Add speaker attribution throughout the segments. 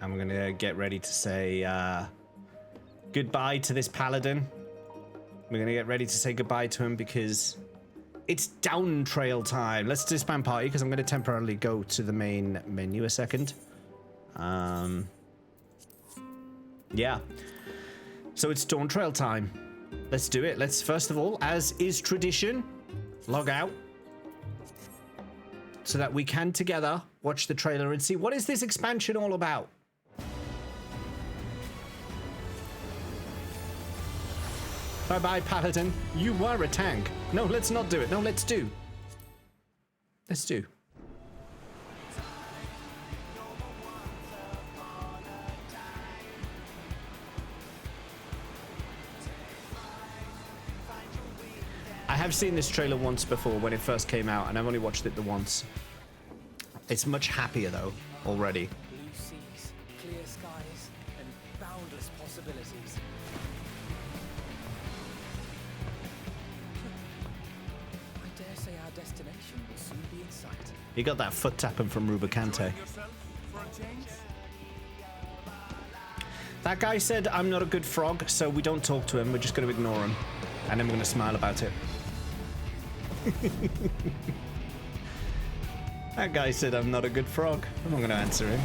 Speaker 1: I'm gonna get ready to say goodbye to this paladin. We're gonna get ready to say goodbye to him because it's Dawntrail time. Let's disband party because I'm gonna temporarily go to the main menu a second. Yeah. So it's Dawntrail time. Let's do it. Let's first of all, as is tradition, log out so that we can together watch the trailer and see what is this expansion all about. Bye-bye, Paladin. You were a tank. No, let's not do it. No, let's do. Let's do. I have seen this trailer once before when it first came out, and I've only watched it the once. It's much happier, though, already.
Speaker 2: Blue seas, clear skies, and boundless possibilities. I dare say our destination will soon be in sight.
Speaker 1: You got that foot tapping from Rubicante. That guy said, I'm not a good frog, so we don't talk to him. We're just going to ignore him. And then we're going to smile about it. That guy said, I'm not a good frog. I'm not going to answer him.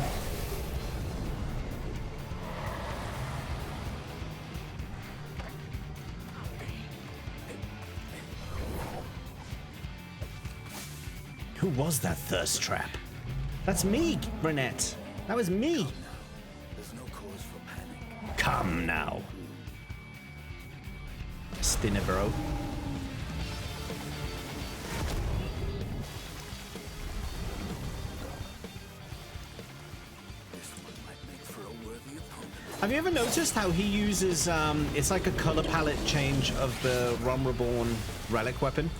Speaker 1: Who was that thirst trap? That's me, Brunette. That was me.
Speaker 2: There's no cause for panic.
Speaker 1: Come now. Stinner, bro. Have you ever noticed how he uses, it's like a color palette change of the Rom Reborn relic weapon?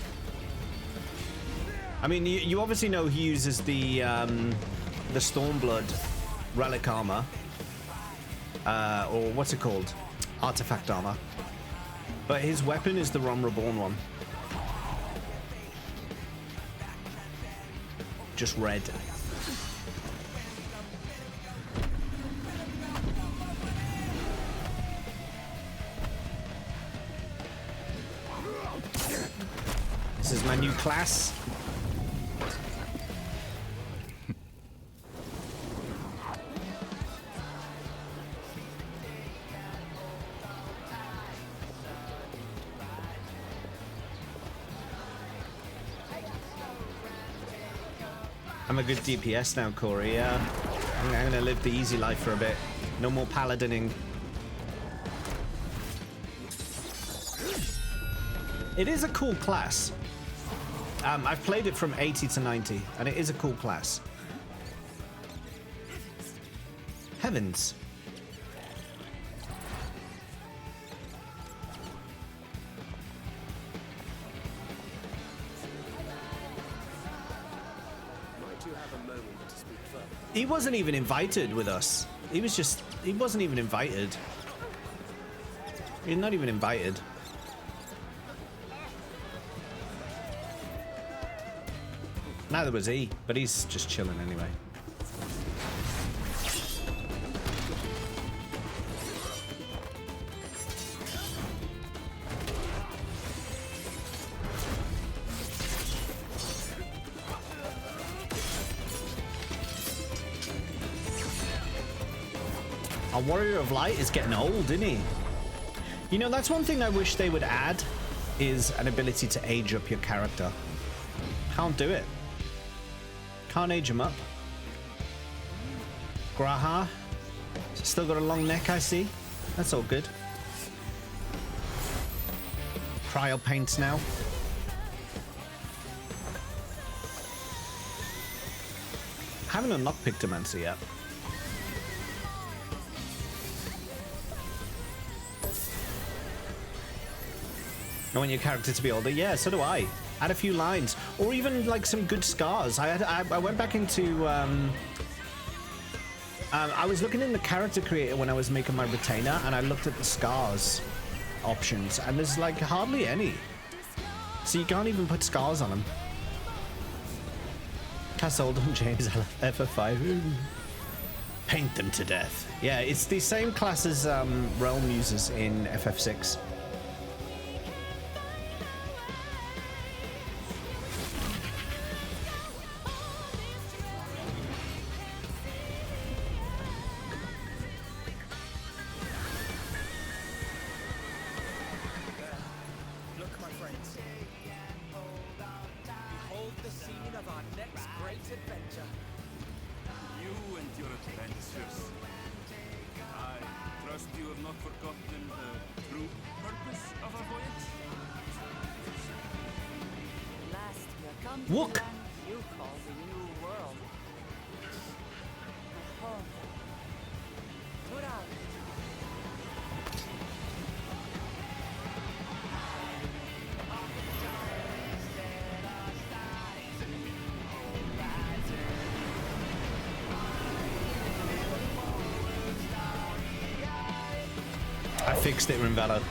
Speaker 1: I mean, you obviously know he uses the Stormblood relic armor, or what's it called? Artifact armor. But his weapon is the Rom Reborn one. Just red. This is my new class. I'm a good DPS now, Corey. Yeah, I'm gonna live the easy life for a bit. No more paladining. It is a cool class. I've played it from 80 to 90, and it is a cool class. Heavens. He wasn't even invited with us. He wasn't even invited. He's not even invited. Neither was he, but he's just chilling anyway. Our Warrior of Light is getting old, isn't he? You know, that's one thing I wish they would add, is an ability to age up your character. Can't do it. Can't age him up. Graha. Still got a long neck, I see. That's all good. Cryo paints now. Haven't unlocked Pictomancer yet. I want your character to be older. Yeah, so do I. Add a few lines, or even like some good scars. I went back into. I was looking in the character creator when I was making my retainer, and I looked at the scars options, and there's like hardly any. So you can't even put scars on them. Cast Oldham James FF5. Paint them to death. Yeah, it's the same class as realm users in FF6.
Speaker 2: Look, my friends. Behold the scene of our next great adventure.
Speaker 3: You and your adventures. I trust you have not forgotten the true purpose of our voyage?
Speaker 4: Last we are come to
Speaker 1: Walk.
Speaker 4: the land you call the New World. My home. Tural.
Speaker 1: I fixed it, Rinvello.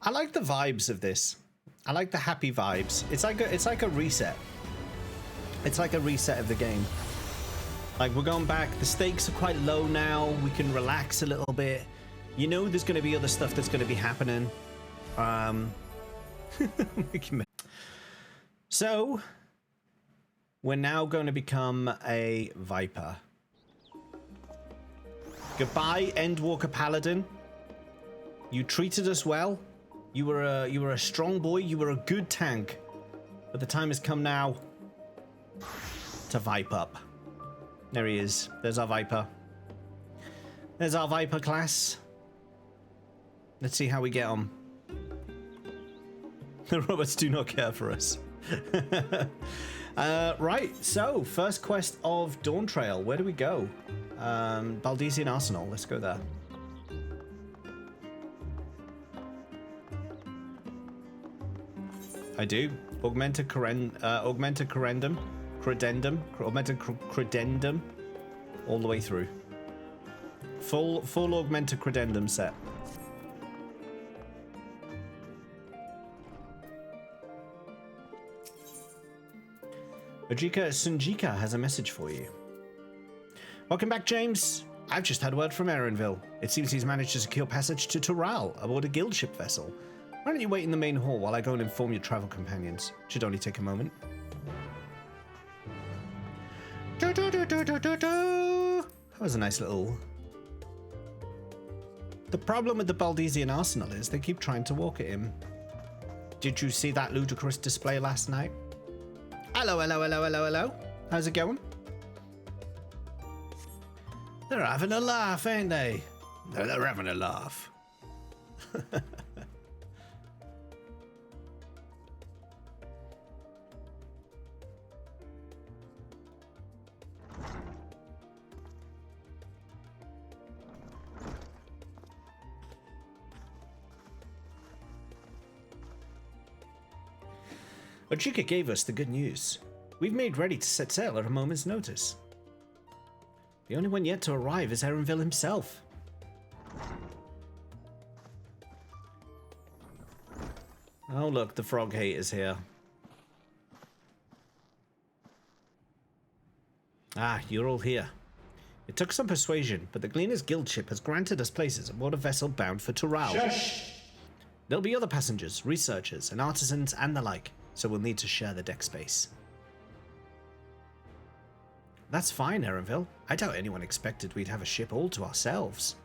Speaker 1: I like the vibes of this. I like the happy vibes. It's like a reset. It's like a reset of the game. Like, we're going back. The stakes are quite low now. We can relax a little bit. You know there's going to be other stuff that's going to be happening. So, we're now going to become a Viper. Goodbye, Endwalker Paladin. You treated us well. You were a strong boy. You were a good tank. But the time has come now to Viper up. There he is. There's our Viper. There's our Viper class. Let's see how we get on. The robots do not care for us. Right, so first quest of Dawntrail. Where do we go? Baldesian Arsenal. Let's go there. I do. Augmented Credendum. Augmented Credendum. All the way through. Full Augmented Credendum set. Ajika Sunjika has a message for you. Welcome back, James. I've just had word from Erenville. It seems he's managed to secure passage to Tural aboard a guild ship vessel. Why don't you wait in the main hall while I go and inform your travel companions? Should only take a moment. That was a nice little... The problem with the Baldesian Arsenal is they keep trying to walk at him. Did you see that ludicrous display last night? Hello, hello, hello, hello, hello. How's it going? They're having a laugh, ain't they? They're having a laugh. Ochika gave us the good news. We've made ready to set sail at a moment's notice. The only one yet to arrive is Erenville himself. Oh look, the frog hate is here. Ah, you're all here. It took some persuasion, but the Gleaner's Guild ship has granted us places aboard a vessel bound for Tural. Shush! There'll be other passengers, researchers, and artisans and the like, so we'll need to share the deck space. That's fine, Erenville. I doubt anyone expected we'd have a ship all to ourselves.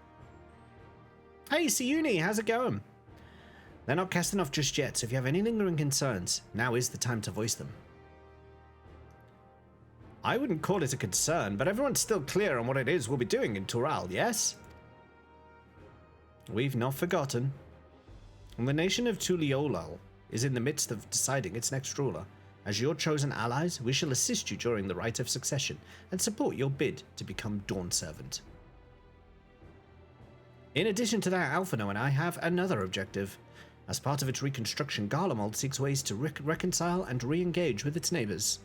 Speaker 1: Hey, Siuni, how's it going? They're not casting off just yet, so if you have any lingering concerns, now is the time to voice them. I wouldn't call it a concern, but everyone's still clear on what it is we'll be doing in Tural, yes? We've not forgotten. And the nation of Tuliolal is in the midst of deciding its next ruler. As your chosen allies, we shall assist you during the rite of succession and support your bid to become Dawn Servant. In addition to that, Alphino and I have another objective. As part of its reconstruction, Garlemald seeks ways to reconcile and re-engage with its neighbors.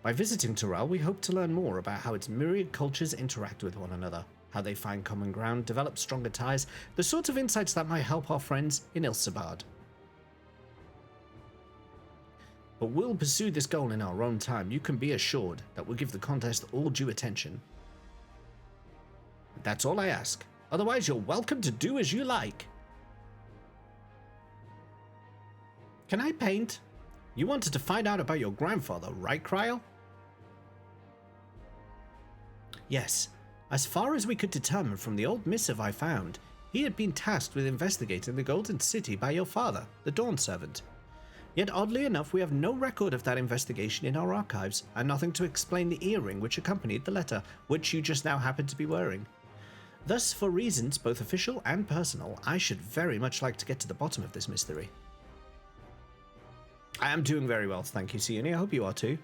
Speaker 1: By visiting Tural, we hope to learn more about how its myriad cultures interact with one another, how they find common ground, develop stronger ties, the sort of insights that might help our friends in Ilsabard. but we'll pursue this goal in our own time. You can be assured that we'll give the contest all due attention. That's all I ask. Otherwise, you're welcome to do as you like. Can I paint? You wanted to find out about your grandfather, right, Cryle? Yes. As far as we could determine from the old missive I found, he had been tasked with investigating the Golden City by your father, the Dawn Servant. Yet oddly enough, we have no record of that investigation in our archives, and nothing to explain the earring which accompanied the letter, which you just now happen to be wearing. Thus, for reasons both official and personal, I should very much like to get to the bottom of this mystery. I am doing very well, thank you, Sione. I hope you are too.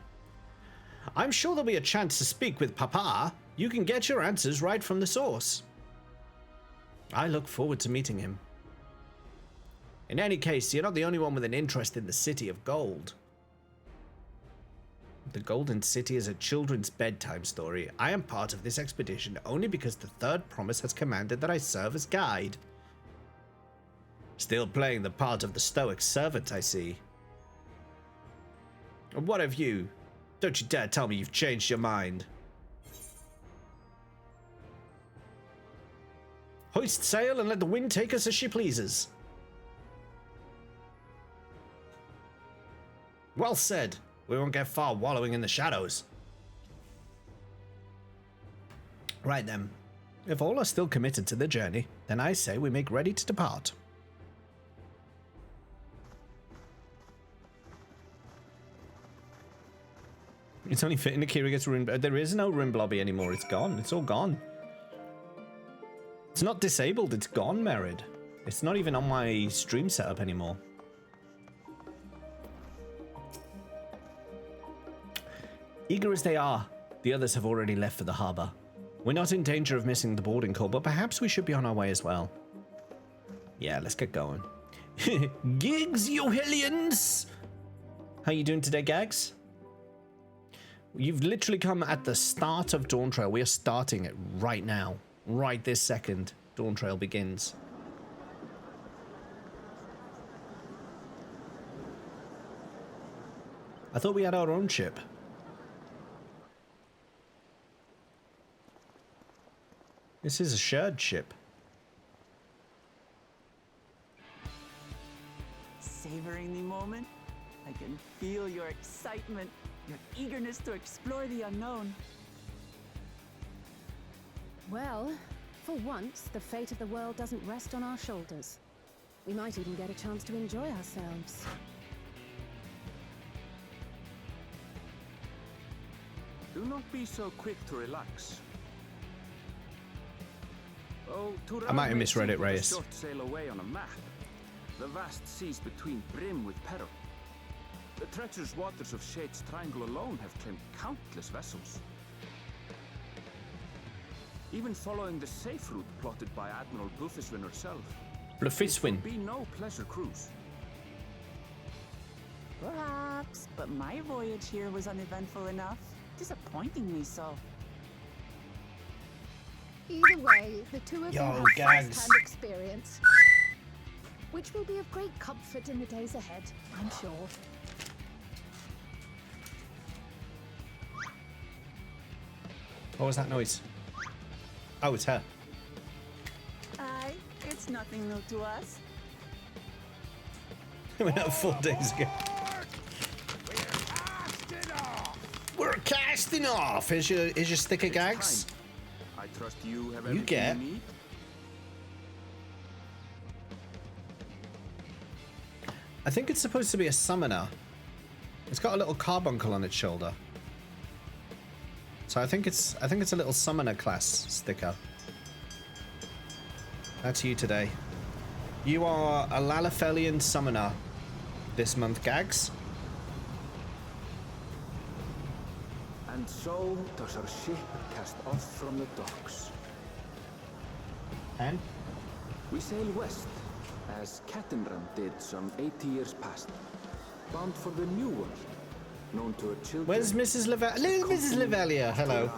Speaker 1: I'm sure there'll be a chance to speak with Papa. You can get your answers right from the source. I look forward to meeting him. In any case, you're not the only one with an interest in the City of Gold. The Golden City is a children's bedtime story. I am part of this expedition only because the Third Promise has commanded that I serve as guide. Still playing the part of the stoic servant, I see. What have you? Don't you dare tell me you've changed your mind. Hoist sail and let the wind take us as she pleases. Well said. We won't get far wallowing in the shadows. Right then. If all are still committed to the journey, then I say we make ready to depart. It's only fitting Akira gets ruined. There is no room lobby anymore. It's gone. It's all gone. It's not disabled. It's gone, Merid. It's not even on my stream setup anymore. Eager as they are, the others have already left for the harbor. We're not in danger of missing the boarding call, but perhaps we should be on our way as well. Yeah, let's get going. Gigs, you hellions! How you doing today, Gags? You've literally come at the start of Dawntrail. We are starting it right now. Right this second, Dawntrail begins. I thought we had our own ship. This is a shared ship.
Speaker 5: Savoring the moment? I can feel your excitement, your eagerness to explore the unknown.
Speaker 6: Well, for once, the fate of the world doesn't rest on our shoulders. We might even get a chance to enjoy ourselves.
Speaker 3: Do not be so quick to relax. Oh,
Speaker 1: I might have misread it, Reyes.
Speaker 3: Short sail away on a map. The vast seas between brim with peril. The treacherous waters of Shade's Triangle alone have claimed countless vessels. Even following the safe route plotted by Admiral Bluffiswin herself.
Speaker 1: Bluffiswin.
Speaker 3: Be no pleasure cruise.
Speaker 5: Perhaps, but my voyage here was uneventful enough. Disappointingly so.
Speaker 6: Either way, the two of you have
Speaker 1: Gags.
Speaker 6: first-hand experience, which will be of great comfort in the days ahead, I'm sure.
Speaker 1: What was that noise? Oh, it's her.
Speaker 5: Aye, it's nothing new to us.
Speaker 1: We went out 4 days ago. We're casting off. Here's your sticker, Gags.
Speaker 3: I trust you have
Speaker 1: You
Speaker 3: everything
Speaker 1: get.
Speaker 3: you need.
Speaker 1: I think it's supposed to be a summoner. It's got a little carbuncle on its shoulder. So I think it's a little summoner class sticker. That's you today. You are a Lalafelian summoner this month, Gags.
Speaker 3: And so does our ship cast off from the docks.
Speaker 1: And?
Speaker 3: We sail west, as Cattenram did some 80 years past, bound for the new world, known to her children.
Speaker 1: Where's Mrs. Levalia? Mrs. Levalia, hello.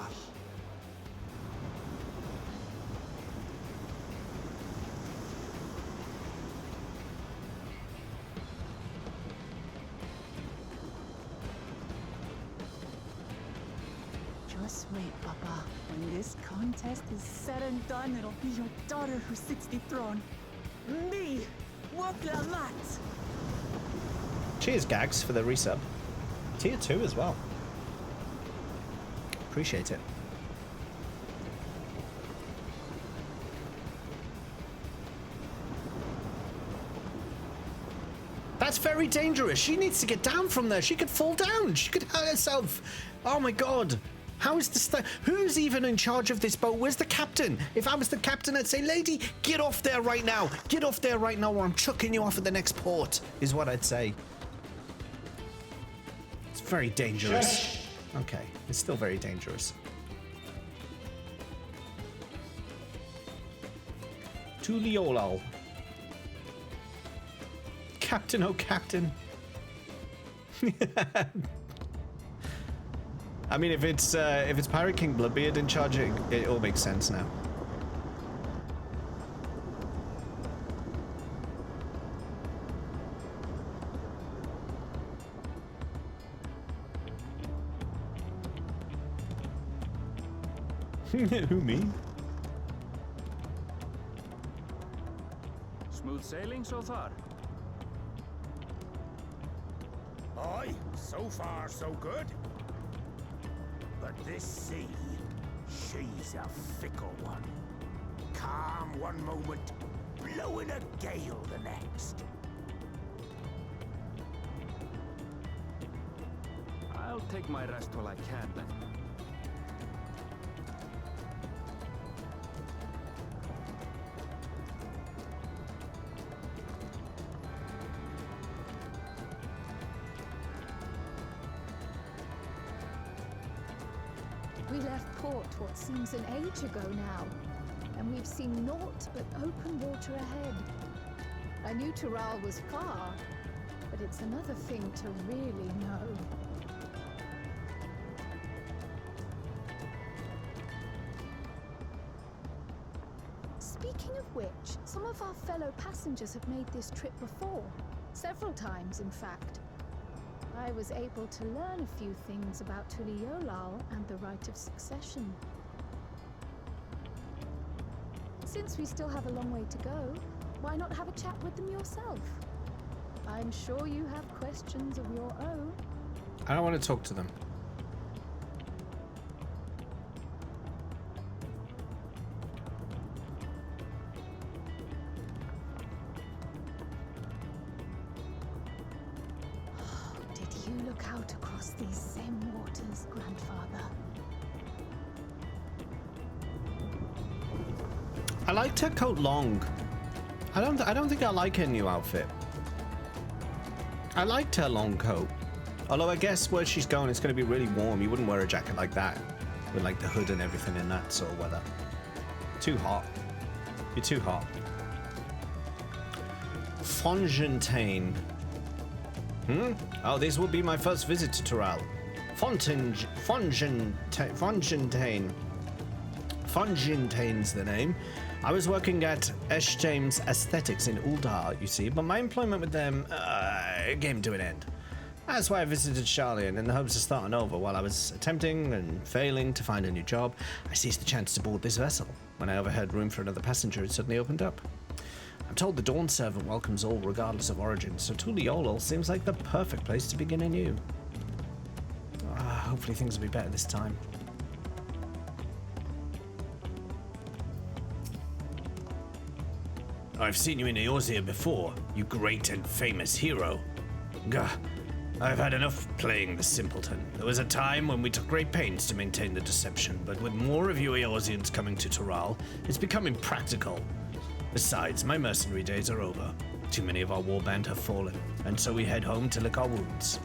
Speaker 5: Just wait, Papa. When this contest is said and done, it'll be your daughter who sits the throne. Me, Lamat.
Speaker 1: Cheers, Gags, for the resub. Tier 2 as well. Appreciate it. That's very dangerous. She needs to get down from there. She could fall down. She could hurt herself. Oh my god. How is this? Who's even in charge of this boat? Where's the captain? If I was the captain, I'd say, lady, get off there right now. Get off there right now or I'm chucking you off at the next port, is what I'd say. It's very dangerous. Okay, it's still very dangerous. Tuliolal. Captain, oh captain. I mean, if it's Pirate King Bloodbeard in charge, it all makes sense now. Who, me?
Speaker 3: Smooth sailing so far?
Speaker 7: Aye, so far so good. But this sea, she's a fickle one. Calm one moment, blowing a gale the next.
Speaker 3: I'll take my rest while I can then.
Speaker 6: We left port what seems an age ago now, and we've seen naught but open water ahead. I knew Tural was far, but it's another thing to really know. Speaking of which, some of our fellow passengers have made this trip before. Several times, in fact. I was able to learn a few things about Tuliolal and the right of succession. Since we still have a long way to go, why not have a chat with them yourself? I'm sure you have questions of your own.
Speaker 1: I don't want to talk to them.
Speaker 6: Out across these same waters, Grandfather.
Speaker 1: I liked her coat long. I don't think I like her new outfit. I liked her long coat. Although I guess where she's going, it's going to be really warm. You wouldn't wear a jacket like that with like the hood and everything in that sort of weather. Too hot. You're too hot. Fontaine. Oh, this will be my first visit to Tural. Fontaine's the name. I was working at James Aesthetics in Uldar, you see, but my employment with them came to an end. That's why I visited Charlian in the hopes of starting over. While I was attempting and failing to find a new job, I seized the chance to board this vessel. When I overheard room for another passenger, it suddenly opened up. I'm told the Dawn Servant welcomes all regardless of origin, so Tuliolal seems like the perfect place to begin anew. Hopefully things will be better this time. I've seen you in Eorzea before, you great and famous hero. Gah, I've had enough playing the simpleton. There was a time when we took great pains to maintain the deception, but with more of you Eorzeans coming to Tural, it's become impractical. Besides, my mercenary days are over. Too many of our warband have fallen, and so we head home to lick our wounds.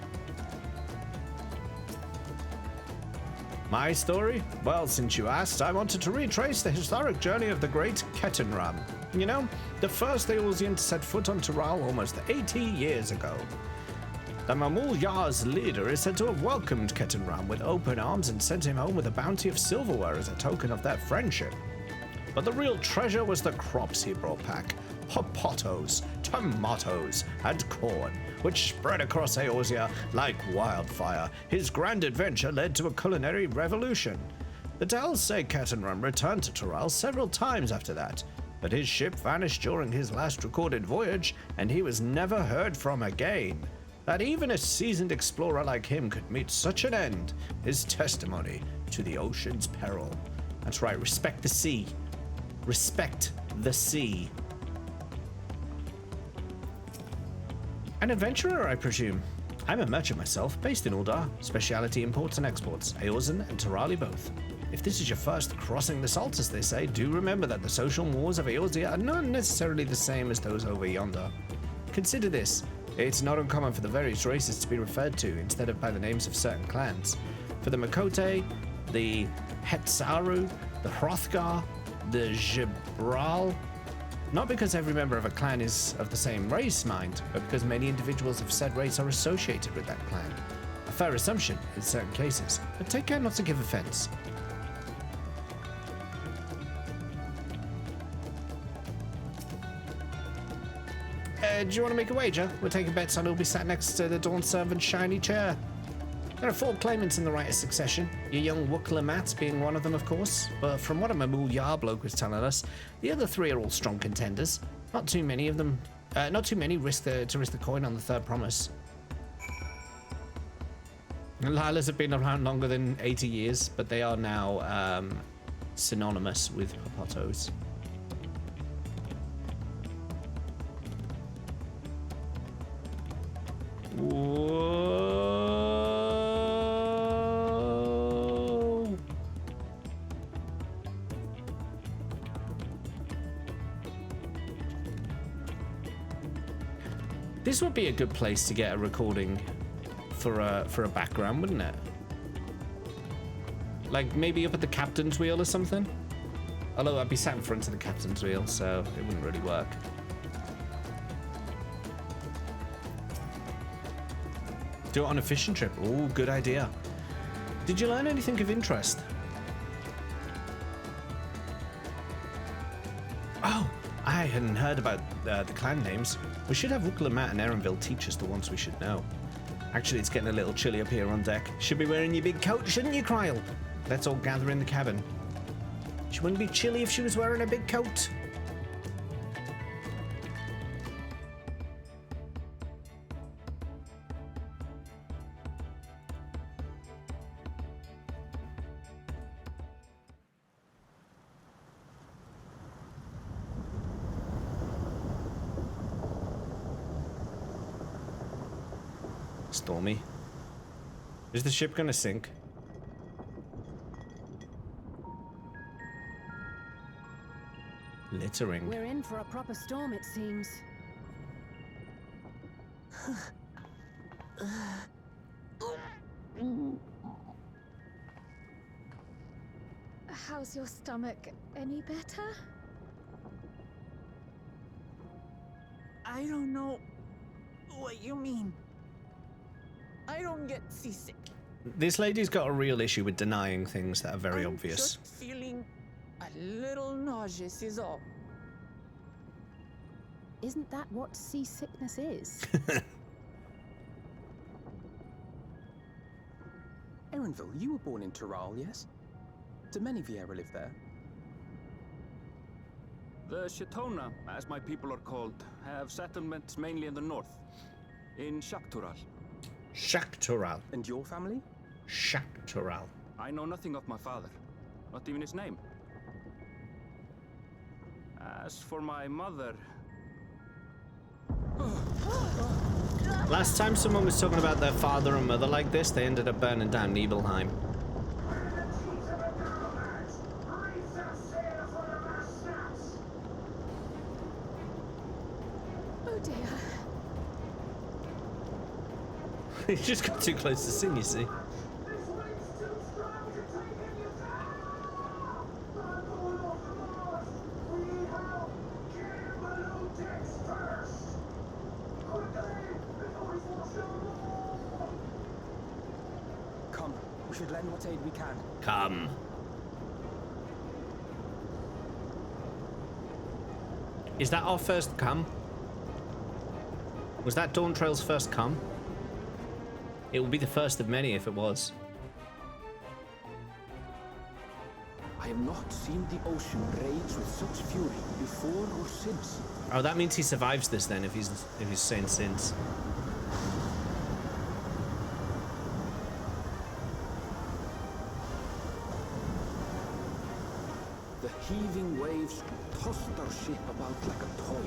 Speaker 1: My story? Well, since you asked, I wanted to retrace the historic journey of the great Kettenram. You know, the first Eorzean to set foot on Tural almost 80 years ago. The Mamul Yar's leader is said to have welcomed Kettenram with open arms and sent him home with a bounty of silverware as a token of their friendship. But the real treasure was the crops he brought back. potatoes, tomatoes, and corn, which spread across Eorzea like wildfire. His grand adventure led to a culinary revolution. The tales say Ketenrum returned to Tural several times after that, but his ship vanished during his last recorded voyage, and he was never heard from again. That even a seasoned explorer like him could meet such an end is testimony to the ocean's peril. That's right, respect the sea. Respect the sea. An adventurer, I presume. I'm a merchant myself, based in Uldar. Speciality imports and exports, Eorzen and Turali both. If this is your first crossing the salt, as they say, do remember that the social mores of Eorzea are not necessarily the same as those over yonder. Consider this. It's not uncommon for the various races to be referred to instead of by the names of certain clans. For the Makote, the Hetzaru, the Hrothgar, the Jibral. Not because every member of a clan is of the same race, mind, but because many individuals of said race are associated with that clan. A fair assumption in certain cases, but take care not to give offense. Do you want to make a wager? We're taking bets on who'll be sat next to the Dawn Servant's shiny chair. There are 4 claimants in the right of succession, your young Wook Lamat being one of them, of course, but from what a Mamul Yar bloke was telling us, the other 3 are all strong contenders. Not too many risk to risk the coin on the third promise. Lilas have been around longer than 80 years, but they are now synonymous with Popotos. Whoa. This would be a good place to get a recording for a background, wouldn't it? Like maybe up at the captain's wheel or something. Although I'd be sat in front of the captain's wheel, so it wouldn't really work. Do it on a fishing trip. Oh, good idea. Did you learn anything of interest? Oh, I hadn't heard about the clan names. We should have Wook Lamat and Erenville teach us the ones we should know. Actually, it's getting a little chilly up here on deck. Should be wearing your big coat, shouldn't you, Kryl? Let's all gather in the cabin. She wouldn't be chilly if she was wearing a big coat. Stormy. Is the ship gonna sink? Littering.
Speaker 8: We're in for a proper storm, it seems.
Speaker 6: How's your stomach? Any better?
Speaker 5: I don't know what you mean. I don't get seasick.
Speaker 1: This lady's got a real issue with denying things that are very
Speaker 5: I'm
Speaker 1: obvious.
Speaker 5: just feeling a little nauseous is all.
Speaker 8: Isn't that what seasickness is?
Speaker 2: Erenville, you were born in Tural, yes? Do many Viera live there?
Speaker 3: The Shatona, as my people are called, have settlements mainly in the north, in Shaktural.
Speaker 1: Shaktural.
Speaker 2: And your family?
Speaker 1: Shaktural.
Speaker 3: I know nothing of my father, not even his name. As for my mother...
Speaker 1: Last time someone was talking about their father and mother like this, they ended up burning down Nibelheim.
Speaker 6: Oh dear.
Speaker 1: You just got too close to sing, you see.
Speaker 2: Come, we should lend what aid we can.
Speaker 1: Come. Is that our first come? Was that Dawntrail's first come? It will be the first of many if it was.
Speaker 3: I have not seen the ocean rage with such fury before or since.
Speaker 1: Oh, that means he survives this then, if he's saying since.
Speaker 3: The heaving waves tossed our ship about like a toy,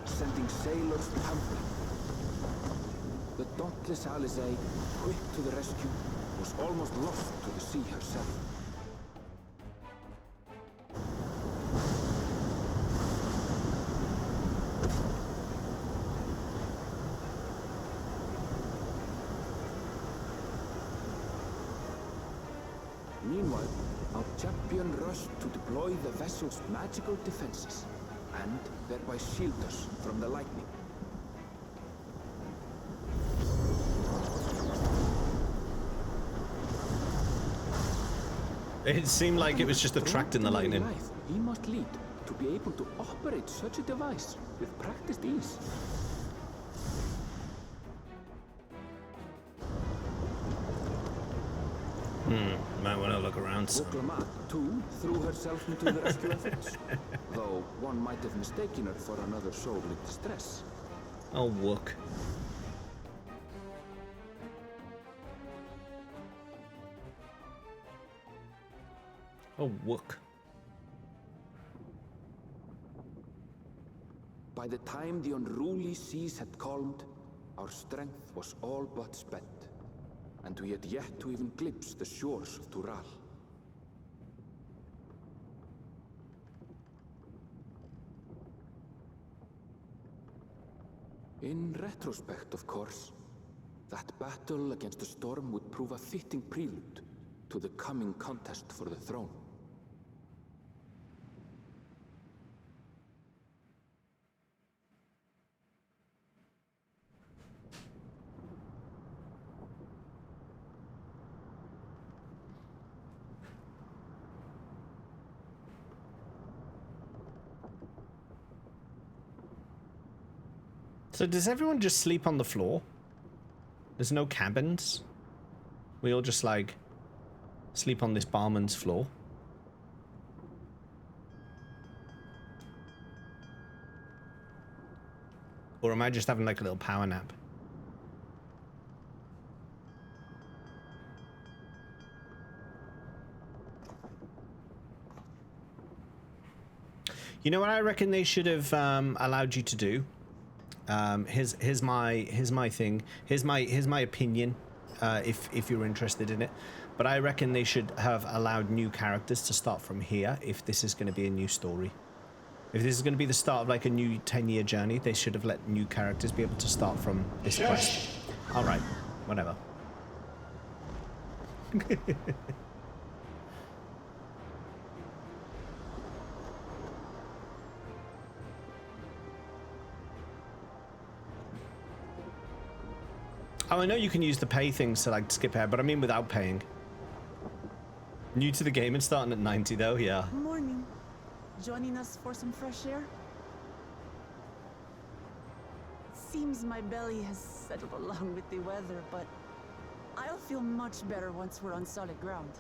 Speaker 3: sending sailors tumbling. The dauntless Alizé, quick to the rescue, was almost lost to the sea herself. Meanwhile, our champion rushed to deploy the vessel's magical defenses, and thereby shield us from the lightning.
Speaker 1: It seemed like it was just attracting the lightning.
Speaker 3: Life he must lead to be able to operate such a device with practiced ease.
Speaker 1: Might want to look around some.
Speaker 3: Lamat, too, threw herself into the rescue efforts, though one might have mistaken her for another soul in distress.
Speaker 1: Oh, look. Oh, look.
Speaker 3: By the time the unruly seas had calmed, our strength was all but spent, and we had yet to even glimpse the shores of Tural. In retrospect, of course, that battle against the storm would prove a fitting prelude to the coming contest for the throne.
Speaker 1: So does everyone just sleep on the floor? There's no cabins? We all just like sleep on this barman's floor? Or am I just having like a little power nap? You know what I reckon they should have allowed you to do? Here's my thing. Here's my opinion. If you're interested in it, but I reckon they should have allowed new characters to start from here. If this is going to be a new story, if this is going to be the start of like a new 10-year journey, they should have let new characters be able to start from this quest. All right, whatever. Oh, I know you can use the pay things to like skip ahead, but I mean without paying. New to the game and starting at 90 though, yeah.
Speaker 5: Morning. Joining us for some fresh air? Seems my belly has settled along with the weather, but I'll feel much better once we're on solid ground.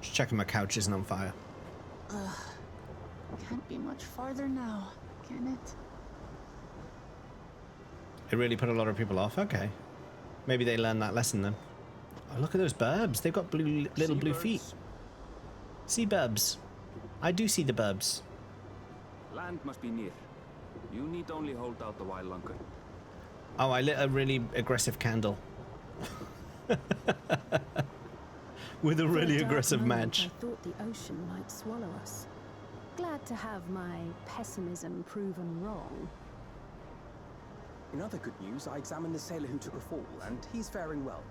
Speaker 1: Just checking my couch isn't on fire.
Speaker 5: Can't be much farther now, can it?
Speaker 1: It really put a lot of people off. Okay. Maybe they learned that lesson then. Oh, look at those burbs. They've got little blue feet. Sea burbs. I do see the burbs.
Speaker 3: Land must be near. You need only hold out a while longer.
Speaker 1: Oh, I lit a really aggressive candle. With a really aggressive match.
Speaker 8: I thought the ocean might swallow us. Glad to have my pessimism proven wrong.
Speaker 2: In other good news, I examined the sailor who took a fall, and he's faring well.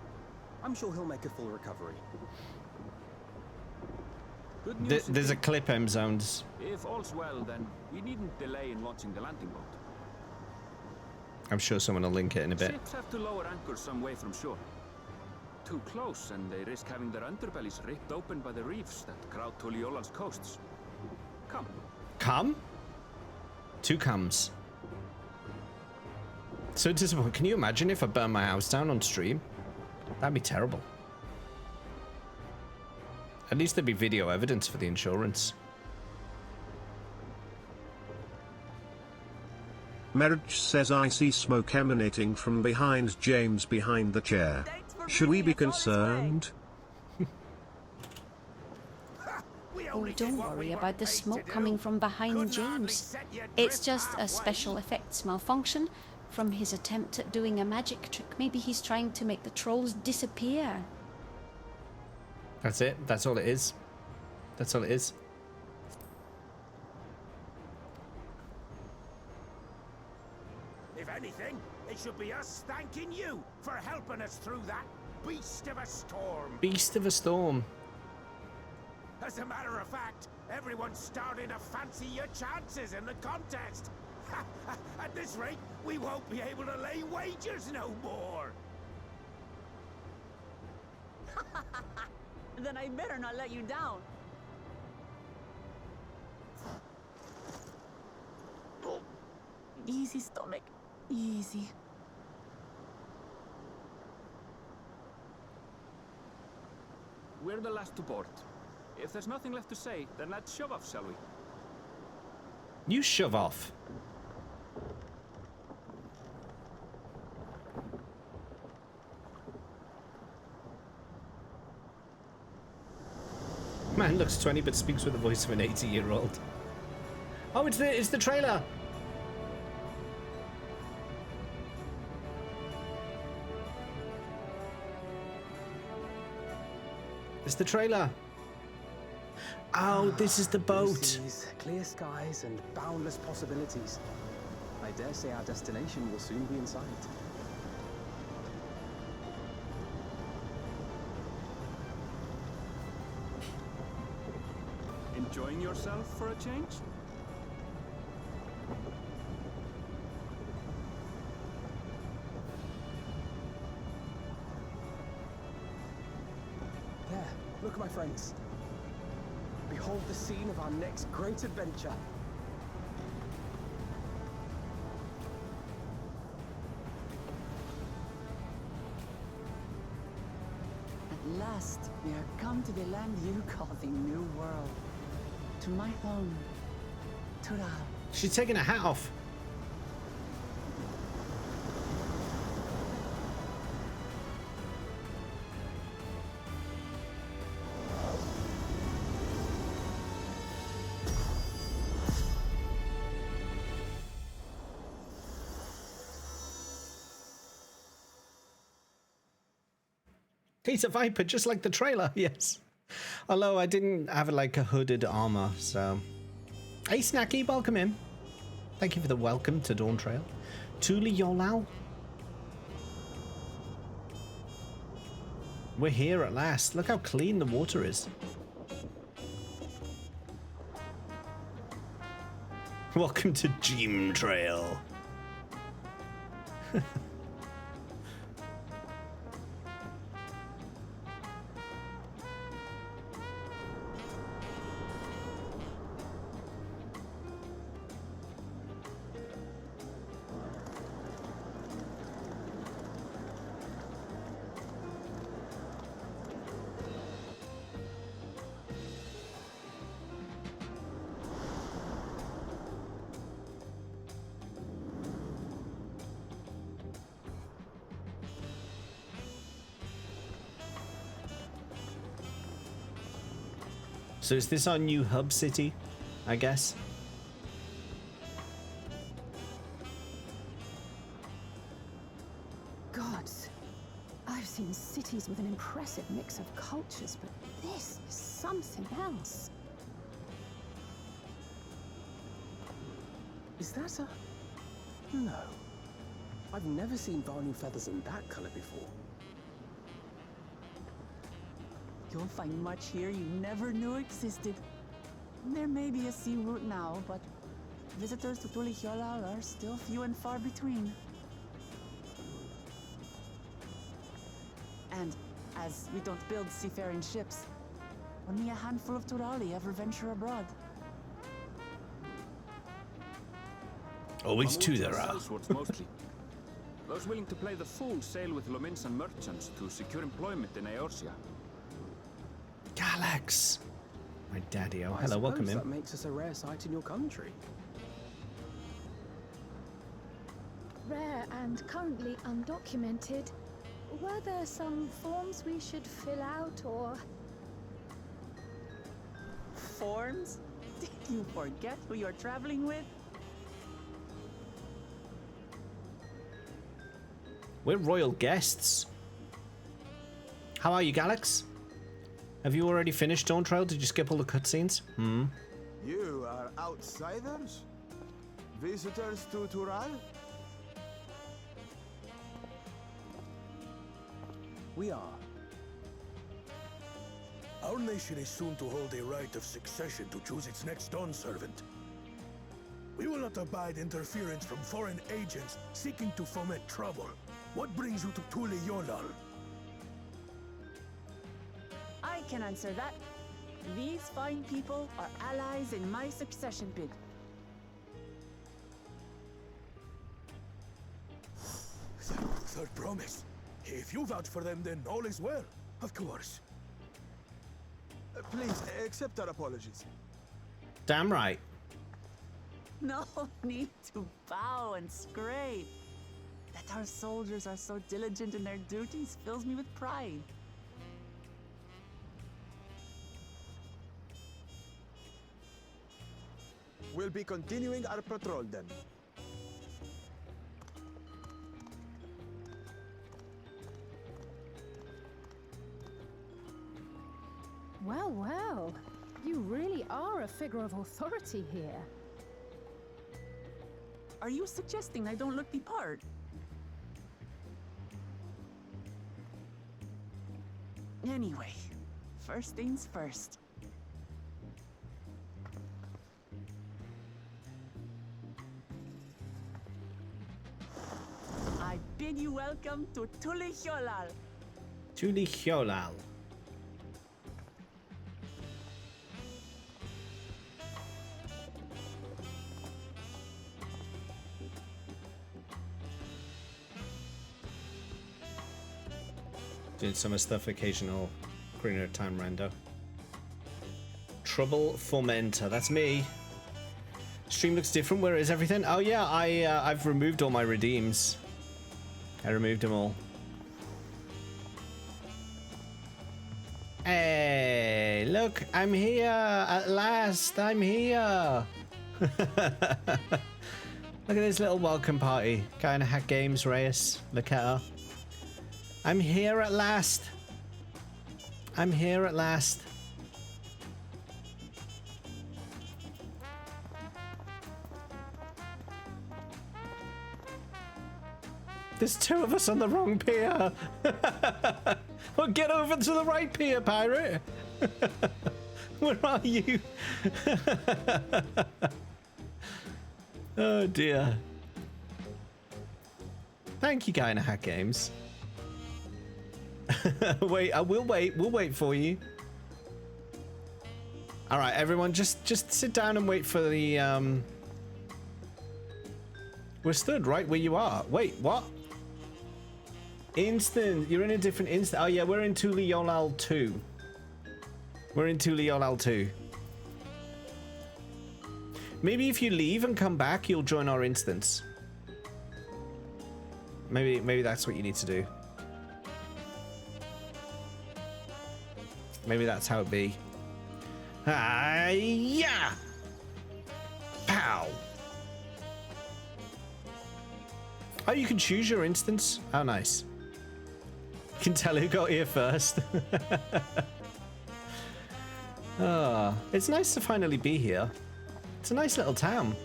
Speaker 2: I'm sure he'll make a full recovery.
Speaker 3: Good news.
Speaker 1: There's a clip, M-Zones.
Speaker 3: If all's well, then we needn't delay in launching the landing boat.
Speaker 1: I'm sure someone will link it in a bit.
Speaker 3: Ships have to lower anchors some way from shore. too close, and they risk having their underbellies ripped open by the reefs that crowd Tuliola's coasts. Come.
Speaker 1: Come? 2 comes. So disappointing. Can you imagine if I burn my house down on stream? That'd be terrible. At least there'd be video evidence for the insurance.
Speaker 9: Marriage says I see smoke emanating from behind James behind the chair. Should we be concerned?
Speaker 10: Oh, don't worry about the smoke coming from behind James. It's just a special effects malfunction from his attempt at doing a magic trick. Maybe he's trying to make the trolls disappear.
Speaker 1: That's it. That's all it is. That's all it is.
Speaker 7: If anything, it should be us thanking you for helping us through that beast of a storm.
Speaker 1: Beast of a storm.
Speaker 7: As a matter of fact, everyone's starting to fancy your chances in the contest. At this rate, we won't be able to lay wagers no more.
Speaker 5: Then I better not let you down. Easy, stomach. Easy.
Speaker 3: We're the last to board. If there's nothing left to say, then let's shove off, shall we?
Speaker 1: You shove off. Man looks 20 but speaks with the voice of an 80-year-old. Oh, it's the trailer. It's the trailer. Oh, this is the
Speaker 2: Blue
Speaker 1: boat.
Speaker 2: seas, clear skies, and boundless possibilities. I dare say our destination will soon be in sight.
Speaker 3: Enjoying yourself for a change?
Speaker 2: There, look, my friends. Behold the scene of our next great adventure.
Speaker 5: At last, we are come to the land you call the New World. To my home, Tural.
Speaker 1: She's taking her hat off. He's a viper, just like the trailer. Yes. Although I didn't have like a hooded armor, so. Hey, Snacky, welcome in. Thank you for the welcome to Dawntrail. Tuli Yolal. We're here at last. Look how clean the water is. Welcome to Dawntrail. So is this our new hub city, I guess?
Speaker 8: Gods, I've seen cities with an impressive mix of cultures, but this is something else.
Speaker 2: Is that a... No. I've never seen Varnu feathers in that color before.
Speaker 5: You'll find much here you never knew existed. There may be a sea route now, but visitors to Tuliholal are still few and far between. And as we don't build seafaring ships. Only a handful of Turali ever venture abroad.
Speaker 1: Always two there are.
Speaker 3: Sellswords mostly. Those willing to play the fool sail with Lominsan merchants to secure employment in Eorzea.
Speaker 1: Galax! My daddy. Oh,
Speaker 2: I
Speaker 1: hello, welcome
Speaker 2: suppose
Speaker 1: in.
Speaker 2: That makes us a rare sight in your country.
Speaker 6: Rare and currently undocumented. Were there some forms we should fill out or...
Speaker 5: Forms? Did you forget who you're traveling with?
Speaker 1: We're royal guests. How are you, Galax? Have you already finished Dawntrail? Did you skip all the cutscenes?
Speaker 11: You are outsiders? Visitors to Tural?
Speaker 2: We are.
Speaker 7: Our nation is soon to hold a right of succession to choose its next Dawn servant. We will not abide interference from foreign agents seeking to foment trouble. What brings you to Tule Yolal?
Speaker 5: I can answer that. These fine people are allies in my succession bid.
Speaker 7: Third promise. If you vouch for them, then all is well. Of course.
Speaker 11: Please, accept our apologies.
Speaker 1: Damn right.
Speaker 5: No need to bow and scrape. That our soldiers are so diligent in their duties fills me with pride.
Speaker 11: We'll be continuing our patrol then.
Speaker 8: Well, well. You really are a figure of authority here.
Speaker 5: Are you suggesting I don't look the part? Anyway, first things first. I bid you welcome to Tule Yolal.
Speaker 1: Tule Yolal. Doing some stuff, occasional greener time rando. Trouble Fomenter, that's me. Stream looks different. Where is everything? Oh yeah, I've removed all my redeems. I removed them all. Hey, look, I'm here at last. I'm here. Look at this little welcome party. Guy in a Hack Games, Reyes. Look at her. I'm here at last. I'm here at last. There's two of us on the wrong pier. Well, get over to the right pier, pirate. Where are you? Oh dear. Thank you, Guy in a Hack Games. Wait, we'll wait. We'll wait for you. All right, everyone, just sit down and wait for the. We're stood right where you are. Wait, what? Instant. You're in a different instant. Oh yeah, we're in Tule Yolal 2. We're in Tule Yolal 2. Maybe if you leave and come back, you'll join our instance. Maybe that's what you need to do. Maybe that's how it be. Yeah! Pow! Oh, you can choose your instance? Oh, nice. You can tell who got here first. Oh, it's nice to finally be here. It's a nice little town.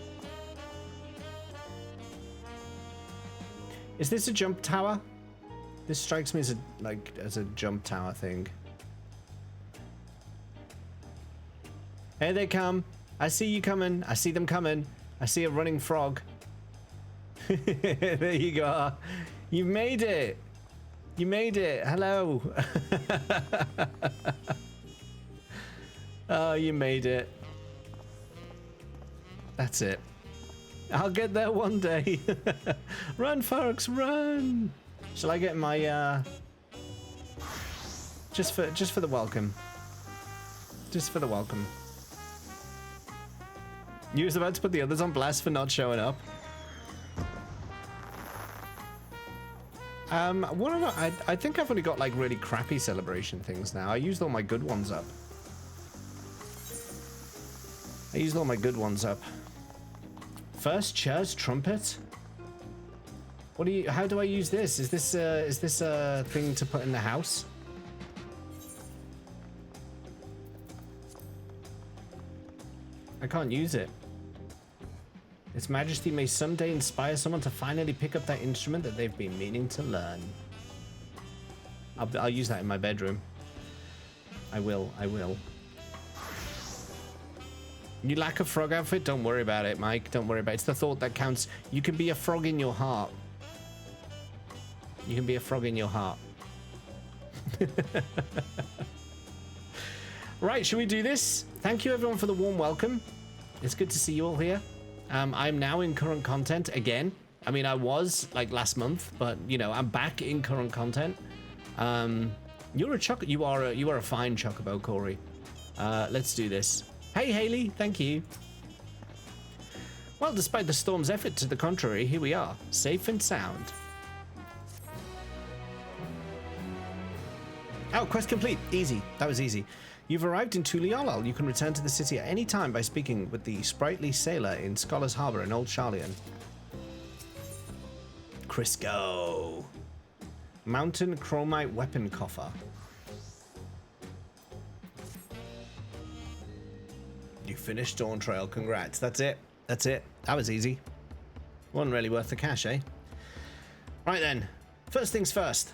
Speaker 1: Is this a jump tower? This strikes me as a jump tower thing. Here they come. I see you coming. I see them coming. I see a running frog. There you go. You made it. You made it. Hello. Oh, you made it. That's it. I'll get there one day. Run, folks, run. Shall I get my just for the welcome. Just for the welcome. You was about to put the others on blast for not showing up. What I think I've only got like really crappy celebration things now. I used all my good ones up. First Church trumpet. What do you? How do I use this? Is this a thing to put in the house? I can't use it. Its Majesty may someday inspire someone to finally pick up that instrument that they've been meaning to learn. I'll use that in my bedroom. I will. You lack a frog outfit? Don't worry about it, Mike. Don't worry about it. It's the thought that counts. You can be a frog in your heart. You can be a frog in your heart. Right, should we do this? Thank you everyone for the warm welcome. It's good to see you all here. I'm now in current content again. I mean, I was like last month, but you know, I'm back in current content. You are a fine chocobo, Corey. Let's do this. Hey, Haley, thank you. Well, despite the storm's effort to the contrary, here we are, safe and sound. Oh, quest complete. Easy. That was easy. You've arrived in Tuliolol. You can return to the city at any time by speaking with the sprightly sailor in Scholar's Harbor in Old Charlian. Crisco. Mountain Chromite Weapon Coffer. You finished Dawntrail. Congrats. That's it. That's it. That was easy. Wasn't really worth the cash, eh? Right then. First things first.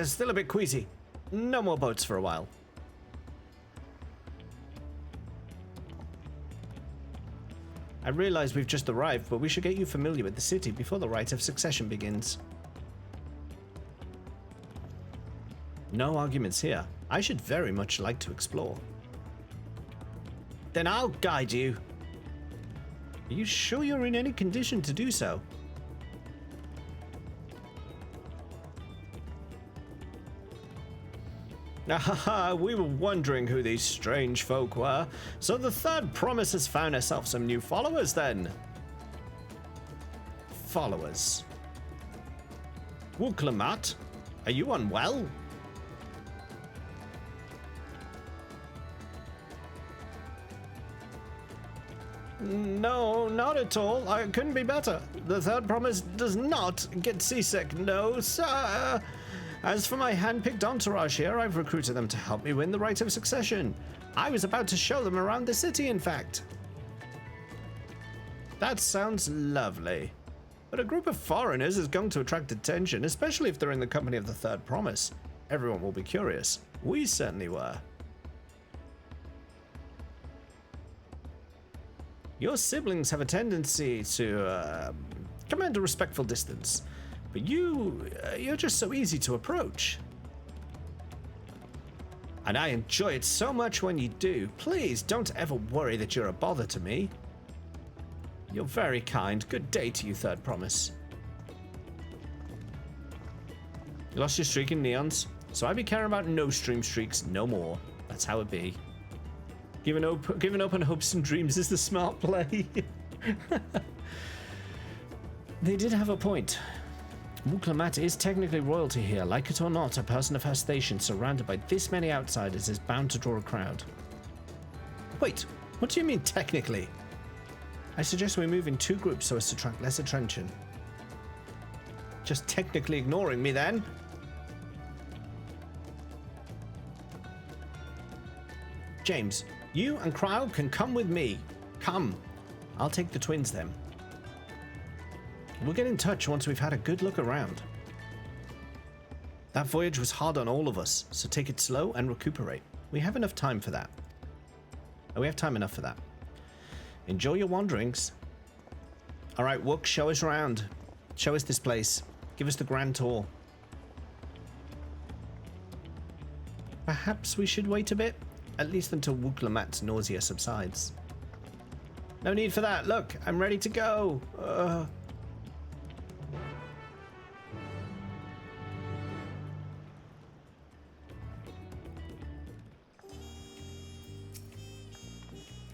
Speaker 1: Still a bit queasy. No more boats for a while. I realize we've just arrived, but we should get you familiar with the city before the rite of succession begins. No arguments here. I should very much like to explore. Then I'll guide you. Are you sure you're in any condition to do so? We were wondering who these strange folk were, so the third promise has found herself some new followers then. Followers. Lamat, are you unwell? No, not at all. I couldn't be better. The third promise does not get seasick, no sir. As for my hand-picked entourage here, I've recruited them to help me win the rite of succession. I was about to show them around the city, in fact. That sounds lovely. But a group of foreigners is going to attract attention, especially if they're in the company of the third promise. Everyone will be curious. We certainly were. Your siblings have a tendency to command a respectful distance. But you're just so easy to approach. And I enjoy it so much when you do. Please don't ever worry that you're a bother to me. You're very kind. Good day to you, third promise. You lost your streak in neons, so I be caring about no stream streaks no more. That's how it be. Giving up on hopes and dreams is the smart play. They did have a point. Lamat is technically royalty here. Like it or not, a person of her station surrounded by this many outsiders is bound to draw a crowd. Wait, what do you mean technically? I suggest we move in two groups so as to attract less attention. Just technically ignoring me then? James, you and Crowd can come with me. Come. I'll take the twins then. We'll get in touch once we've had a good look around. That voyage was hard on all of us, so take it slow and recuperate. We have enough time for that. We have time enough for that. Enjoy your wanderings. All right, Wook, show us around. Show us this place. Give us the grand tour. Perhaps we should wait a bit, at least until Lamat's nausea subsides. No need for that. Look, I'm ready to go.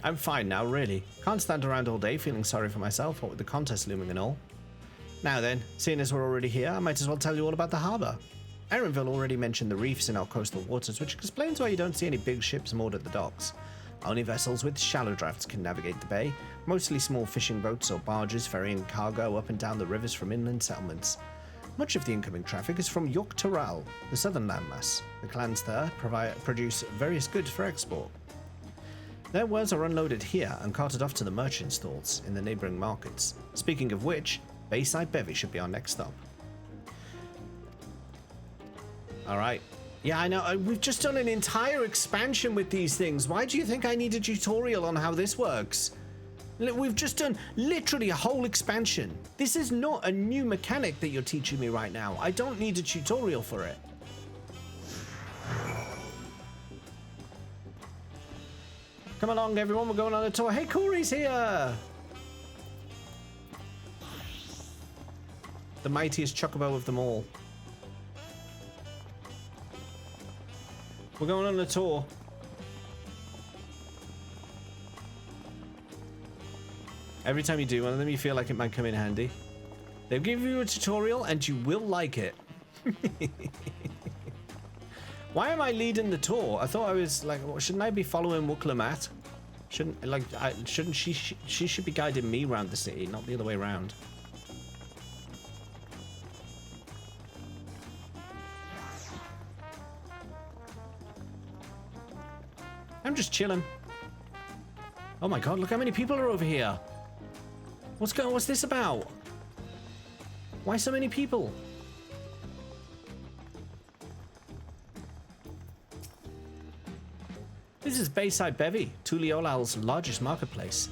Speaker 1: I'm fine now, really. Can't stand around all day feeling sorry for myself, what with the contest looming and all. Now then, seeing as we're already here, I might as well tell you all about the harbour. Erenville already mentioned the reefs in our coastal waters, which explains why you don't see any big ships moored at the docks. Only vessels with shallow drafts can navigate the bay, mostly small fishing boats or barges ferrying cargo up and down the rivers from inland settlements. Much of the incoming traffic is from Dawntrail, the southern landmass. The clans there produce various goods for export. Their wares are unloaded here and carted off to the merchant stalls in the neighbouring markets. Speaking of which, Bayside Bevy should be our next stop. Alright. Yeah, I know. We've just done an entire expansion with these things. Why do you think I need a tutorial on how this works? We've just done literally a whole expansion. This is not a new mechanic that you're teaching me right now. I don't need a tutorial for it. Come along, everyone. We're going on a tour. Hey, Corey's here. The mightiest chocobo of them all. We're going on a tour. Every time you do one of them, you feel like it might come in handy. They'll give you a tutorial and you will like it. Why am I leading the tour? I thought I was like, well, shouldn't I be following Lamat? Shouldn't she should be guiding me around the city, not the other way around. I'm just chilling. Oh my god, look how many people are over here. What's this about? Why so many people? This is Bayside Bevy, Tuliolal's largest marketplace.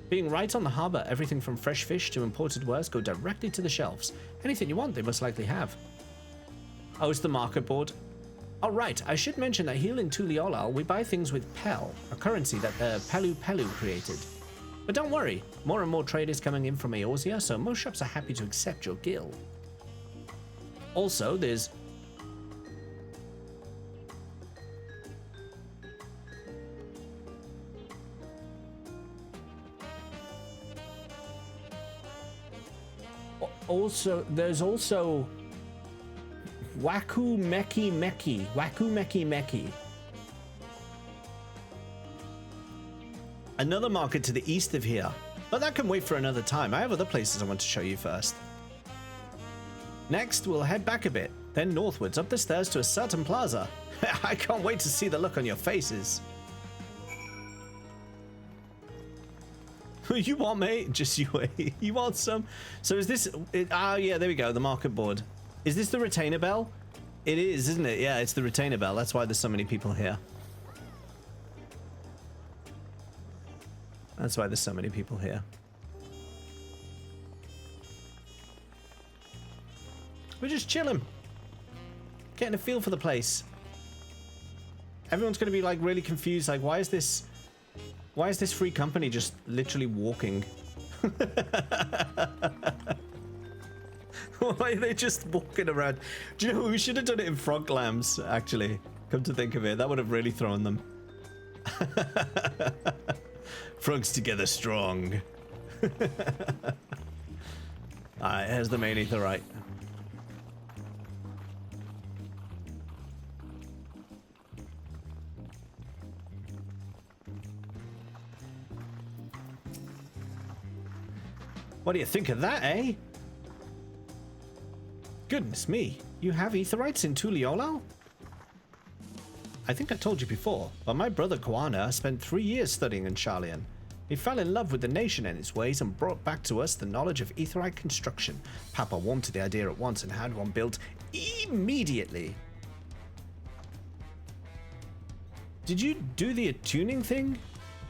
Speaker 1: Being right on the harbour, everything from fresh fish to imported wares go directly to the shelves. Anything you want, they must likely have. Oh, it's the market board. Oh, right, I should mention that here in Tuliolal, we buy things with Pel, a currency that the Pelu created. But don't worry, more and more trade is coming in from Eorzea, so most shops are happy to accept your gil. Also, there's... There's also Waku Meki Meki. Another market to the east of here, but that can wait for another time. I have other places I want to show you first. Next, we'll head back a bit, then northwards up the stairs to a certain plaza. I can't wait to see the look on your faces. You want, mate? Just you wait. You want some? So is this... yeah, there we go. The market board. Is this the retainer bell? It is, isn't it? Yeah, it's the retainer bell. That's why there's so many people here. That's why there's so many people here. We're just chilling. Getting a feel for the place. Everyone's going to be like really confused. Like, why is this free company just literally walking? Why are they just walking around? Do you know, we should have done it in frog lambs, actually. Come to think of it, that would have really thrown them. Frogs together strong. Alright, here's the main etherite. What do you think of that, eh? Goodness me, you have aetherites in Tuliolal? I think I told you before, but my brother Kwana spent 3 years studying in Charlian. He fell in love with the nation and its ways and brought back to us the knowledge of aetherite construction. Papa warmed to the idea at once and had one built immediately. Did you do the attuning thing?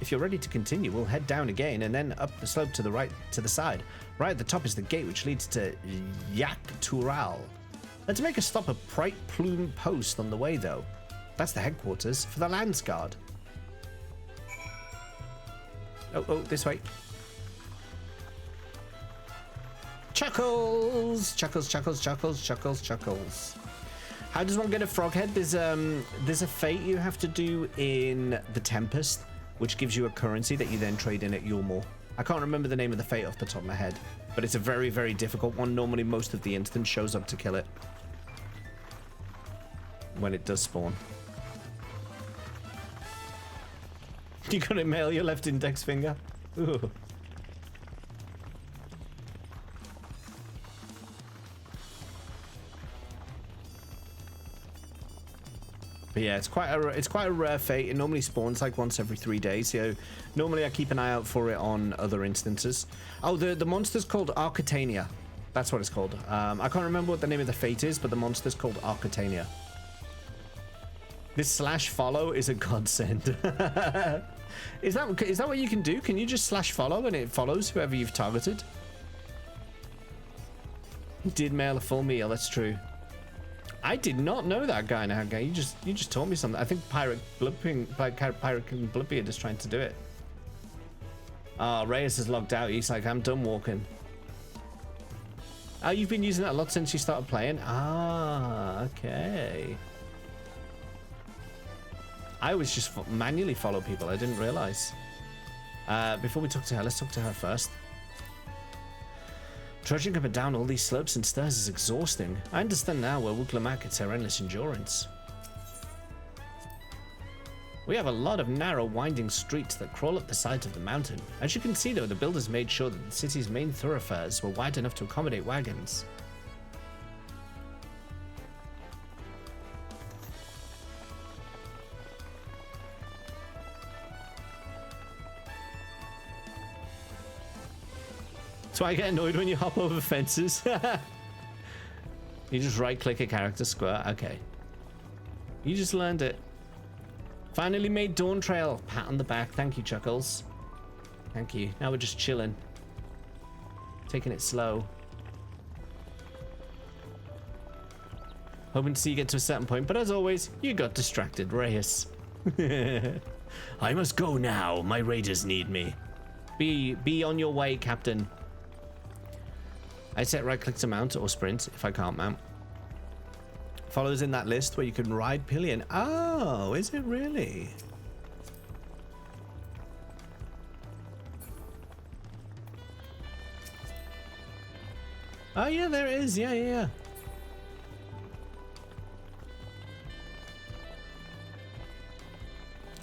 Speaker 1: If you're ready to continue, we'll head down again and then up the slope to the right, to the side. Right at the top is the gate which leads to Tural. Let's make a stop at Bright Plume Post on the way, though. That's the headquarters for the Landsguard. Oh, this way. Chuckles! Chuckles, chuckles, chuckles, chuckles, chuckles. How does one get a frog head? There's a fate you have to do in the Tempest, which gives you a currency that you then trade in at Yulmore. I can't remember the name of the fate off the top of my head, but it's a very, very difficult one. Normally, most of the instance shows up to kill it when it does spawn. You gotta mail your left index finger. Ooh. But yeah, it's quite a rare fate. It normally spawns like once every 3 days. So normally I keep an eye out for it on other instances. Oh, the monster's called Arcatania. That's what it's called. I can't remember what the name of the fate is, but the monster's called Arcatania. This /follow is a godsend. Is that what you can do? Can you just /follow and it follows whoever you've targeted? You did mail a full meal. That's true. I did not know that guy now. You just told me something. I think Pirate King Blipbeard is trying to do it. Oh, Reyes is logged out. He's like, I'm done walking. Oh, you've been using that a lot since you started playing? Ah, okay. I always just manually follow people. I didn't realize. Before we talk to her, let's talk to her first. Trudging up and down all these slopes and stairs is exhausting. I understand now where Lamat gets her endless endurance. We have a lot of narrow, winding streets that crawl up the sides of the mountain. As you can see, though, the builders made sure that the city's main thoroughfares were wide enough to accommodate wagons. So I get annoyed when you hop over fences. You just right-click a character square. Okay. You just learned it. Finally made Dawntrail. Pat on the back. Thank you, Chuckles. Thank you. Now we're just chilling. Taking it slow. Hoping to see you get to a certain point, but as always, you got distracted, Reyes. I must go now. My raiders need me. Be on your way, Captain. I set right click to mount or sprint if I can't mount. Follows in that list where you can ride pillion. Oh, is it really? Oh yeah, there it is. Yeah.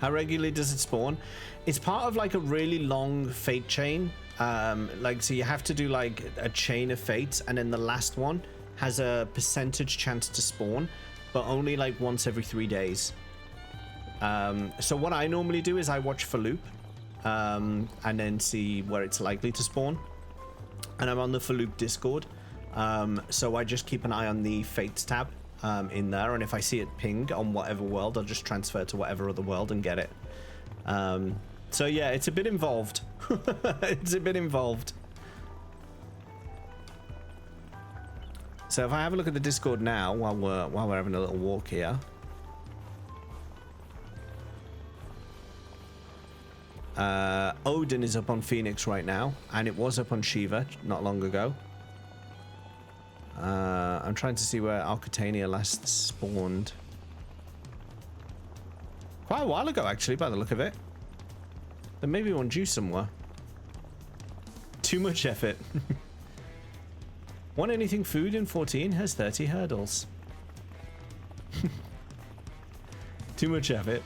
Speaker 1: How regularly does it spawn? It's part of like a really long fate chain. So you have to do like a chain of fates, and then the last one has a percentage chance to spawn, but only like once every 3 days. So what I normally do is I watch for loop, and then see where it's likely to spawn. And I'm on the for loop Discord, so I just keep an eye on the fates tab in there, and if I see it ping on whatever world, I'll just transfer to whatever other world and get it. So yeah, it's a bit involved. It's a bit involved. So if I have a look at the Discord now, while we're having a little walk here. Odin is up on Phoenix right now, and it was up on Shiva not long ago. I'm trying to see where Arcatania last spawned. Quite a while ago, actually, by the look of it. There may be one due somewhere. Too much effort. Want anything food in 14 has 30 hurdles. Too much effort.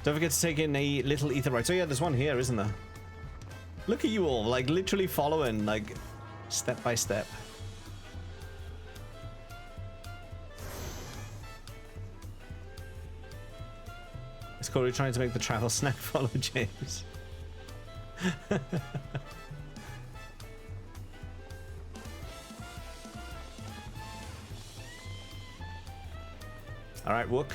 Speaker 1: Don't forget to take in a little etherite. Oh yeah, there's one here, isn't there? Look at you all, like literally following, like step by step. It's Corey trying to make the travel snack follow James. All right, Wook.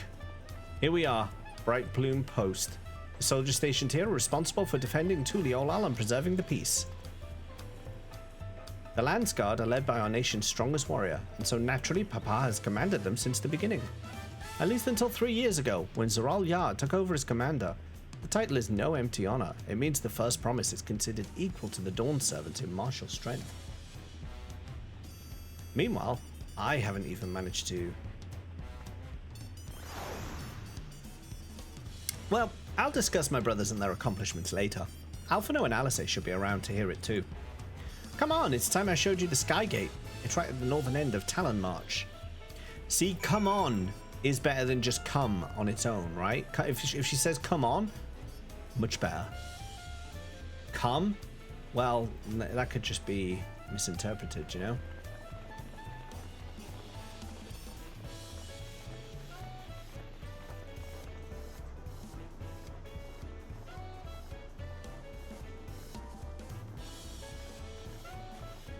Speaker 1: Here we are. Bright Plume Post. The soldiers stationed here are responsible for defending Tuliolal and preserving the peace. The Lands Guard are led by our nation's strongest warrior, and so naturally Papa has commanded them since the beginning. At least until 3 years ago, when Zoral Yar took over as commander. The title is no empty honor. It means the first promise is considered equal to the Dawn Servant in martial strength. Meanwhile, I haven't even managed to... Well, I'll discuss my brothers and their accomplishments later. Alphino and Alice should be around to hear it too. Come on, it's time I showed you the Sky Gate. It's right at the northern end of Talon March. See, come on is better than just come on its own, right? If she says come on, much better. Come? Well, that could just be misinterpreted, you know?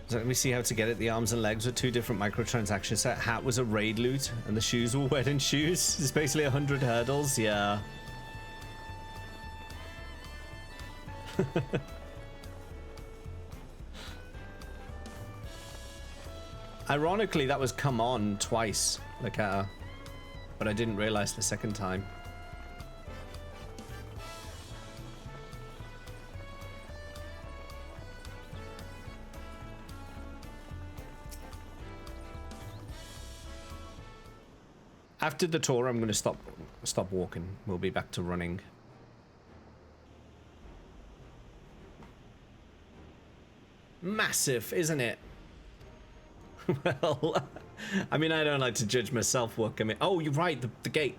Speaker 1: So let me see how to get it. The arms and legs were 2 different microtransactions. That hat was a raid loot, and the shoes were wedding shoes. It's basically 100 hurdles. Yeah. Ironically, that was come on twice, like but I didn't realize the second time. After the tour, I'm going to stop walking. We'll be back to running. Massive, isn't it? Well, I mean, I don't like to judge myself work. I mean, oh, you're right, the gate.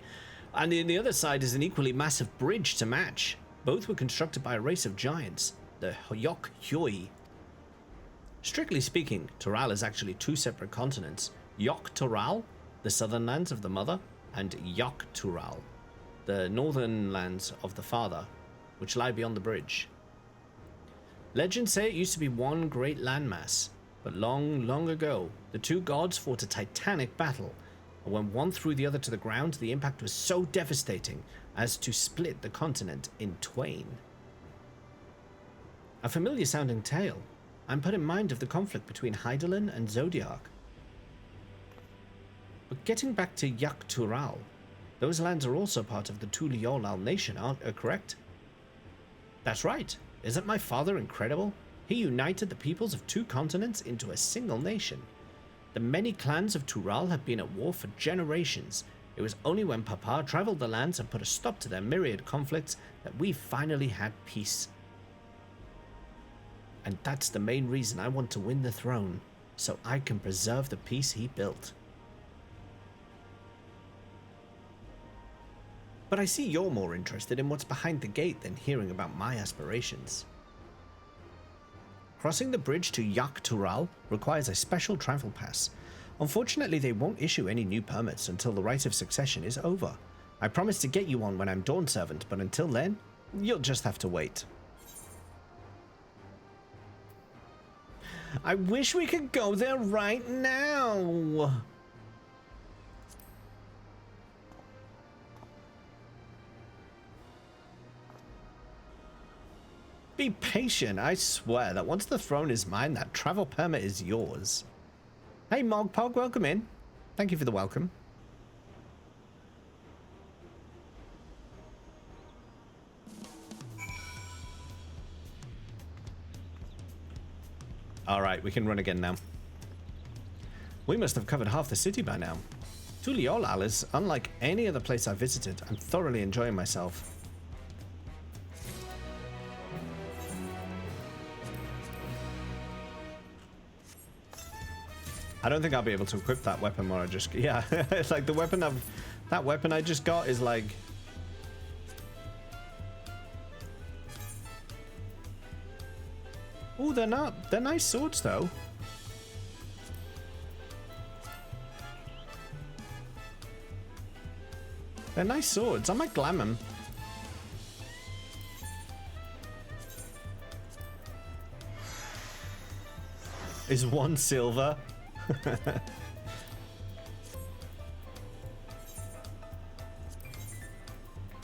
Speaker 1: And on the other side is an equally massive bridge to match. Both were constructed by a race of giants, the Yok Hyoi. Strictly speaking, Tural is actually 2 separate continents. Yok Tural, the southern lands of the mother, and Yok Tural, the northern lands of the father, which lie beyond the bridge. Legends say it used to be one great landmass, but long, long ago, the 2 gods fought a titanic battle, and when one threw the other to the ground, the impact was so devastating as to split the continent in twain. A familiar sounding tale. I'm put in mind of the conflict between Hydaelyn and Zodiac. But getting back to Yok Tural, those lands are also part of the Tuliolal nation, correct? That's right. Isn't my father incredible? He united the peoples of 2 continents into a single nation. The many clans of Tural have been at war for generations. It was only when Papa traveled the lands and put a stop to their myriad conflicts that we finally had peace. And that's the main reason I want to win the throne, so I can preserve the peace he built. But I see you're more interested in what's behind the gate than hearing about my aspirations. Crossing the bridge to Yok Tural requires a special travel pass. Unfortunately, they won't issue any new permits until the rite of succession is over. I promise to get you one when I'm Dawn Servant, but until then, you'll just have to wait. I wish we could go there right now. Be patient, I swear that once the throne is mine, that travel permit is yours. Hey Mogpog, welcome in. Thank you for the welcome. Alright, we can run again now. We must have covered half the city by now. Tuliolal is unlike any other place I've visited. I'm thoroughly enjoying myself. I don't think I'll be able to equip that weapon more. I just, yeah, it's like the weapon that weapon I just got is like, oh, they're nice swords though. They're nice swords. I might glam them. Is 1 silver?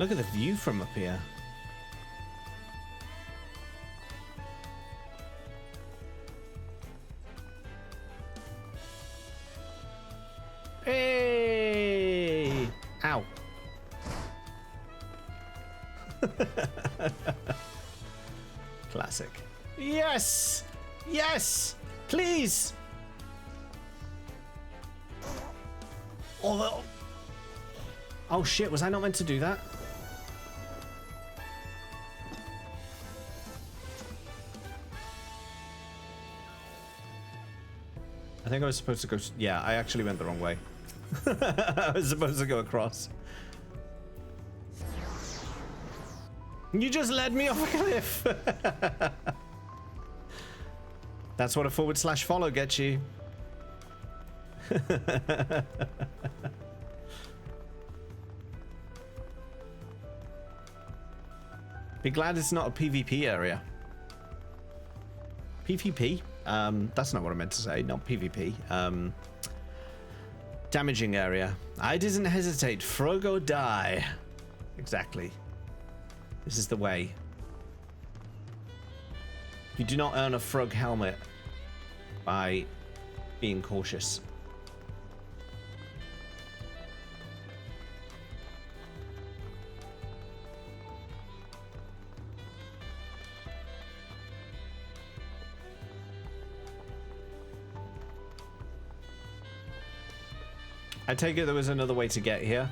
Speaker 1: Look at the view from up here. Hey! Ow. Classic. Yes! Yes! Please! Oh, oh shit, was I not meant to do that? I think I was supposed to go... Yeah, I actually went the wrong way. I was supposed to go across. You just led me off a cliff. That's what a /follow gets you. Be glad it's not a PvP area. PvP? That's not what I meant to say. Not PvP. Damaging area. I didn't hesitate. Frogo die. Exactly. This is the way. You do not earn a frog helmet by being cautious. I take it there was another way to get here.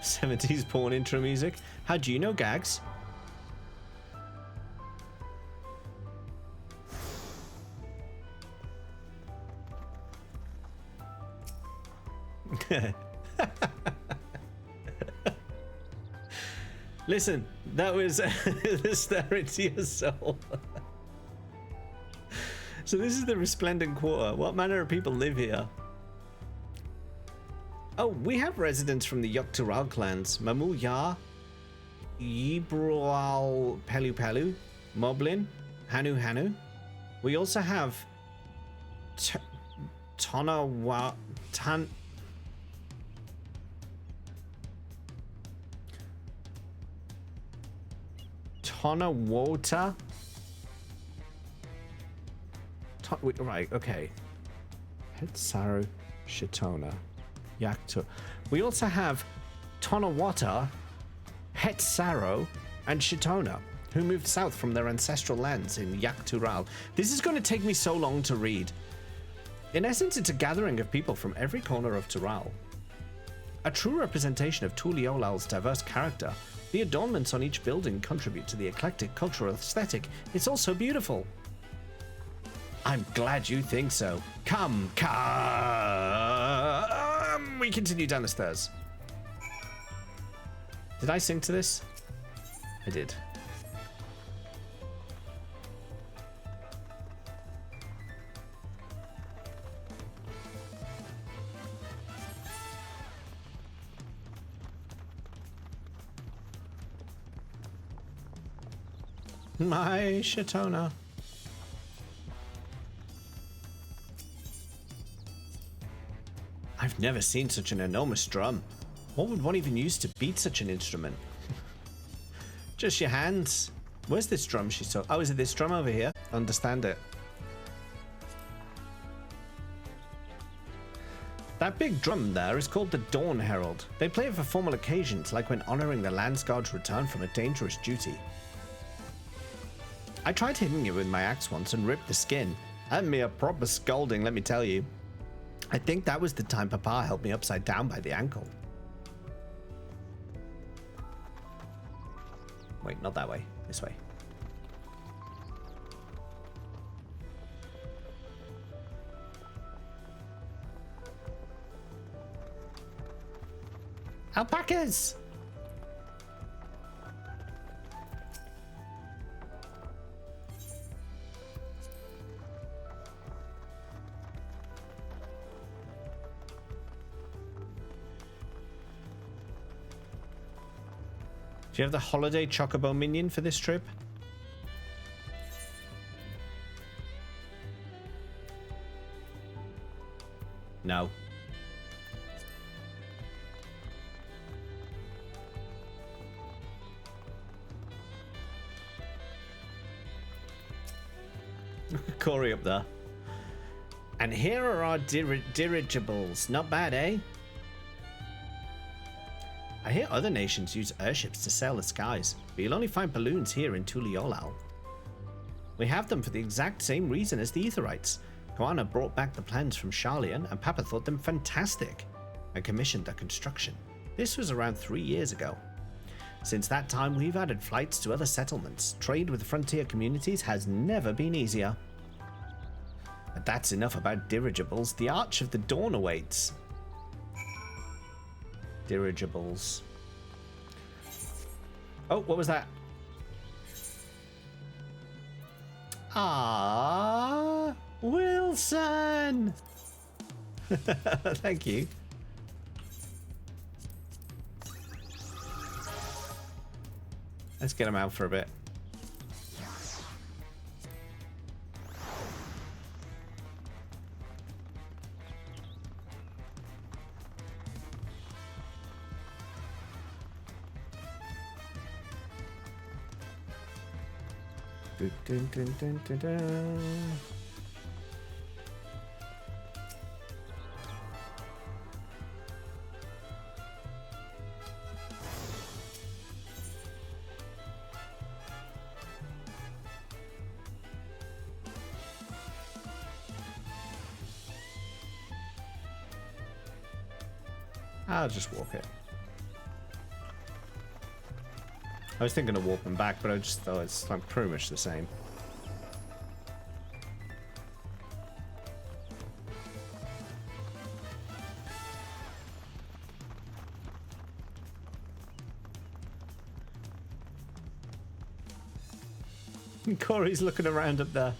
Speaker 1: 70s porn intro music. How do you know, Gags? Listen, that was the stare into your soul. So this is the Resplendent Quarter. What manner of people live here? Oh, we have residents from the Yogg-Tural clans. Mamul Ya, Yibrual Pelu Pelu, Moblin, Hanu Hanu. We also have Tonawata. Right, okay. Hetsaru Shitona. Yaktu. We also have Tonawata, Hetsaro, and Shitona, who moved south from their ancestral lands in Yogg-Tural. This is going to take me so long to read. In essence, it's a gathering of people from every corner of Tural. A true representation of Tuliyolal's diverse character. The adornments on each building contribute to the eclectic cultural aesthetic. It's also beautiful. I'm glad you think so. Come. We continue down the stairs. Did I sing to this? I did. My Shitona. I've never seen such an enormous drum. What would one even use to beat such an instrument? Just your hands. Where's this drum she's talking? Oh, is it this drum over here? Understand it. That big drum there is called the Dawn Herald. They play it for formal occasions, like when honoring the Landsguard's return from a dangerous duty. I tried hitting it with my axe once and ripped the skin. And me a proper scolding, let me tell you. I think that was the time Papa held me upside down by the ankle. Wait, not that way. This way. Alpacas! Do you have the holiday chocobo minion for this trip? No. Corey up there. And here are our dirigibles. Not bad, eh? I hear other nations use airships to sail the skies, but you'll only find balloons here in Tuliolal. We have them for the exact same reason as the Aetherites. Koana brought back the plans from Charlian, and Papa thought them fantastic, and commissioned their construction. This was around 3 years ago. Since that time, we've added flights to other settlements. Trade with frontier communities has never been easier. But that's enough about dirigibles. The Arch of the Dawn awaits. Dirigibles. Oh, what was that? Ah, Wilson! Thank you. Let's get him out for a bit. Dun, dun, dun, dun, dun. I'll just walk it. I was thinking of walking back, but I just thought it's like pretty much the same. Corey's looking around up there.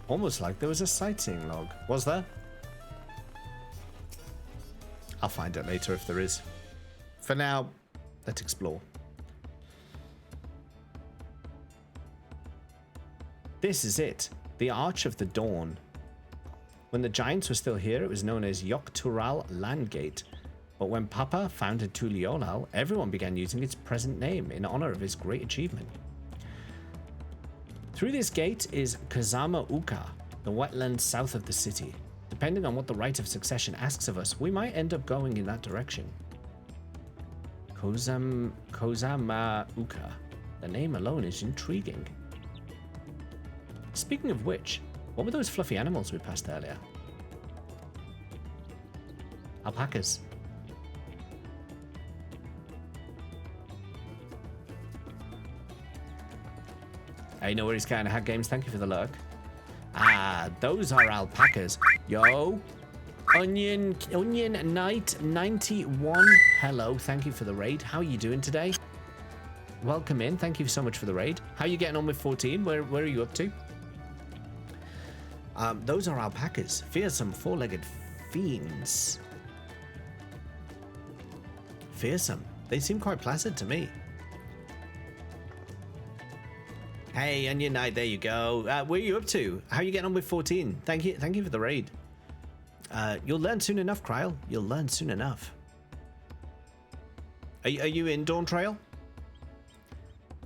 Speaker 1: Almost like there was a sightseeing log. Was there? I'll find it later if there is. For now, let's explore. This is it. The Arch of the Dawn. When the Giants were still here, it was known as Yoktural Landgate. But when Papa founded Tuliolal, everyone began using its present name in honor of his great achievement. Through this gate is Kazama Uka, the wetlands south of the city. Depending on what the rite of succession asks of us, we might end up going in that direction. Kozama Uka. The name alone is intriguing. Speaking of which, what were those fluffy animals we passed earlier? Alpacas. Hey, no worries, Kind of Hack Games. Thank you for the lurk. Ah, those are alpacas. Yo, Onion Knight 91. Hello, thank you for the raid. How are you doing today? Welcome in. Thank you so much for the raid. How are you getting on with 14? Where are you up to? Those are alpacas. Fearsome four-legged fiends. Fearsome. They seem quite placid to me. Hey, Onion Knight, there you go. Where are you up to? How are you getting on with 14? Thank you for the raid. You'll learn soon enough, Kryl. You'll learn soon enough. Are you in Dawntrail?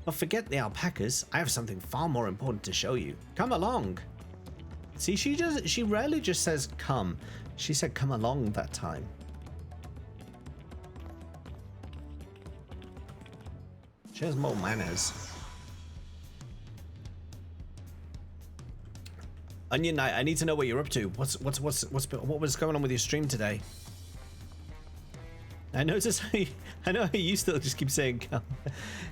Speaker 1: Well, forget the alpacas. I have something far more important to show you. Come along. See, she rarely just says come. She said come along that time. She has more manners. Onion Knight, I need to know what you're up to. What was going on with your stream today? I noticed I know you still just keep saying come.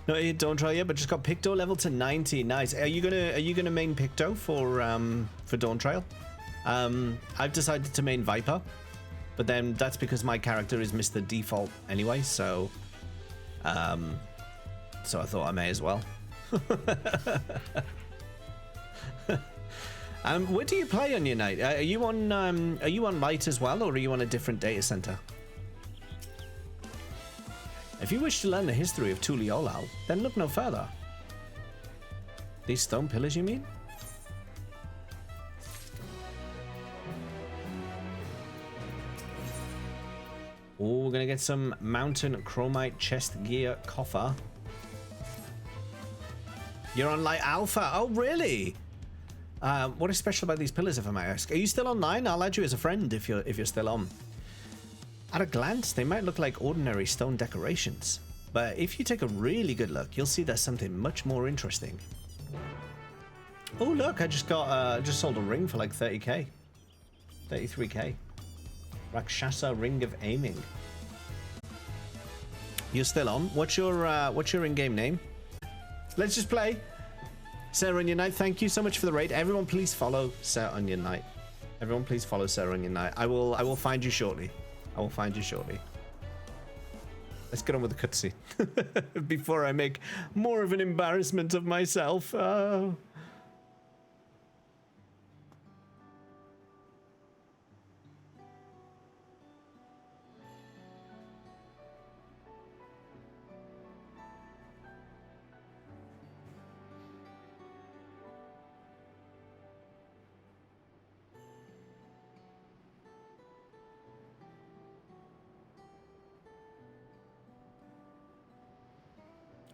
Speaker 1: Not here Dawntrail yet, but just got Picto level to 90. Nice. Are you gonna main Picto for Dawntrail? I've decided to main Viper, but then that's because my character is Mr. Default anyway, so I thought I may as well. Where do you play Onion Knight? Are you on Light as well, or are you on a different data center? If you wish to learn the history of Tuliolal, then look no further. These stone pillars, you mean? Oh, we're gonna get some mountain chromite chest gear coffer. You're on light alpha. Oh, really? What is special about these pillars, if I may ask? Are you still online? I'll add you as a friend if you're still on. At a glance, they might look like ordinary stone decorations, but if you take a really good look, you'll see there's something much more interesting. Oh, look! I just sold a ring for like 30k, 33k. Rakshasa Ring of Aiming. You're still on. What's your in-game name? Let's just play. Sarah Onion Knight, thank you so much for the raid. Everyone, please follow Sarah Onion Knight. Everyone, please follow Sarah Onion Knight. I will find you shortly. I will find you shortly. Let's get on with the cutscene before I make more of an embarrassment of myself.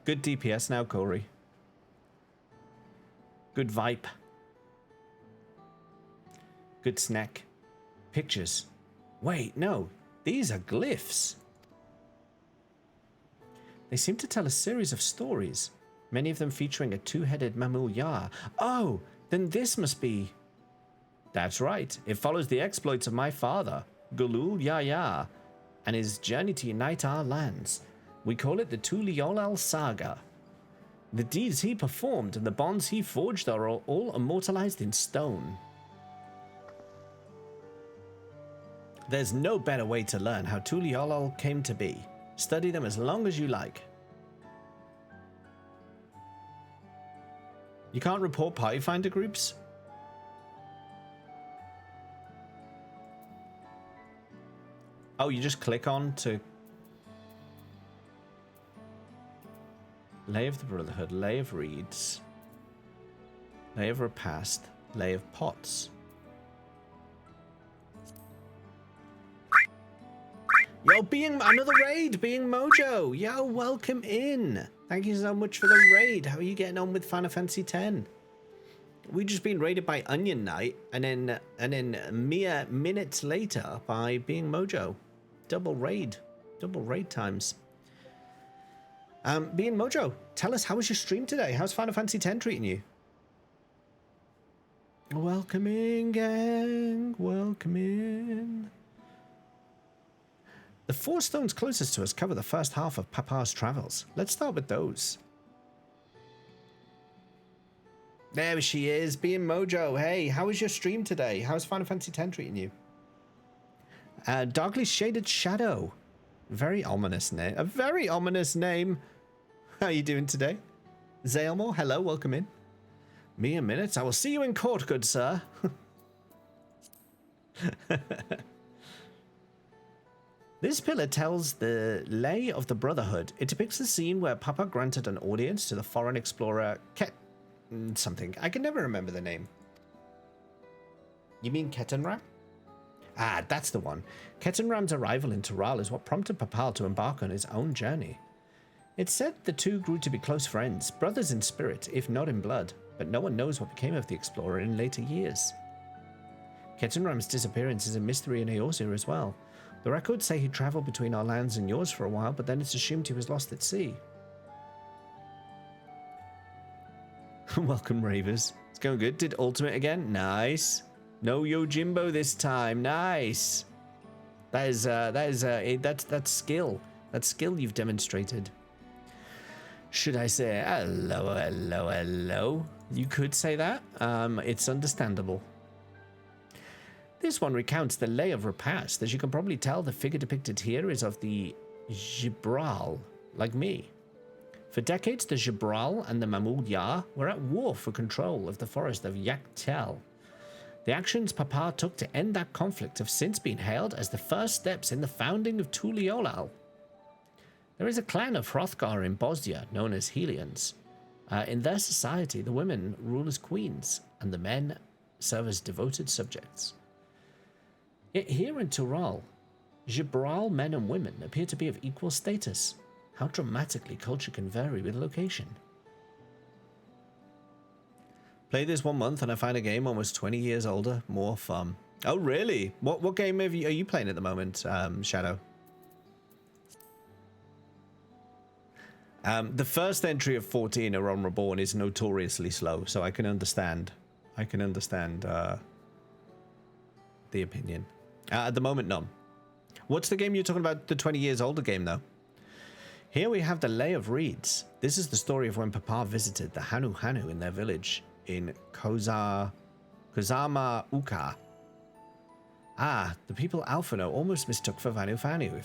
Speaker 1: Good DPS now, Corey. Good vibe. Good snack. Pictures. Wait, no. These are glyphs. They seem to tell a series of stories, many of them featuring a two-headed Mamul Yar. Oh, then this must be... That's right. It follows the exploits of my father, Gulul Yaya, and his journey to unite our lands. We call it the Tuliolal Saga. The deeds he performed and the bonds he forged are all immortalized in stone. There's no better way to learn how Tuliolal came to be. Study them as long as you like. You can't report party finder groups? Oh, you just click on to... Lay of the Brotherhood, Lay of Reeds, Lay of Repast, Lay of Pots. Yo, another raid, Being Mojo. Yo, welcome in. Thank you so much for the raid. How are you getting on with Final Fantasy X? We've just been raided by Onion Knight, and then mere minutes later by Being Mojo. Double raid times. Being Mojo, tell us, how was your stream today? How's Final Fantasy X treating you? Welcome in, gang. Welcome in. The 4 stones closest to us cover the first half of Papa's travels. Let's start with those. There she is, Being Mojo. Hey, how was your stream today? How's Final Fantasy X treating you? Darkly Shaded Shadow. Very ominous name. A very ominous name. How are you doing today? Zaelmore, hello, welcome in. Mere minutes, I will see you in court, good sir. This pillar tells the lay of the Brotherhood. It depicts the scene where Papa granted an audience to the foreign explorer something. I can never remember the name. You mean Ketenram? Ah, that's the one. Ketenram's arrival in Tural is what prompted Papa to embark on his own journey. It's said the two grew to be close friends, brothers in spirit, if not in blood, but no one knows what became of the explorer in later years. Ketenram's disappearance is a mystery in Eorzea as well. The records say he traveled between our lands and yours for a while, but then it's assumed he was lost at sea. Welcome, Ravers. It's going good. Did ultimate again? Nice. No Yojimbo this time. Nice. That's skill. That's skill you've demonstrated. Should I say hello, hello, hello? You could say that. It's understandable. This one recounts the Lay of Repast. As you can probably tell, the figure depicted here is of the Jibral, like me. For decades, the Jibral and the Mamul Yar were at war for control of the forest of Yak Tel. The actions Papa took to end that conflict have since been hailed as the first steps in the founding of Tuliolal. There is a clan of Hrothgar in Bosnia known as Helions. In their society, the women rule as queens, and the men serve as devoted subjects. Yet here in Tural, Gibral men and women appear to be of equal status. How dramatically culture can vary with location. Play this 1 month and I find a game almost 20 years older. More fun. Oh, really? What game are you playing at the moment, Shadow? The first entry of 14, Iran Reborn, is notoriously slow, so I can understand. The opinion. At the moment, none. What's the game you're talking about? The 20 years older game, though. Here we have the Lay of Reeds. This is the story of when Papa visited the Hanu Hanu in their village in Kozama Uka. The people Alphino almost mistook for Vanu Vanu,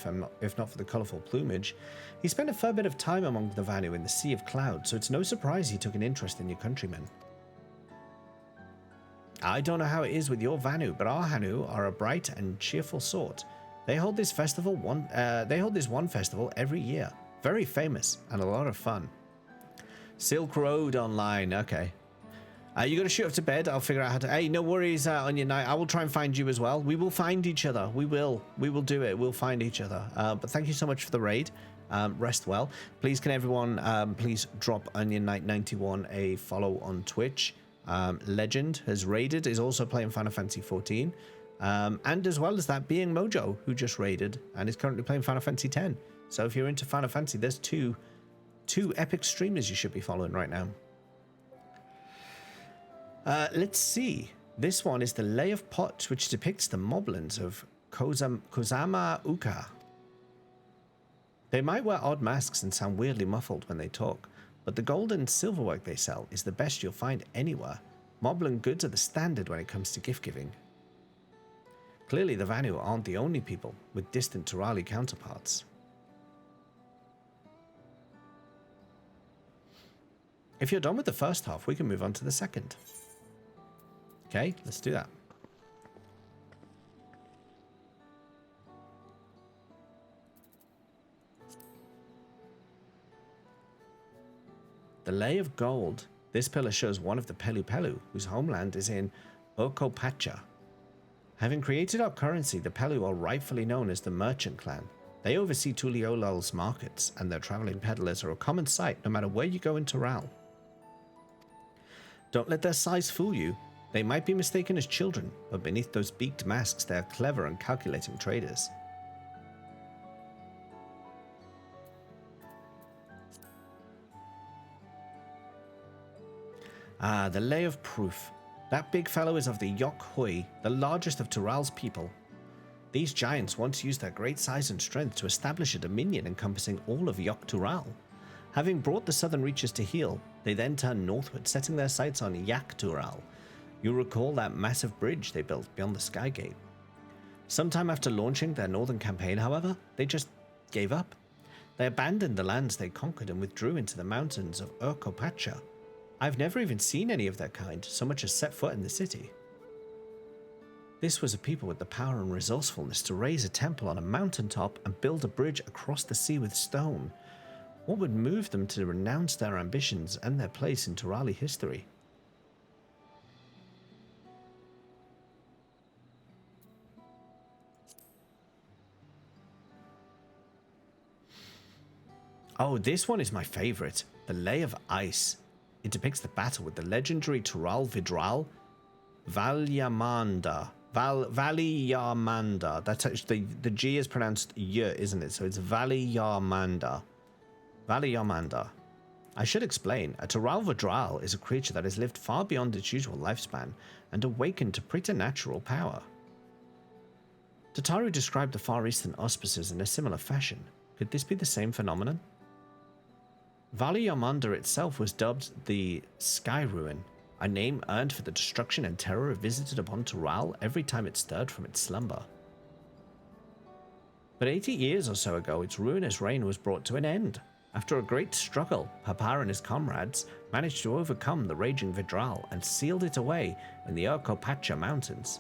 Speaker 1: if not for the colourful plumage. He spent a fair bit of time among the Vanu in the Sea of Clouds, so it's no surprise he took an interest in your countrymen. I don't know how it is with your Vanu, but our Hanu are a bright and cheerful sort. They hold this one festival every year. Very famous and a lot of fun. Silk Road Online, okay. You got to shoot up to bed. I'll figure out how to. Hey, no worries, Onion Knight. I will try and find you as well. We will find each other. We will do it. We'll find each other. But thank you so much for the raid. Rest well. Please, can everyone please drop Onion Knight 91 a follow on Twitch. Legend has raided. Is also playing Final Fantasy 14. And as well as that, being Mojo, who just raided and is currently playing Final Fantasy 10. So if you're into Final Fantasy, there's two epic streamers you should be following right now. Let's see. This one is the Lay of Pot, which depicts the moblins of Kozama Uka. They might wear odd masks and sound weirdly muffled when they talk, but the gold and silverwork they sell is the best you'll find anywhere. Moblin goods are the standard when it comes to gift giving. Clearly the Vanu aren't the only people with distant Turali counterparts. If you're done with the first half, we can move on to the second. Okay, let's do that. The Lay of Gold. This pillar shows one of the Pelu Pelu, whose homeland is in Okopacha. Having created our currency, the Pelu are rightfully known as the Merchant Clan. They oversee Tuliolal's markets, and their traveling peddlers are a common sight no matter where you go in Tural. Don't let their size fool you. They might be mistaken as children, but beneath those beaked masks they are clever and calculating traders. The Lay of Proof. That big fellow is of the Yok Hui, the largest of Tural's people. These giants once used their great size and strength to establish a dominion encompassing all of Yok Tural. Having brought the southern reaches to heel, they then turned northward, setting their sights on Yak Tural. You'll recall that massive bridge they built beyond the Skygate. Sometime after launching their northern campaign, however, they just gave up. They abandoned the lands they conquered and withdrew into the mountains of Urkopacha. I've never even seen any of their kind, so much as set foot in the city. This was a people with the power and resourcefulness to raise a temple on a mountaintop and build a bridge across the sea with stone. What would move them to renounce their ambitions and their place in Turali history? Oh, this one is my favorite. The Lay of Ice. It depicts the battle with the legendary Tural Vidral Valyamanda. Valyamanda. That's actually, the G is pronounced Y, isn't it? So it's Valyamanda. Valyamanda. I should explain, a Tural Vidral is a creature that has lived far beyond its usual lifespan and awakened to preternatural power. Tataru described the Far Eastern auspices in a similar fashion. Could this be the same phenomenon? Valyamanda itself was dubbed the Sky Ruin, a name earned for the destruction and terror visited upon Tural every time it stirred from its slumber. But 80 years or so ago, its ruinous reign was brought to an end. After a great struggle, Papar and his comrades managed to overcome the raging Vidral and sealed it away in the Urkopacha mountains.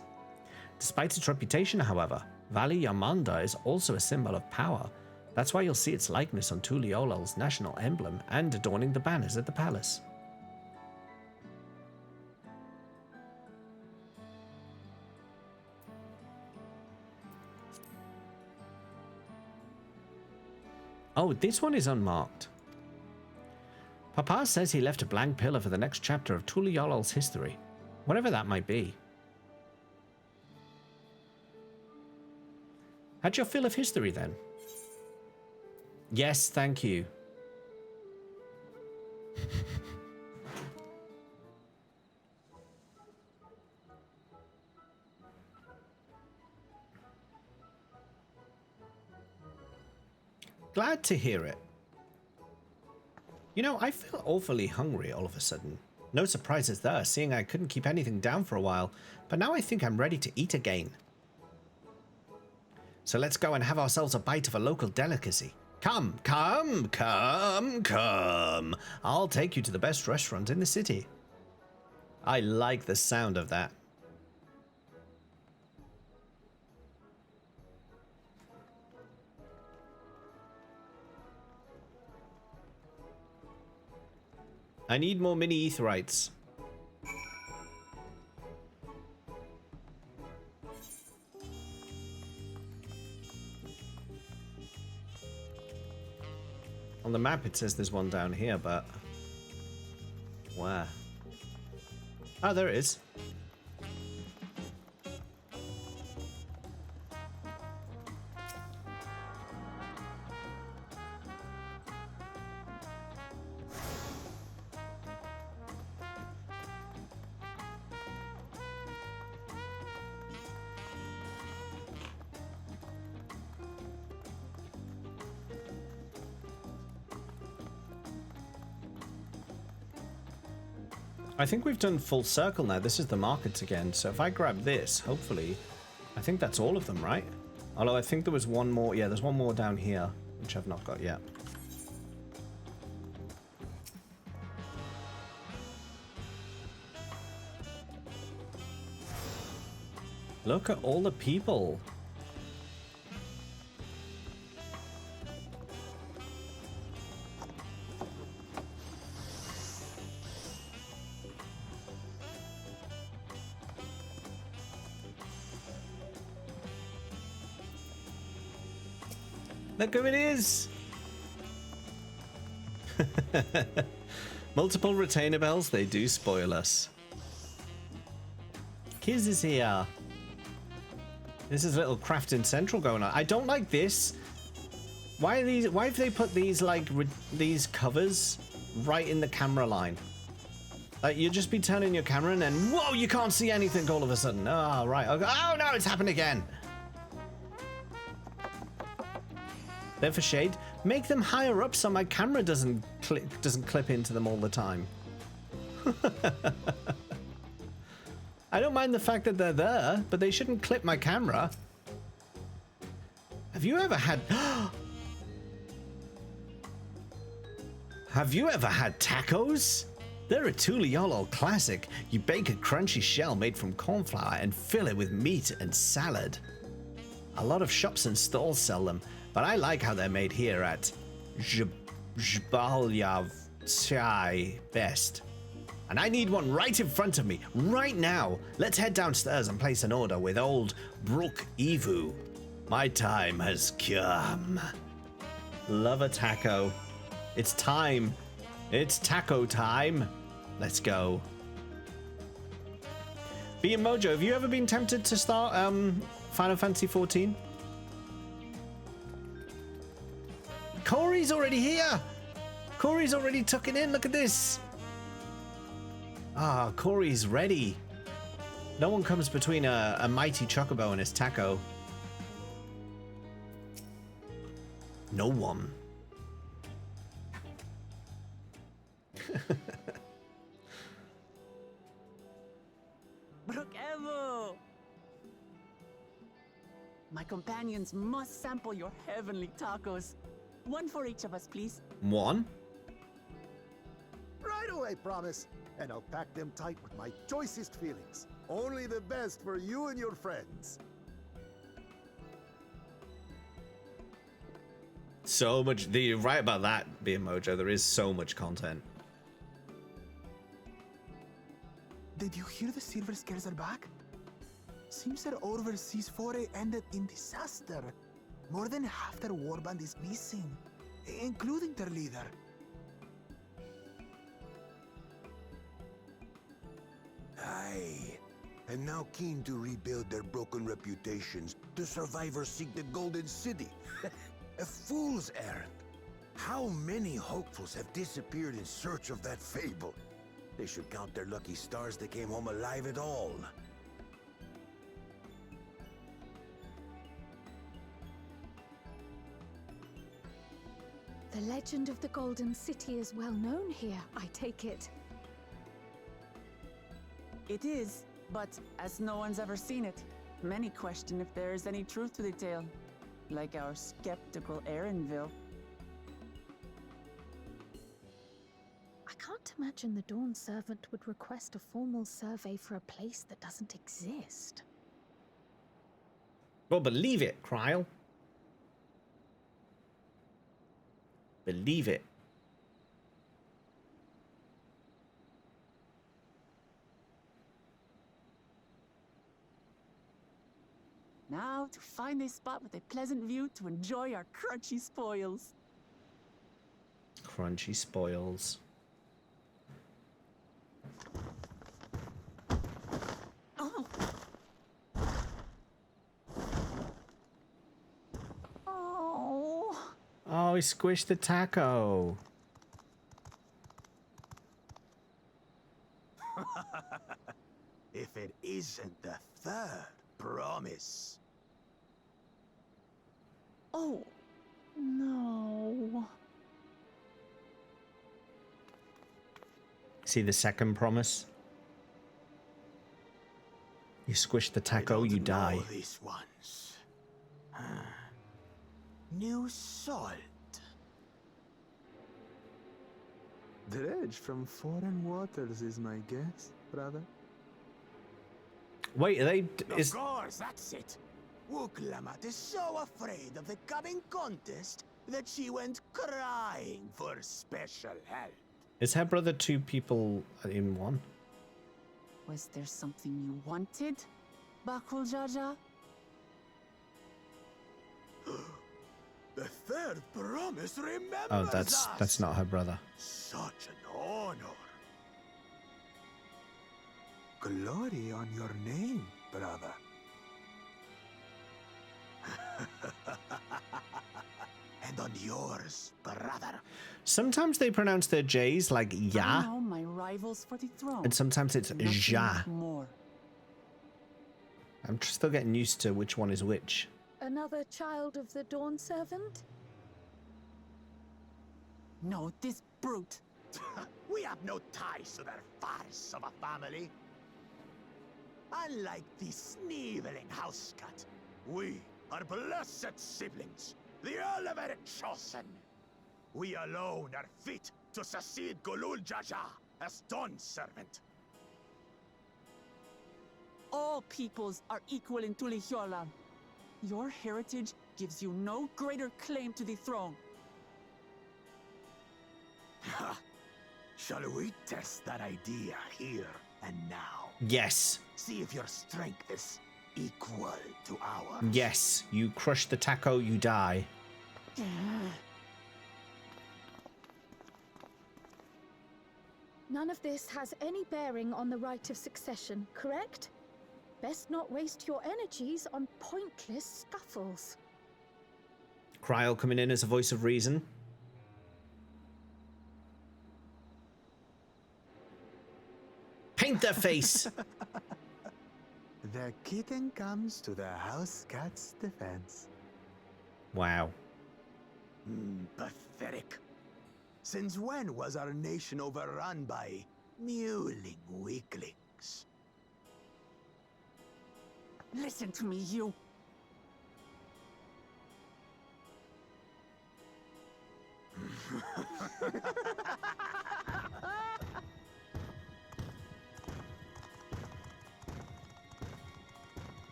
Speaker 1: Despite its reputation, however, Valyamanda is also a symbol of power. That's why you'll see its likeness on Tuliolal's national emblem and adorning the banners at the palace. Oh, this one is unmarked. Papa says he left a blank pillar for the next chapter of Tuliyolal's history. Whatever that might be. Had your fill of history then? Yes, thank you. Glad to hear it. You know, I feel awfully hungry all of a sudden. No surprises there, seeing I couldn't keep anything down for a while, but now I think I'm ready to eat again. So let's go and have ourselves a bite of a local delicacy. Come, come, come, come. I'll take you to the best restaurant in the city. I like the sound of that. I need more mini aetherites. On the map it says there's one down here, but where? Oh, there it is. I think we've done full circle now. This is the markets again. So if I grab this, hopefully, I think that's all of them, right? Although I think there was one more. Yeah, there's one more down here, which I've not got yet. Look at all the people. Look who it is! Multiple retainer bells, they do spoil us. Kiz is here. This is a little crafting central going on. I don't like this. Why have they put these like these covers right in the camera line? Like you'll just be turning your camera and then whoa, you can't see anything all of a sudden. Oh right. Okay. Oh no, it's happened again. They're for shade. Make them higher up so my camera doesn't clip into them all the time. I don't mind the fact that they're there, but they shouldn't clip my camera. Have you ever had... Have you ever had tacos? They're a Tuliyollal classic. You bake a crunchy shell made from corn flour and fill it with meat and salad. A lot of shops and stalls sell them, but I like how they're made here at Zbalyav Chai best. And I need one right in front of me, right now. Let's head downstairs and place an order with old Brook Evu. My time has come. Love a taco. It's time. It's taco time. Let's go. Be Mojo, have you ever been tempted to start Final Fantasy 14? Corey's already here. Corey's already took it in. Look at this. Ah, Corey's ready. No one comes between a mighty chocobo and his taco. No one.
Speaker 5: Brook-Evo! My companions must sample your heavenly tacos. One for each of us, please.
Speaker 1: One?
Speaker 11: Right away, promise. And I'll pack them tight with my choicest feelings. Only the best for you and your friends.
Speaker 1: So much. You're right about that, being Mojo. There is so much content.
Speaker 11: Did you hear the Silver Scares are back? Seems their overseas foray ended in disaster. More than half their warband is missing.
Speaker 3: including their leader.
Speaker 7: Aye. And now keen to rebuild their broken reputations, the survivors seek the Golden City. A fool's errand. How many hopefuls have disappeared in search of that fable? They should count their lucky stars they came home alive at all.
Speaker 6: The legend of the Golden City is well known here, I take it.
Speaker 5: It is, but as no one's ever seen it, many question if there is any truth to the tale. Like our skeptical Erinville.
Speaker 6: I can't imagine the Dawn Servant would request a formal survey for a place that doesn't exist.
Speaker 1: Well, believe it, Kryl. Believe it.
Speaker 5: Now to find a spot with a pleasant view to enjoy our crunchy spoils.
Speaker 1: Crunchy spoils.
Speaker 5: Oh. Oh.
Speaker 1: Oh, he squished the taco.
Speaker 7: If it isn't the third promise.
Speaker 5: Oh, no.
Speaker 1: See the second promise? You squish the taco, you die.
Speaker 7: Know these ones. New salt.
Speaker 3: Dredge from foreign waters is my guess, brother.
Speaker 1: Wait, are they...
Speaker 7: Of course, that's it. Lamat is so afraid of the coming contest that she went crying for special help.
Speaker 1: Is her brother two people in one?
Speaker 5: Was there something you wanted, Bakul Jaja?
Speaker 7: The third promise remembers
Speaker 1: Oh, that's not her brother.
Speaker 7: Such an honor. Glory on your name, brother. And on yours, brother.
Speaker 1: Sometimes they pronounce their J's like
Speaker 5: I
Speaker 1: ya,
Speaker 5: know my rivals for the throne.
Speaker 1: and sometimes it's
Speaker 5: Nothing
Speaker 1: ja.
Speaker 5: more.
Speaker 1: I'm still getting used to which one is which.
Speaker 6: Another child of the Dawn Servant?
Speaker 5: No, this brute.
Speaker 7: We have no ties to their farce of a family. Unlike the sneevling house cat, we are blessed siblings, the elevated chosen. We alone are fit to succeed Golul Jaja as Dawn Servant.
Speaker 5: All peoples are equal in Tulihiola. Your heritage gives you no greater claim to the throne.
Speaker 7: Shall we test that idea here and now?
Speaker 1: Yes.
Speaker 7: See if your strength is equal to ours.
Speaker 1: Yes. You crush the taco, you die.
Speaker 6: None of this has any bearing on the right of succession, correct? Best not waste your energies on pointless scuffles.
Speaker 1: Kryl coming in as a voice of reason. Paint their face!
Speaker 3: The kitten comes to the house cat's defense.
Speaker 1: Wow.
Speaker 7: Pathetic. Since when was our nation overrun by mewling weaklings?
Speaker 5: Listen to me, you.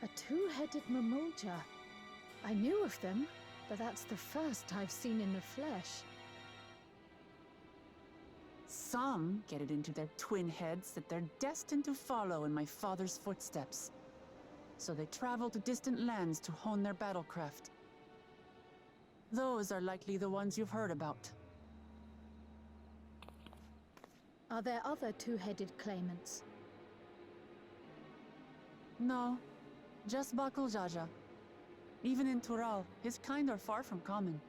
Speaker 6: A two-headed Mamulja. I knew of them, but that's the first I've seen in the flesh.
Speaker 5: Some get it into their twin heads that they're destined to follow in my father's footsteps. So they travel to distant lands to hone their battlecraft. Those are likely the ones you've heard about.
Speaker 6: Are there other two-headed claimants?
Speaker 5: No, just Bakul Jaja. Even in Tural, his kind are far from common.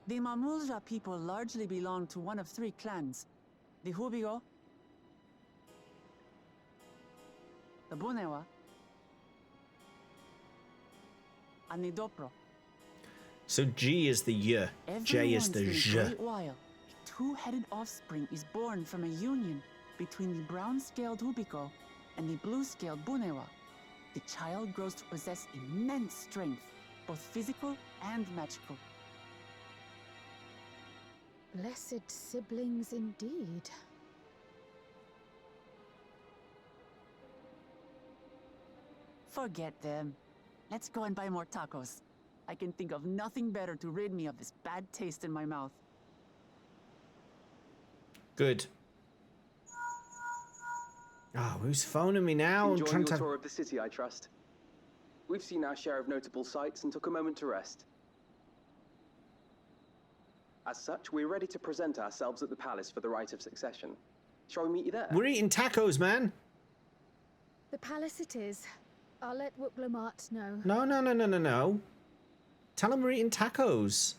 Speaker 5: The Mamulja people largely belong to one of three clans. The Hubigo, the Bunewa, and the Dopro.
Speaker 1: So G is the Y, J is the J.
Speaker 5: Every while, a two-headed offspring is born from a union between the brown-scaled Hubico and the blue-scaled Bunewa. The child grows to possess immense strength, both physical and magical.
Speaker 6: Blessed siblings indeed.
Speaker 5: Forget them. Let's go and buy more tacos. I can think of nothing better to rid me of this bad taste in my mouth.
Speaker 1: Good. Oh, who's phoning me now?
Speaker 2: Enjoying your tour of the city, I trust. We've seen our share of notable sights and took a moment to rest. As such, we're ready to present ourselves at the palace for the rite of succession. Shall we meet you there?
Speaker 1: We're eating tacos, man.
Speaker 6: The palace it is. I'll let Lamat know.
Speaker 1: No. Tell him we're eating tacos.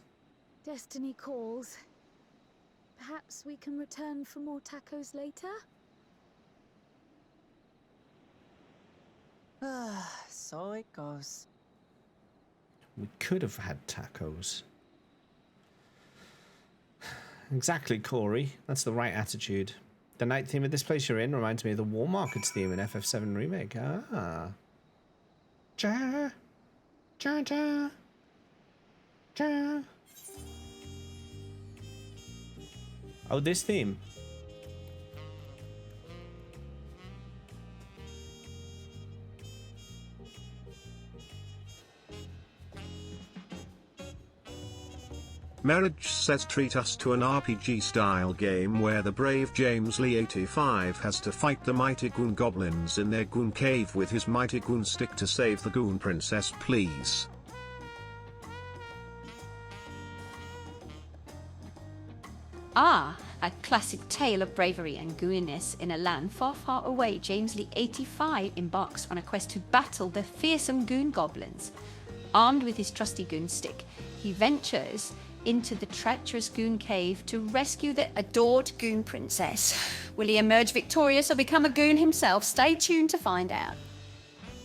Speaker 6: Destiny calls. Perhaps we can return for more tacos later?
Speaker 5: So it goes.
Speaker 1: We could have had tacos. Exactly, Corey. That's the right attitude. The night theme of this place you're in reminds me of the War Markets theme in FF7 Remake. Ah. Ja. Ja, ja. Ja. Oh, this theme.
Speaker 9: Marriage says treat us to an RPG-style game where the brave James Lee 85 has to fight the mighty goon goblins in their goon cave with his mighty goon stick to save the goon princess, please.
Speaker 10: Ah, a classic tale of bravery and gooniness in a land far, far away. James Lee 85 embarks on a quest to battle the fearsome goon goblins. Armed with his trusty goon stick, he ventures into the treacherous goon cave to rescue the adored goon princess. Will he emerge victorious or become a goon himself? Stay tuned to find out.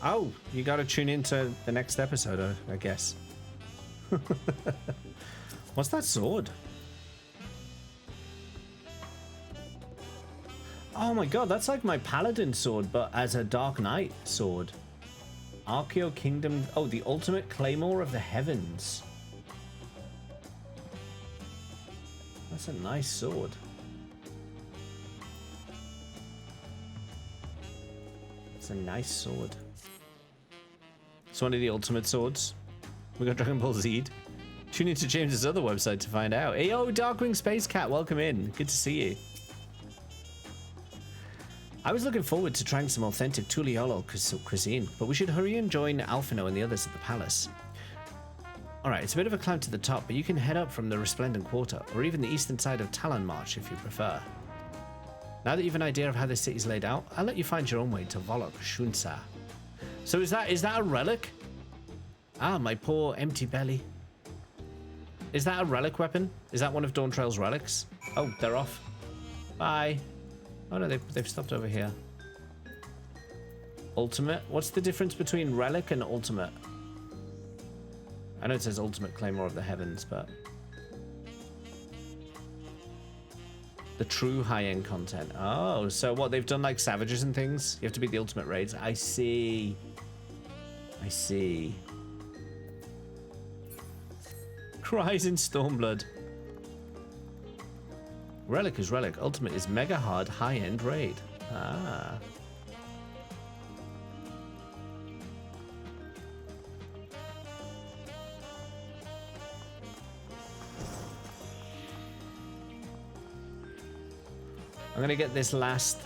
Speaker 1: Oh, you gotta tune into the next episode, I guess. What's that sword? Oh my god, that's like my paladin sword, but as a Dark Knight sword. Archeo Kingdom... Oh, the ultimate claymore of the heavens. That's a nice sword. It's a nice sword. It's one of the ultimate swords. We got Dragon Ball Z. Tune into James's other website to find out. Hey, yo, Darkwing Space Cat, welcome in. Good to see you. I was looking forward to trying some authentic Tuliolo cuisine, but we should hurry and join Alfino and the others at the palace. Alright, it's a bit of a climb to the top, but you can head up from the Resplendent Quarter, or even the eastern side of Talon March if you prefer. Now that you have an idea of how this city's laid out, I'll let you find your own way to Volok Shunsa. So is that a relic? Ah, my poor empty belly. Is that a relic weapon? Is that one of Dawntrail's relics? Oh, they're off. Bye. Oh no, they've stopped over here. Ultimate? What's the difference between relic and ultimate? I know it says ultimate claymore of the heavens, but... The true high-end content. Oh, so what, they've done like savages and things? You have to beat the ultimate raids? I see. I see. Cries in Stormblood. Relic is relic. Ultimate is mega hard high-end raid. Ah. I'm gonna get this last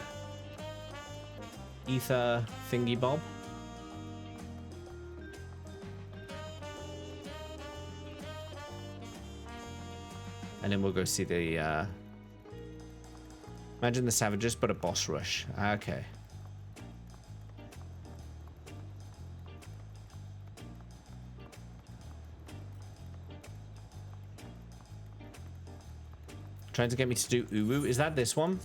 Speaker 1: ether thingy bob. And then we'll go see the, imagine the savages, but a boss rush. Okay. Trying to get me to do Uwu. Is that this one?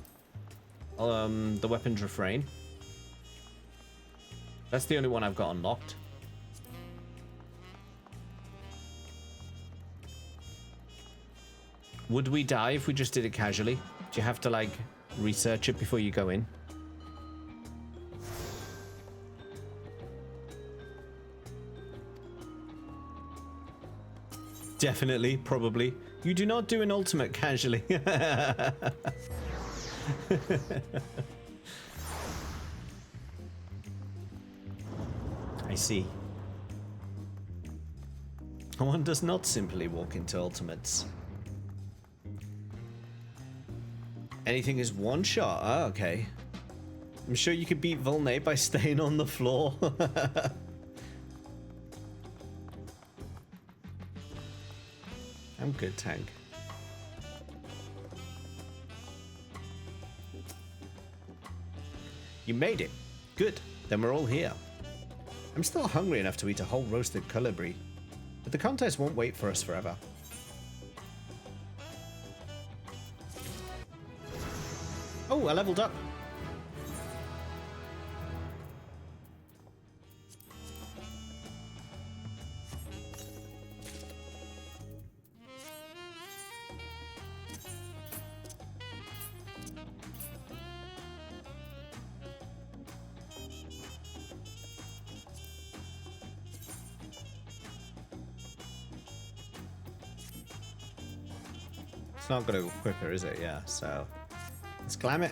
Speaker 1: The weapons refrain. That's the only one I've got unlocked. Would we die if we just did it casually? Do you have to, like, research it before you go in? Definitely, probably. You do not do an ultimate casually. I see. One does not simply walk into ultimates. Anything is one shot. Oh, okay. I'm sure you could beat Volnate by staying on the floor. I'm good, tank. You made it. Good. Then we're all here. I'm still hungry enough to eat a whole roasted colibri, but the contest won't wait for us forever. Oh, I leveled up. It's not gonna go quicker, is it? Yeah, so let's climb it.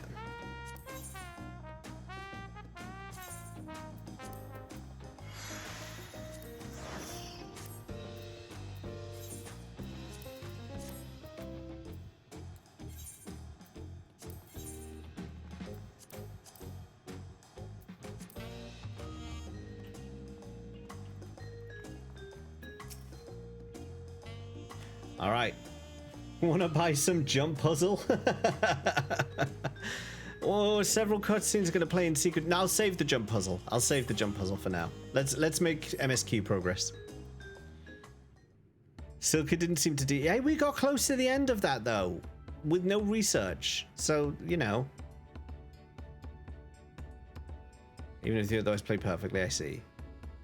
Speaker 1: All right. Wanna buy some jump puzzle? Oh, several cutscenes are gonna play in secret. No, I'll save the jump puzzle. I'll save the jump puzzle for now. Let's make MSQ progress. Silka didn't seem to do. Hey, we got close to the end of that though, with no research. So you know, even if you otherwise play perfectly, I see.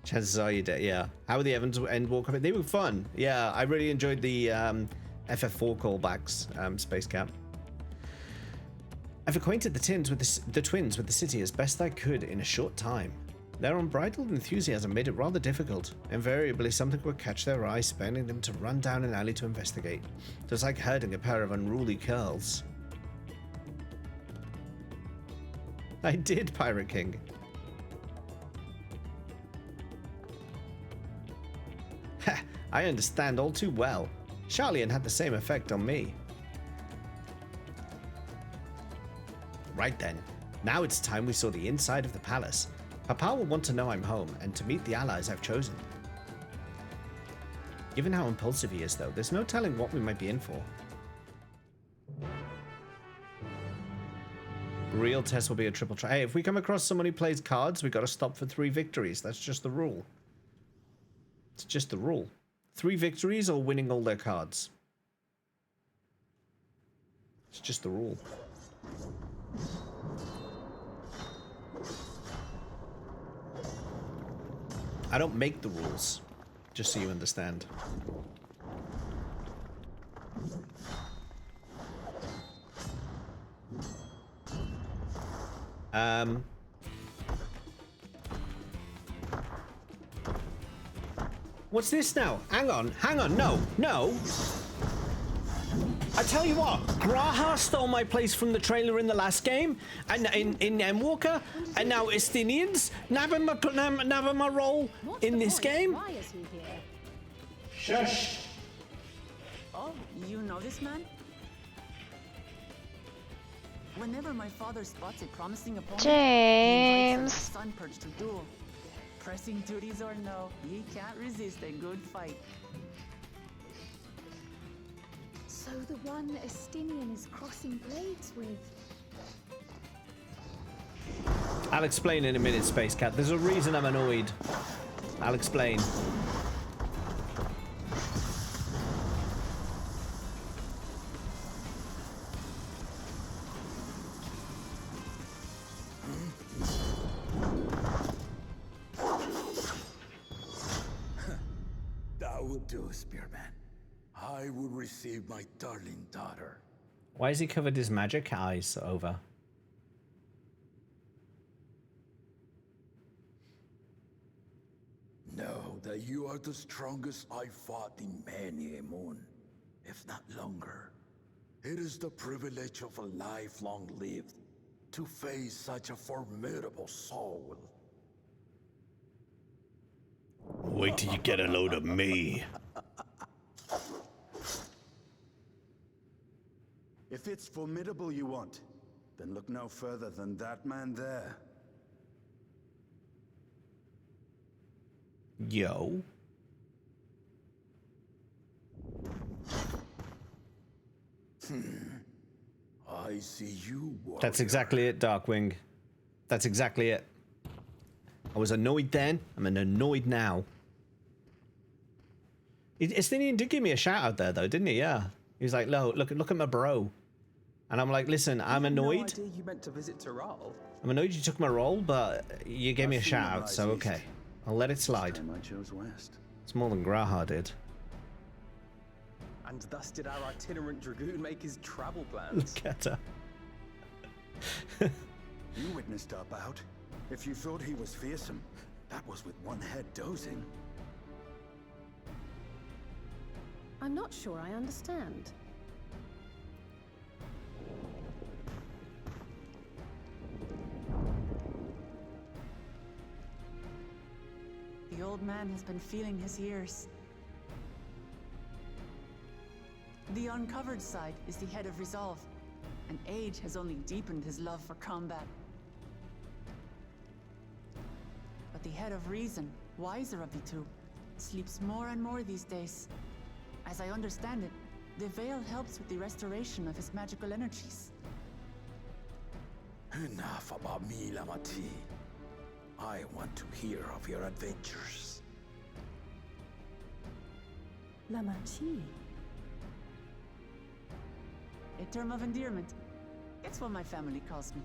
Speaker 1: Chances are you did. Yeah. How were the Evans and Walker? They were fun. Yeah, I really enjoyed the FF4 callbacks, Space Cap. I've acquainted the twins with the city as best I could in a short time. Their unbridled enthusiasm made it rather difficult. Invariably, something would catch their eye, spurring them to run down an alley to investigate. It was like herding a pair of unruly curls. I did, Pirate King. Ha! I understand all too well. Charlian had the same effect on me. Right then, now it's time we saw the inside of the palace. Papa will want to know I'm home and to meet the allies I've chosen. Given how impulsive he is though, there's no telling what we might be in for. Real test will be a triple try. Hey, if we come across someone who plays cards, we gotta stop for 3 victories. That's just the rule. It's just the rule. 3 victories or winning all their cards. It's just the rule. I don't make the rules, just so you understand. What's this now? Hang on, no. I tell you what, Graha stole my place from the trailer in the last game, and in Walker, and now Estinians nabbing my role in this game.
Speaker 5: Why is he here?
Speaker 1: Shush.
Speaker 5: Oh, you know this man? Whenever my father spots a promising opponent, he invites his son perch to duel. Pressing duties or no, he can't resist a good fight.
Speaker 8: So,
Speaker 6: So the one Estinian is crossing blades with.
Speaker 1: I'll explain in a minute, Space Cat. There's a reason I'm annoyed. I'll explain.
Speaker 3: That would do, Spearman. I would receive my darling daughter.
Speaker 1: Why has he covered his magic eyes over?
Speaker 3: Know that you are the strongest I fought in many a moon, if not longer. It is the privilege of a life long lived to face such a formidable soul.
Speaker 1: Wait till you get a load of me.
Speaker 11: If it's formidable you want, then look no further than that man there.
Speaker 1: Yo.
Speaker 3: I see you, warrior.
Speaker 1: That's exactly it, Darkwing. That's exactly it. I was annoyed then. I'm annoyed now. Estinian did give me a shout out there, though, didn't he? Yeah. He was like, look at my bro. And I'm like, listen, I'm annoyed.
Speaker 2: No idea you meant to visit Tyrell.
Speaker 1: I'm annoyed you took my role, but you gave me a shout out, so okay. I'll let it slide.
Speaker 11: This time I chose west.
Speaker 1: It's more than Graha did.
Speaker 2: And thus did our itinerant dragoon make his travel plans.
Speaker 1: Look at her.
Speaker 11: You witnessed our bout. If you thought he was fearsome, that was with one head dozing.
Speaker 8: I'm not sure I understand.
Speaker 5: The old man has been feeling his years. The uncovered side is the head of resolve, and age has only deepened his love for combat. But the head of reason, wiser of the two, sleeps more and more these days. As I understand it, the veil helps with the restoration of his magical energies.
Speaker 3: Enough about me, Lamat. I want to hear of your adventures.
Speaker 8: Lamat.
Speaker 5: A term of endearment. It's what my family calls me.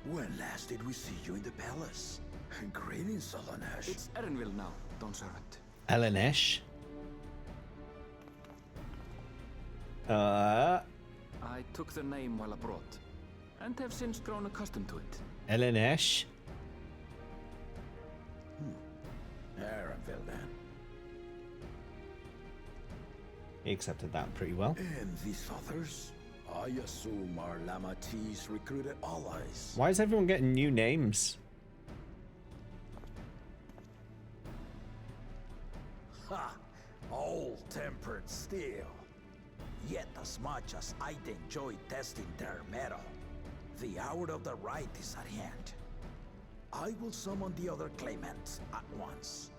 Speaker 3: When last did we see you in the palace? Greetings, Alanesh.
Speaker 2: It's Erenville now, Dawn Servant.
Speaker 1: Elenesh?
Speaker 3: I took the name while abroad, and have since grown accustomed to it.
Speaker 1: Elenesh?
Speaker 3: Erenville, then.
Speaker 1: He accepted that pretty well.
Speaker 3: And these others? I assume are Lamati's recruited allies.
Speaker 1: Why is everyone getting new names?
Speaker 7: Ha! Old-tempered steel. Yet as much as I'd enjoy testing their metal, the hour of the right is at hand. I will summon the other claimants at once.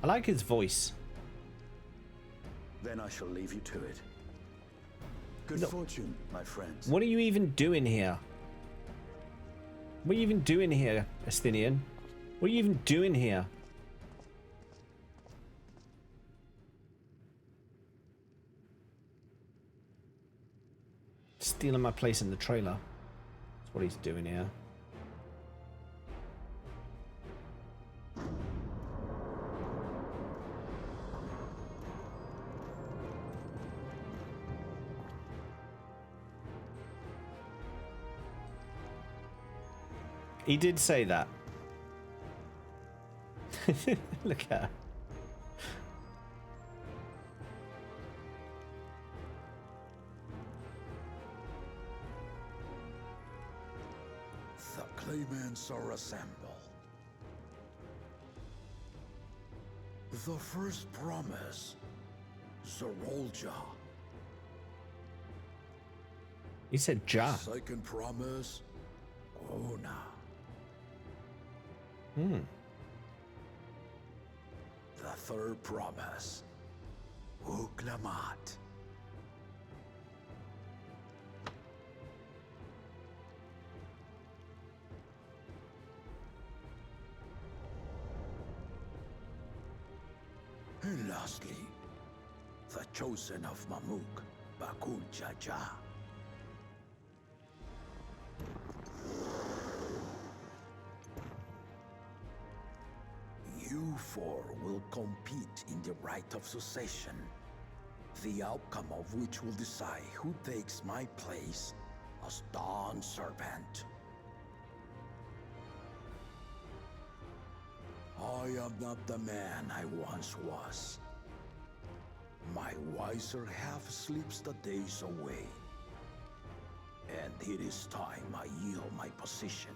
Speaker 1: I like his voice.
Speaker 11: Then I shall leave you to it. Good fortune, my friends.
Speaker 1: What are you even doing here? What are you even doing here, Estinian? What are you even doing here? Stealing my place in the trailer. That's what he's doing here. He did say that. Look at her.
Speaker 3: The claimants are assembled. The first promise. Zorolja.
Speaker 1: You said Ja.
Speaker 3: Second promise. Ona. The third promise. Lamat. And lastly, the chosen of Mamuk, Bakul Jaja. You four will compete in the rite of succession, the outcome of which will decide who takes my place as Dawn Servant. I am not the man I once was. My wiser half sleeps the days away. And it is time I yield my position.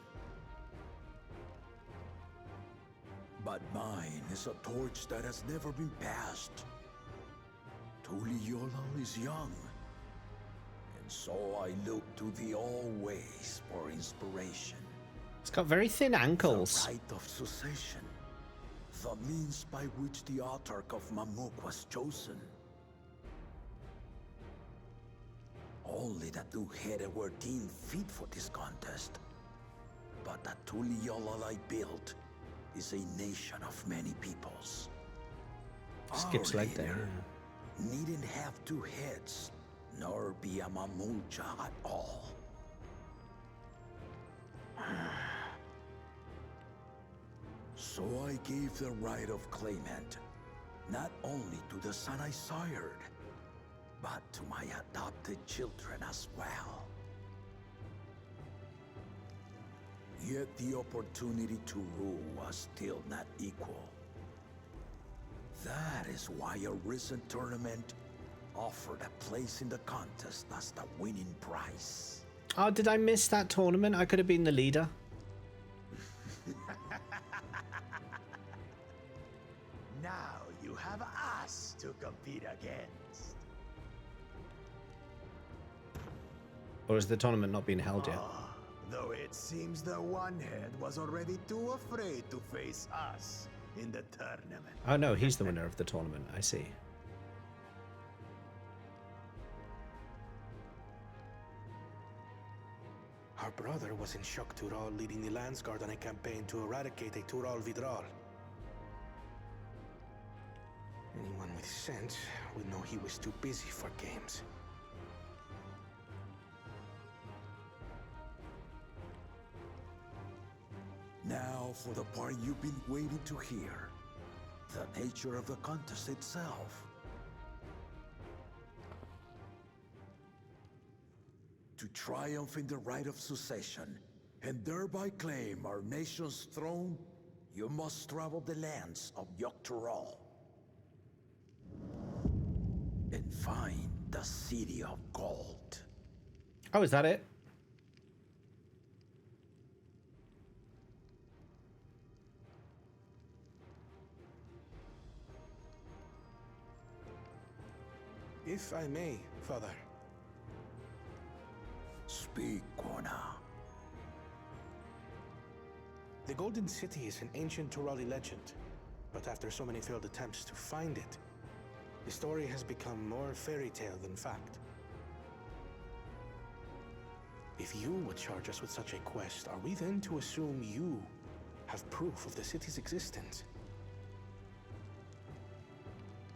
Speaker 3: But mine is a torch that has never been passed. Tuliyola is young. And so I look to the always for inspiration.
Speaker 1: It's got very thin ankles.
Speaker 3: The rite of succession. The means by which the autarch of Mamuk was chosen. Only the two-headed were deemed fit for this contest. But the Tuliyola I built is a nation of many peoples.
Speaker 1: Skips leg there.
Speaker 3: Needn't have two heads, nor be a Mamulja at all. So I gave the right of claimant, not only to the son I sired, but to my adopted children as well. Yet the opportunity to rule was still not equal. That is why a recent tournament offered a place in the contest as the winning prize.
Speaker 1: Oh, did I miss that tournament? I could have been the leader.
Speaker 7: Now you have us to compete against.
Speaker 1: Or is the tournament not being held yet?
Speaker 7: Though it seems the one-head was already too afraid to face us in the tournament.
Speaker 1: Oh no, he's the winner of the tournament. I see.
Speaker 12: Our brother was in Shock Tural leading the Landsguard on a campaign to eradicate a Tural Vidral. Anyone with sense would know he was too busy for games.
Speaker 3: Now for the part you've been waiting to hear. The nature of the contest itself. To triumph in the rite of succession, and thereby claim our nation's throne, you must travel the lands of Yoctural. And find the City of Gold.
Speaker 1: Oh, is that it?
Speaker 12: If I may, Father.
Speaker 3: Speak, Kona.
Speaker 12: The Golden City is an ancient Turali legend, but after so many failed attempts to find it, the story has become more fairy tale than fact. If you would charge us with such a quest, are we then to assume you have proof of the city's existence?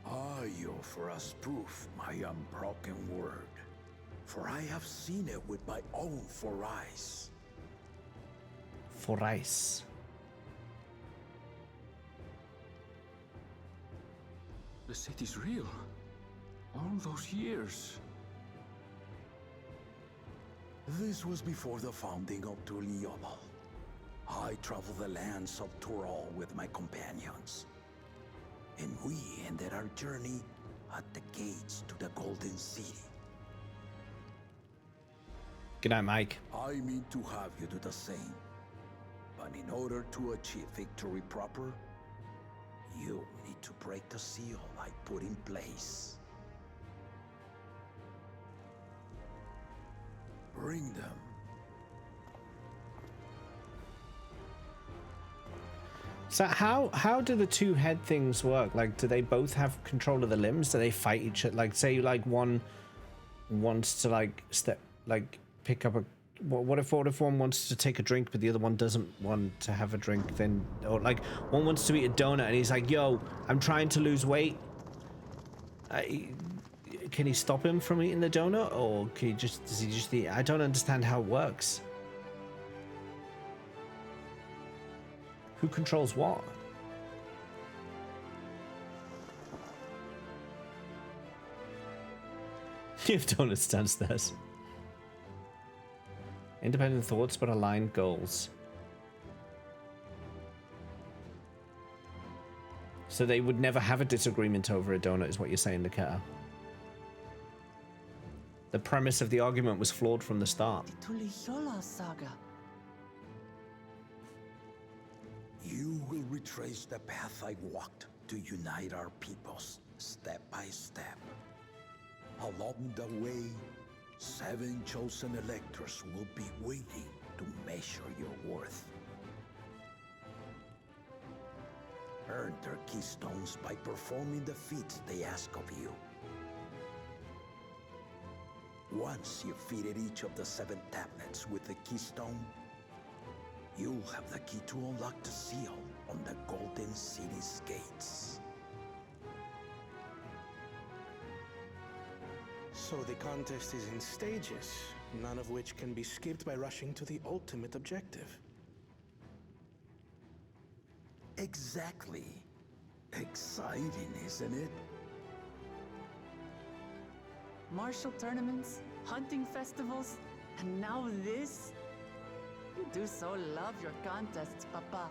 Speaker 3: I offer as proof my unbroken word, for I have seen it with my own 4 eyes.
Speaker 1: 4 eyes.
Speaker 3: The city's real. All those years. This was before the founding of Tuliyola. I traveled the lands of Tural with my companions. And we ended our journey at the gates to the Golden City.
Speaker 1: Good night, Mike.
Speaker 3: I mean to have you do the same. But in order to achieve victory proper, you need
Speaker 7: to break the seal I put in place. Bring them.
Speaker 1: So how do the two head things work? Like, do they both have control of the limbs? Do they fight each other? Like, say like one wants to like pick up a what if one wants to take a drink but the other one doesn't want to have a drink? Then, or like one wants to eat a donut and he's like, yo, I'm trying to lose weight. Can he stop him from eating the donut, or can he just, does he just eat? I don't understand how it works. Who controls what? If donuts downstairs. Independent thoughts but aligned goals. So they would never have a disagreement over a donut, is what you're saying, Nikita. The premise of the argument was flawed from the start.
Speaker 5: Saga.
Speaker 7: You will retrace the path I walked to unite our peoples, step by step. Along the way, 7 chosen electors will be waiting to measure your worth. Earn their keystones by performing the feats they ask of you. Once you've fitted each of the 7 tablets with the keystone, you'll have the key to unlock the seal on the Golden City's gates.
Speaker 12: So the contest is in stages, none of which can be skipped by rushing to the ultimate objective.
Speaker 7: Exactly. Exciting, isn't it?
Speaker 5: Martial tournaments, hunting festivals, and now this? You do so love your contests, Papa.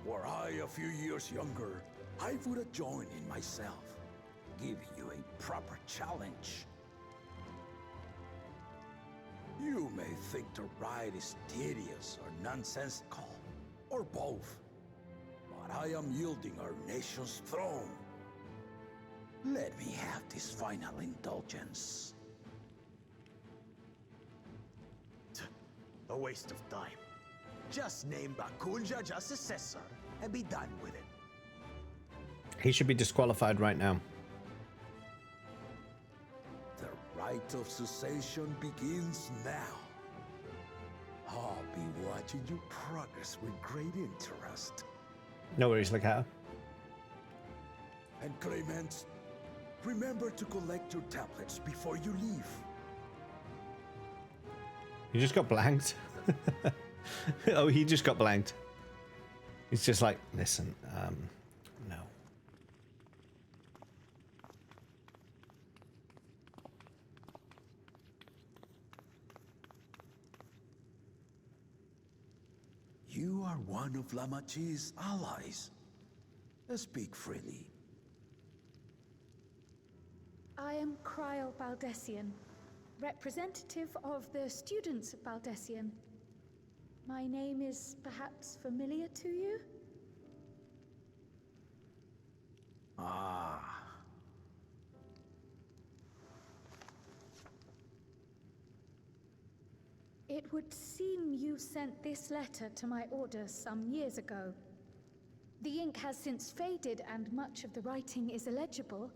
Speaker 7: Were I a few years younger, I would have joined in myself, giving you a proper challenge. You may think the ride is tedious or nonsensical, or both, but I am yielding our nation's throne. Let me have this final indulgence.
Speaker 11: A waste of time. Just name Bakunja just successor and be done with it.
Speaker 1: He should be disqualified right now.
Speaker 7: The rite of cessation begins now. I'll be watching your progress with great interest.
Speaker 1: No worries, Lakata.
Speaker 7: And Clement, remember to collect your tablets before you leave.
Speaker 1: You just got blanked. Oh, he just got blanked. He's just like, listen, no.
Speaker 7: You are one of Lamat's allies. Speak freely.
Speaker 6: I am Kryl Baldessian, representative of the students of Baldessian. My name is perhaps familiar to you?
Speaker 7: Ah.
Speaker 6: It would seem you sent this letter to my orders some years ago. The ink has since faded and much of the writing is illegible.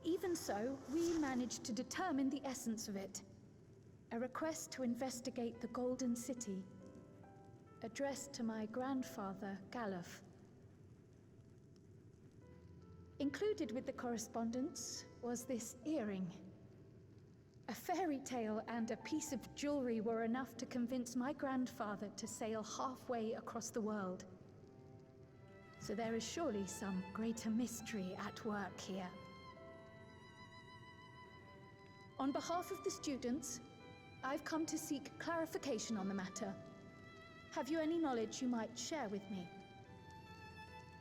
Speaker 6: Even so, we managed to determine the essence of it. A request to investigate the Golden City, addressed to my grandfather, Galuf. Included with the correspondence was this earring. A fairy tale and a piece of jewelry were enough to convince my grandfather to sail halfway across the world. So there is surely some greater mystery at work here. On behalf of the students, I've come to seek clarification on the matter. Have you any knowledge you might share with me?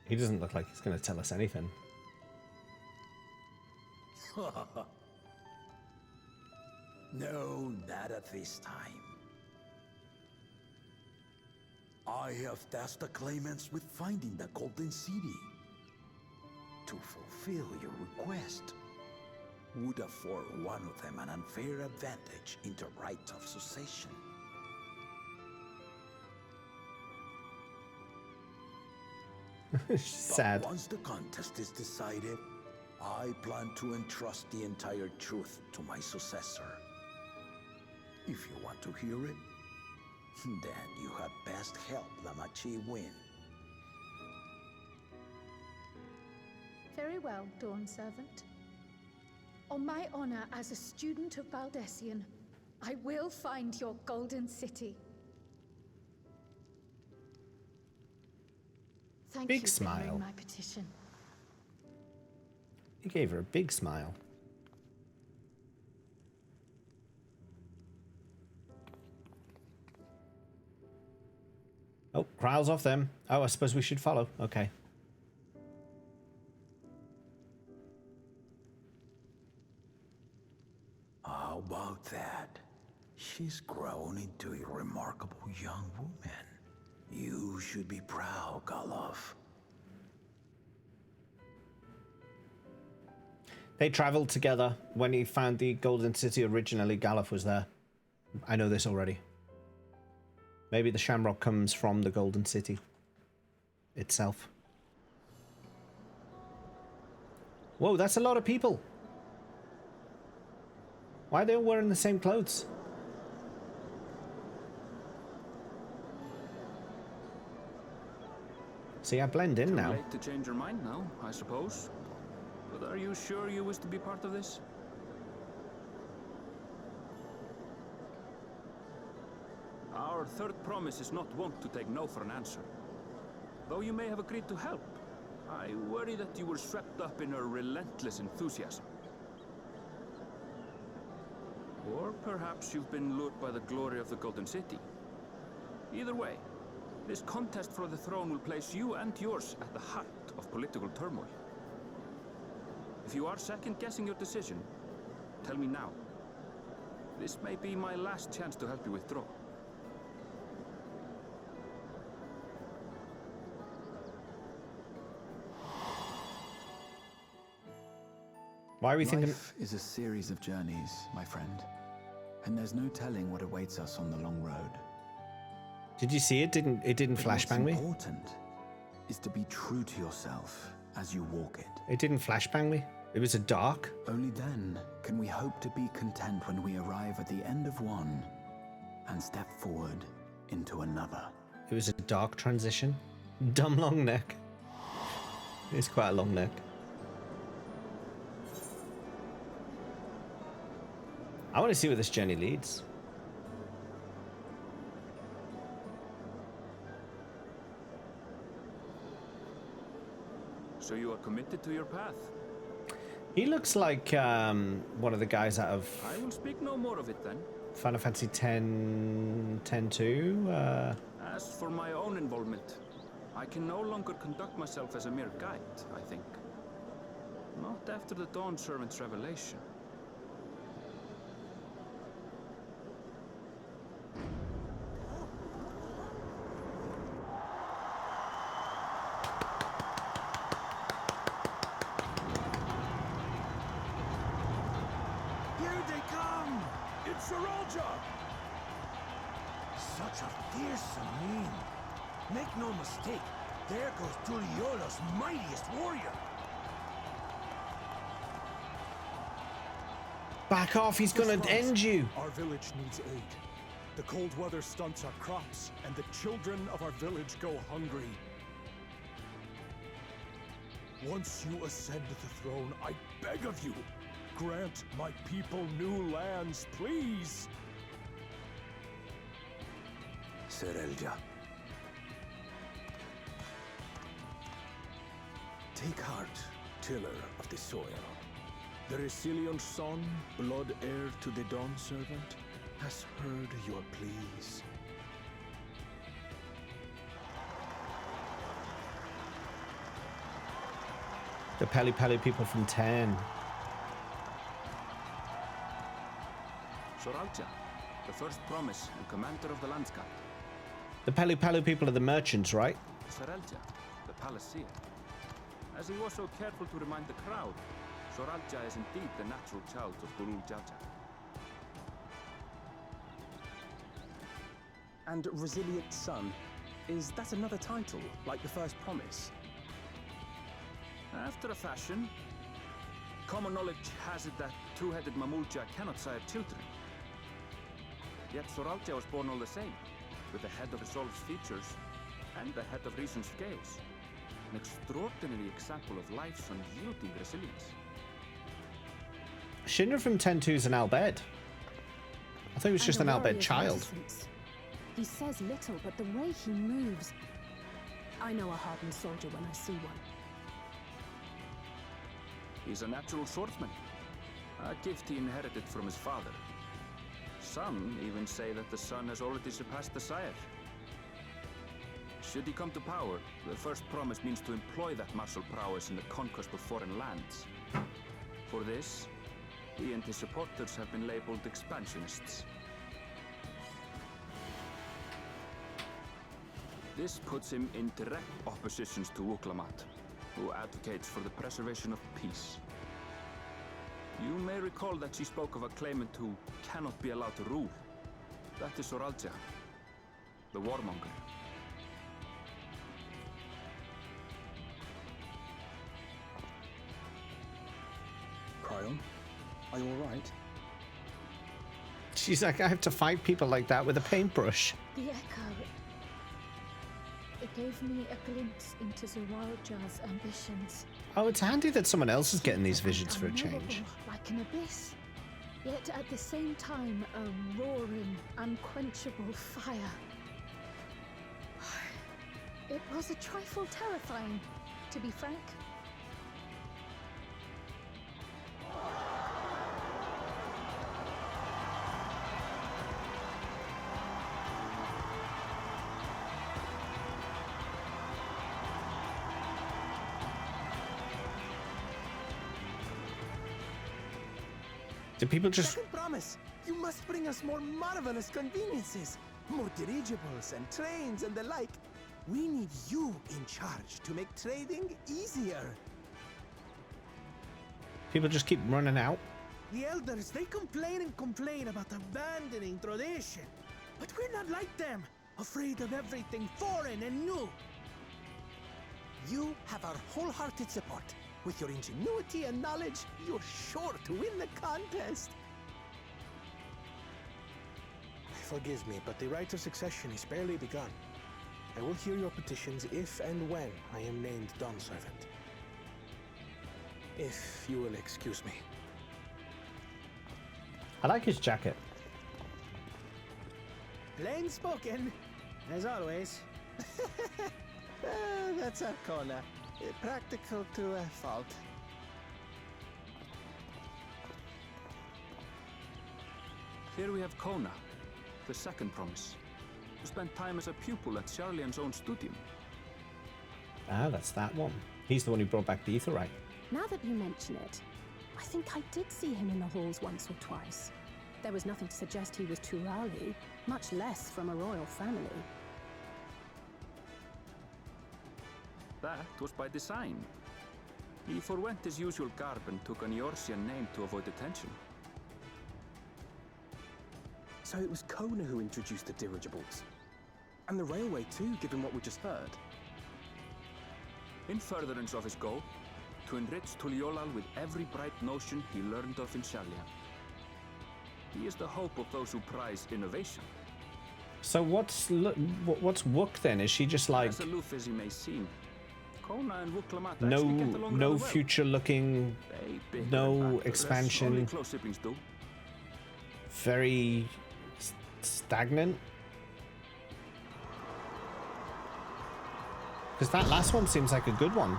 Speaker 1: He doesn't look like he's going to tell us anything.
Speaker 7: No, not at this time.
Speaker 13: I have tasked the claimants with finding the Golden City. To fulfill your request, would afford one of them an unfair advantage in the right of succession.
Speaker 1: Sad.
Speaker 13: But once the contest is decided, I plan to entrust the entire truth to my successor. If you want to hear it, then you had best help Lamat win.
Speaker 6: Very well, Dawn Servant. On my honor as a student of Baldessian, I will find your Golden City. Thank
Speaker 1: Big
Speaker 6: you
Speaker 1: smile.
Speaker 6: for hearing my petition.
Speaker 1: He gave her a big smile. Oh, Kral's off them. Oh, I suppose we should follow. Okay.
Speaker 13: How about that? She's grown into a remarkable young woman. You should be proud, Galov.
Speaker 1: They traveled together. When he found the Golden City originally, Galuf was there. I know this already. Maybe the Shamrock comes from the Golden City itself. Whoa, that's a lot of people. Why are they all wearing the same clothes? See, I blend in now.
Speaker 3: Too late to change your mind now, I suppose. But are you sure you wish to be part of this? Our third promise is not wont to take no for an answer. Though you may have agreed to help, I worry that you were swept up in her relentless enthusiasm. Or perhaps you've been lured by the glory of the Golden City. Either way, this contest for the throne will place you and yours at the heart of political turmoil. If you are second-guessing your decision, tell me now. This may be my last chance to help you withdraw.
Speaker 1: Why are we thinking?
Speaker 14: Life is a series of journeys, my friend. And there's no telling what awaits us on the long road.
Speaker 1: Did you see it? It didn't flashbang me?
Speaker 14: What's important is to be true to yourself as you walk it.
Speaker 1: It didn't flashbang me. It was a dark.
Speaker 14: Only then can we hope to be content when we arrive at the end of one and step forward into another.
Speaker 1: It was a dark transition. Dumb long neck. It's quite a long neck. I want to see where this journey leads.
Speaker 3: So you are committed to your path?
Speaker 1: He looks like one of the guys out of
Speaker 3: I will speak no more of it then.
Speaker 1: Final Fantasy X-2.
Speaker 3: As for my own involvement, I can no longer conduct myself as a mere guide, I think. Not after the Dawn Servant's revelation.
Speaker 7: Here they come! It's Saralja! Such a fearsome mien. Make no mistake, there goes Tuliola's mightiest warrior.
Speaker 1: Back off, he's gonna end you.
Speaker 15: Our village needs aid. The cold weather stunts our crops, and the children of our village go hungry. Once you ascend the throne, I beg of you, grant my people new lands, please!
Speaker 13: Serelja. Take heart, tiller of the soil.
Speaker 15: The resilient son, blood heir to the Dawn Servant, has heard your pleas.
Speaker 1: The Peli Peli people from 10.
Speaker 3: Soralja, the first promise and commander of the Landscape.
Speaker 1: The Pelu Pelu people are the merchants, right?
Speaker 3: Soralja, the palaceer. As he was so careful to remind the crowd, Soralja is indeed the natural child of Gurul Jaja.
Speaker 2: And Resilient Son, is that another title, like the first promise?
Speaker 3: After a fashion, common knowledge has it that two-headed Mamulja cannot sire children. Yet Soralja was born all the same, with the head of Resolve's features and the head of Reason's scales. An extraordinary example of life's unyielding resilience.
Speaker 1: Shinra from 10-2 is an Albed. I thought he was just an Albed child.
Speaker 8: He says little, but the way he moves... I know a hardened soldier when I see one.
Speaker 3: He's a natural swordsman, a gift he inherited from his father. Some even say that the son has already surpassed the sire. Should he come to power, the first promise means to employ that martial prowess in the conquest of foreign lands. For this, he and his supporters have been labeled expansionists. This puts him in direct opposition to Lamat, who advocates for the preservation of peace. You may recall that she spoke of a claimant who cannot be allowed to rule. That is Soralja, the warmonger.
Speaker 2: Cryon, are you alright?
Speaker 1: She's like, I have to fight people like that with a paintbrush.
Speaker 6: The echo. It gave me a glimpse into Zoralja's ambitions.
Speaker 1: Oh, it's handy that someone else is getting these visions for a change.
Speaker 6: Unknowable, like an abyss. Yet at the same time, a roaring, unquenchable fire. It was a trifle terrifying, to be frank.
Speaker 1: Do people just...
Speaker 2: Second promise! You must bring us more marvelous conveniences! More dirigibles and trains and the like. We need you in charge to make trading easier.
Speaker 1: People just keep running out?
Speaker 16: The elders, they complain and complain about abandoning tradition. But we're not like them, afraid of everything foreign and new.
Speaker 2: You have our wholehearted support. With your ingenuity and knowledge, you're sure to win the contest.
Speaker 12: Forgive me, but the right of succession is barely begun. I will hear your petitions if and when I am named Dawn Servant. If you will excuse me.
Speaker 1: I like his jacket.
Speaker 16: Plain spoken, as always.
Speaker 2: That's Arcona. Practical to a fault.
Speaker 3: Here we have Kona, the second promise, who spent time as a pupil at Charlian's own studium.
Speaker 1: Ah, that's that one. He's the one who brought back the Aetherite.
Speaker 8: Now that you mention it, I think I did see him in the halls once or twice. There was nothing to suggest he was Turali, much less from a royal family.
Speaker 3: That was by design. He forwent his usual garb and took an Eorzean name to avoid attention.
Speaker 2: So it was Kona who introduced the dirigibles. And the railway too, given what we just heard.
Speaker 3: In furtherance of his goal, to enrich Tuliolal with every bright notion he learned of in Charlian. He is the hope of those who prize innovation.
Speaker 1: So what's Wook then? Is she just like...
Speaker 3: As aloof as he may seem, Kona and Lamat actually get along
Speaker 1: no
Speaker 3: rather well.
Speaker 1: future-looking, no expansion.
Speaker 3: Only close siblings do.
Speaker 1: Very stagnant. Because that last one seems like a good one.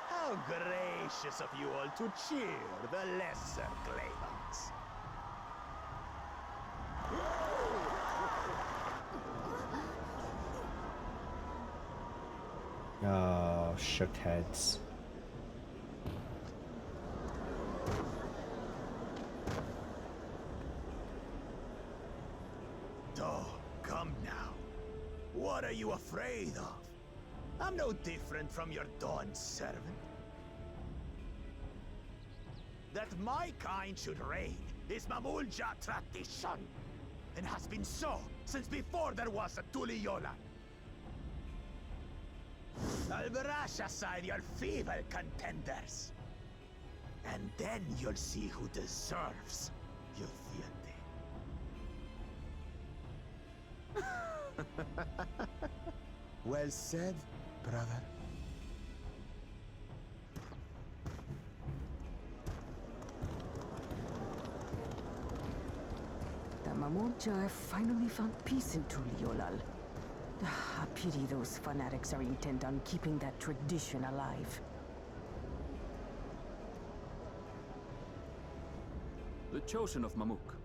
Speaker 7: How gracious of you all to cheer the lesser claimants.
Speaker 1: Oh, shook heads.
Speaker 7: you afraid of? I'm no different from your Dawn servant. That my kind should reign is Mamulja tradition, and has been so since before there was a Tuliyola. I'll brush aside your feeble contenders, and then you'll see who deserves your fealty. Well said, brother.
Speaker 17: The Mamulja finally found peace in Tuliolal. A pity those fanatics are intent on keeping that tradition alive.
Speaker 3: The chosen of Mamuk,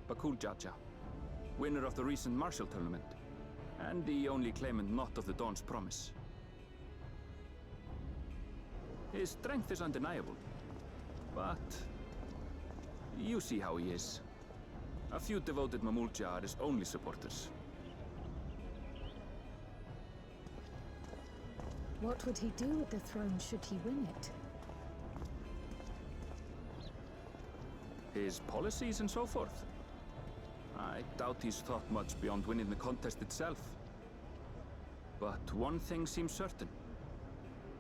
Speaker 3: Bakul Jaja, winner of the recent martial tournament, and the only claimant not of the Dawn's promise. His strength is undeniable, but you see how he is. A few devoted Mamulja are his only supporters.
Speaker 6: What would he do with the throne should he win it?
Speaker 3: His policies and so forth. I doubt he's thought much beyond winning the contest itself. But one thing seems certain.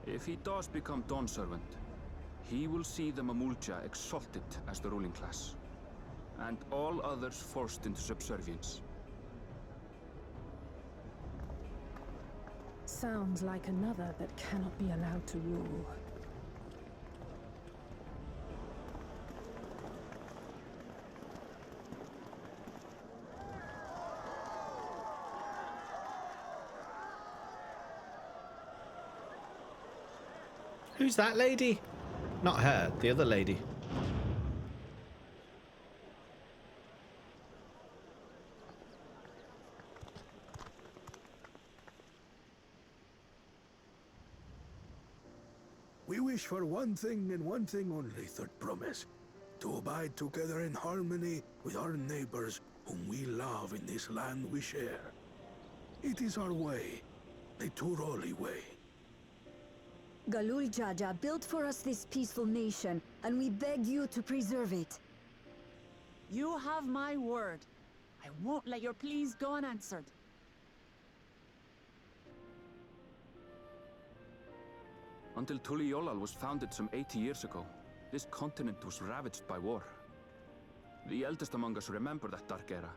Speaker 3: If he does become Dawn Servant, he will see the Mamulja exalted as the ruling class, and all others forced into subservience.
Speaker 8: Sounds like another that cannot be allowed to rule.
Speaker 1: Who's that lady? Not her, the other lady.
Speaker 15: We wish for one thing and one thing only, Third Promise. To abide together in harmony with our neighbors whom we love in this land we share. It is our way, the Turoli way.
Speaker 18: Galul Jaja built for us this peaceful nation, and we beg you to preserve it.
Speaker 5: You have my word. I won't let your pleas go unanswered.
Speaker 3: Until Tuliolal was founded some 80 years ago, this continent was ravaged by war. The eldest among us remember that dark era,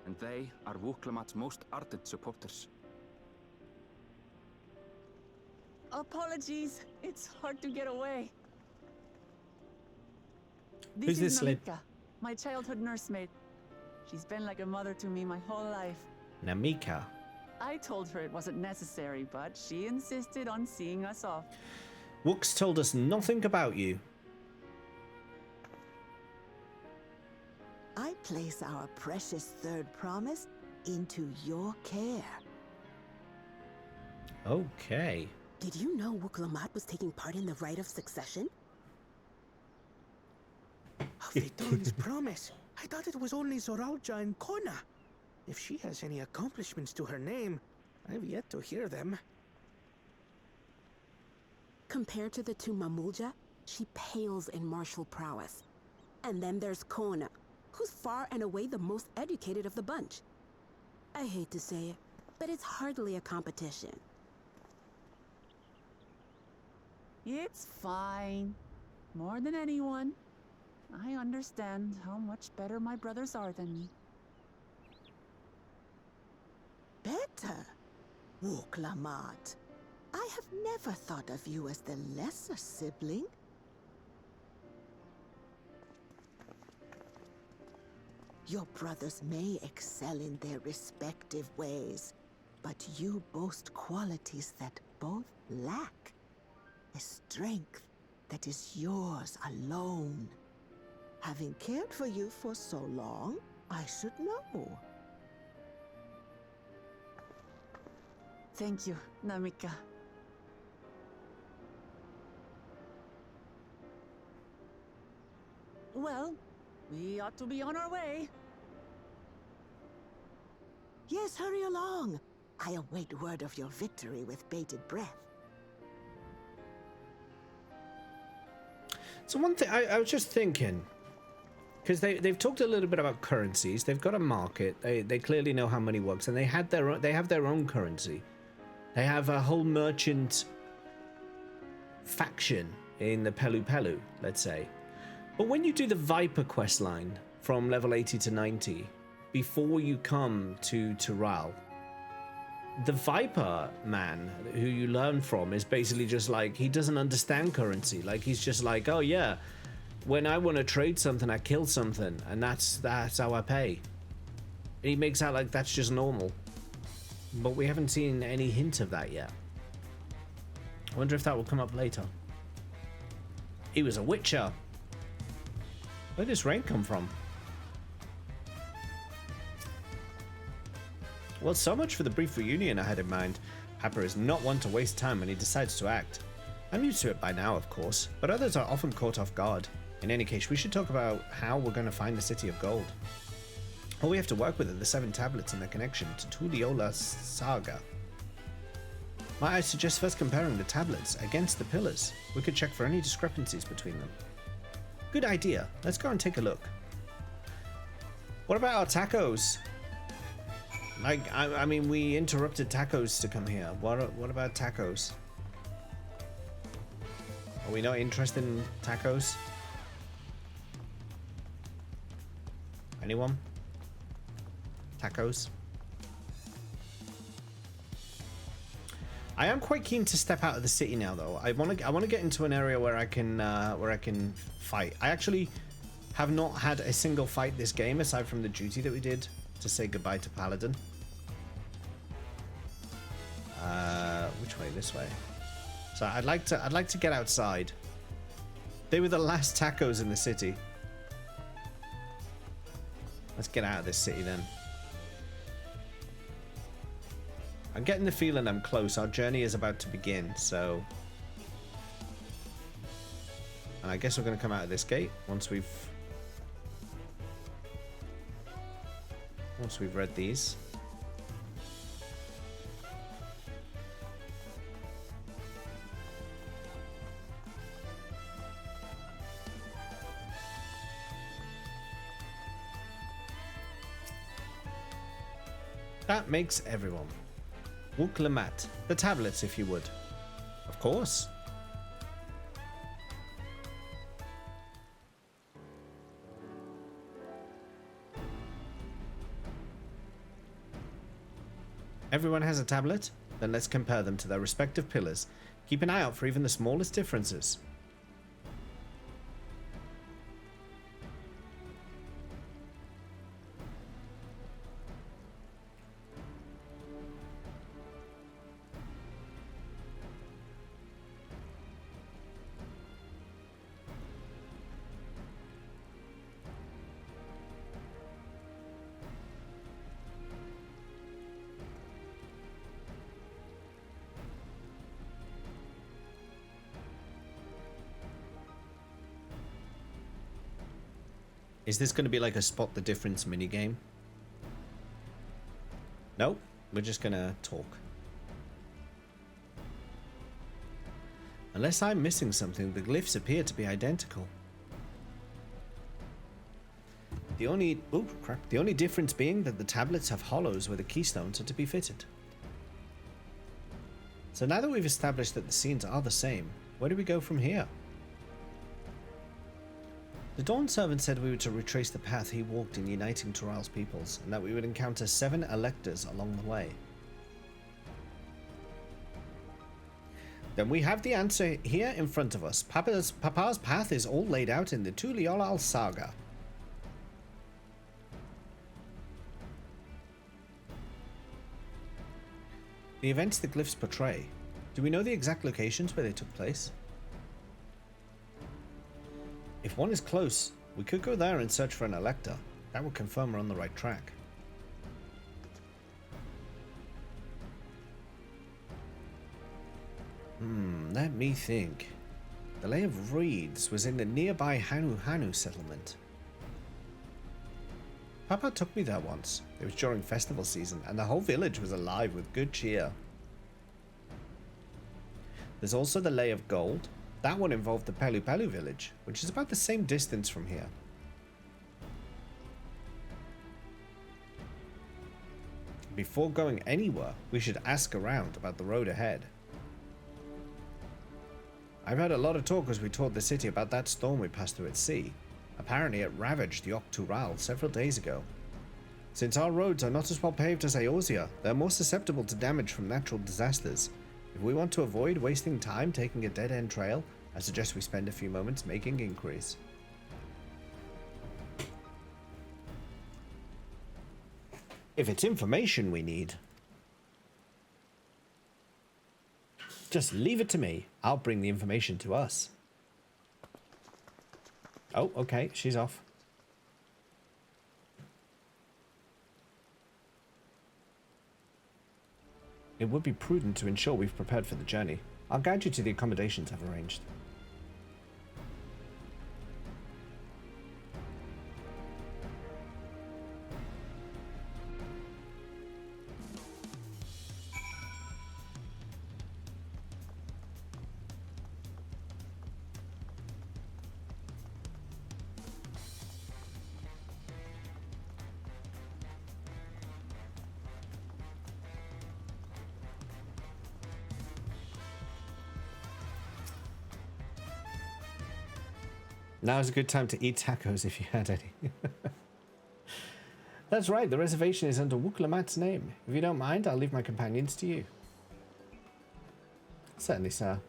Speaker 3: and they are Lamat's most ardent supporters.
Speaker 5: Apologies, it's hard to get away.
Speaker 1: Who's this lady?
Speaker 5: Namika, my childhood nursemaid. She's been like a mother to me my whole life.
Speaker 1: Namika.
Speaker 5: I told her it wasn't necessary, but she insisted on seeing us off.
Speaker 1: Wooks told us nothing about you.
Speaker 19: I place our precious third promise into your care.
Speaker 1: Okay.
Speaker 8: Did you know Lamat was taking part in the rite of succession?
Speaker 16: Of the Dawn's promise. I thought it was only Zoralja and Kona. If she has any accomplishments to her name, I've yet to hear them.
Speaker 8: Compared to the two Mamulja, she pales in martial prowess. And then there's Kona, who's far and away the most educated of the bunch. I hate to say it, but it's hardly a competition.
Speaker 5: It's fine. More than anyone. I understand how much better my brothers are than me.
Speaker 19: Better? Lamat. I have never thought of you as the lesser sibling. Your brothers may excel in their respective ways, but you boast qualities that both lack. A strength that is yours alone. Having cared for you for so long, I should know.
Speaker 5: Thank you, Namika. Well, we ought to be on our way.
Speaker 19: Yes, hurry along. I await word of your victory with bated breath.
Speaker 1: So one thing, I was just thinking, because they've talked a little bit about currencies. They've got a market. They clearly know how money works, and they have their own currency. They have a whole merchant faction in the Pelu Pelu, let's say. But when you do the Viper quest line from level 80 to 90, before you come to Tural, the Viper man who you learn from is basically just like, he doesn't understand currency. Like, he's just like, oh yeah, when I want to trade something, I kill something, and that's how I pay. And he makes out like that's just normal. But we haven't seen any hint of that yet. I wonder if that will come up later. He was a witcher. Where did this rain come from? Well, so much for the brief reunion I had in mind. Papa is not one to waste time when he decides to act. I'm used to it by now, of course, but others are often caught off guard. In any case, we should talk about how we're going to find the City of Gold. All we have to work with are the 7 tablets and their connection to Tuliola's saga. Might I suggest first comparing the tablets against the pillars? We could check for any discrepancies between them. Good idea. Let's go and take a look. What about our tacos? Like, I mean, we interrupted tacos to come here. What about tacos? Are we not interested in tacos? Anyone? Tacos? I am quite keen to step out of the city now, though. I want to get into an area where I can fight. I actually have not had a single fight this game aside from the duty that we did to say goodbye to Paladin. Which way? This way. So I'd like to get outside. They were the last tacos in the city. Let's get out of this city then. I'm getting the feeling I'm close. Our journey is about to begin, so... And I guess we're going to come out of this gate once we've read these. That makes everyone. Lamat. The tablets, if you would. Of course. Everyone has a tablet? Then let's compare them to their respective pillars. Keep an eye out for even the smallest differences. Is this going to be like a spot the difference minigame? No, we're just going to talk. Unless I'm missing something, the glyphs appear to be identical. The only difference being that the tablets have hollows where the keystones are to be fitted. So now that we've established that the scenes are the same, where do we go from here? The Dawn servant said we were to retrace the path he walked in uniting Tural's peoples, and that we would encounter 7 electors along the way. Then we have the answer here in front of us. Papa's path is all laid out in the Tuliolal saga. The events the glyphs portray. Do we know the exact locations where they took place? If one is close, we could go there and search for an elector. That would confirm we're on the right track. Let me think. The Lay of Reeds was in the nearby Hanu settlement. Papa took me there once. It was during festival season, and the whole village was alive with good cheer. There's also the Lay of Gold. That one involved the Pelu Pelu village, which is about the same distance from here. Before going anywhere, we should ask around about the road ahead. I've heard a lot of talk as we toured the city about that storm we passed through at sea. Apparently it ravaged the Octural several days ago. Since our roads are not as well paved as Eorzea, they're more susceptible to damage from natural disasters. If we want to avoid wasting time taking a dead-end trail, I suggest we spend a few moments making inquiries. If it's information we need, just leave it to me. I'll bring the information to us. Oh, okay, she's off. It would be prudent to ensure we've prepared for the journey. I'll guide you to the accommodations I've arranged. Now's a good time to eat tacos if you had any. That's right, the reservation is under Lamat's name. If you don't mind, I'll leave my companions to you. Certainly, sir.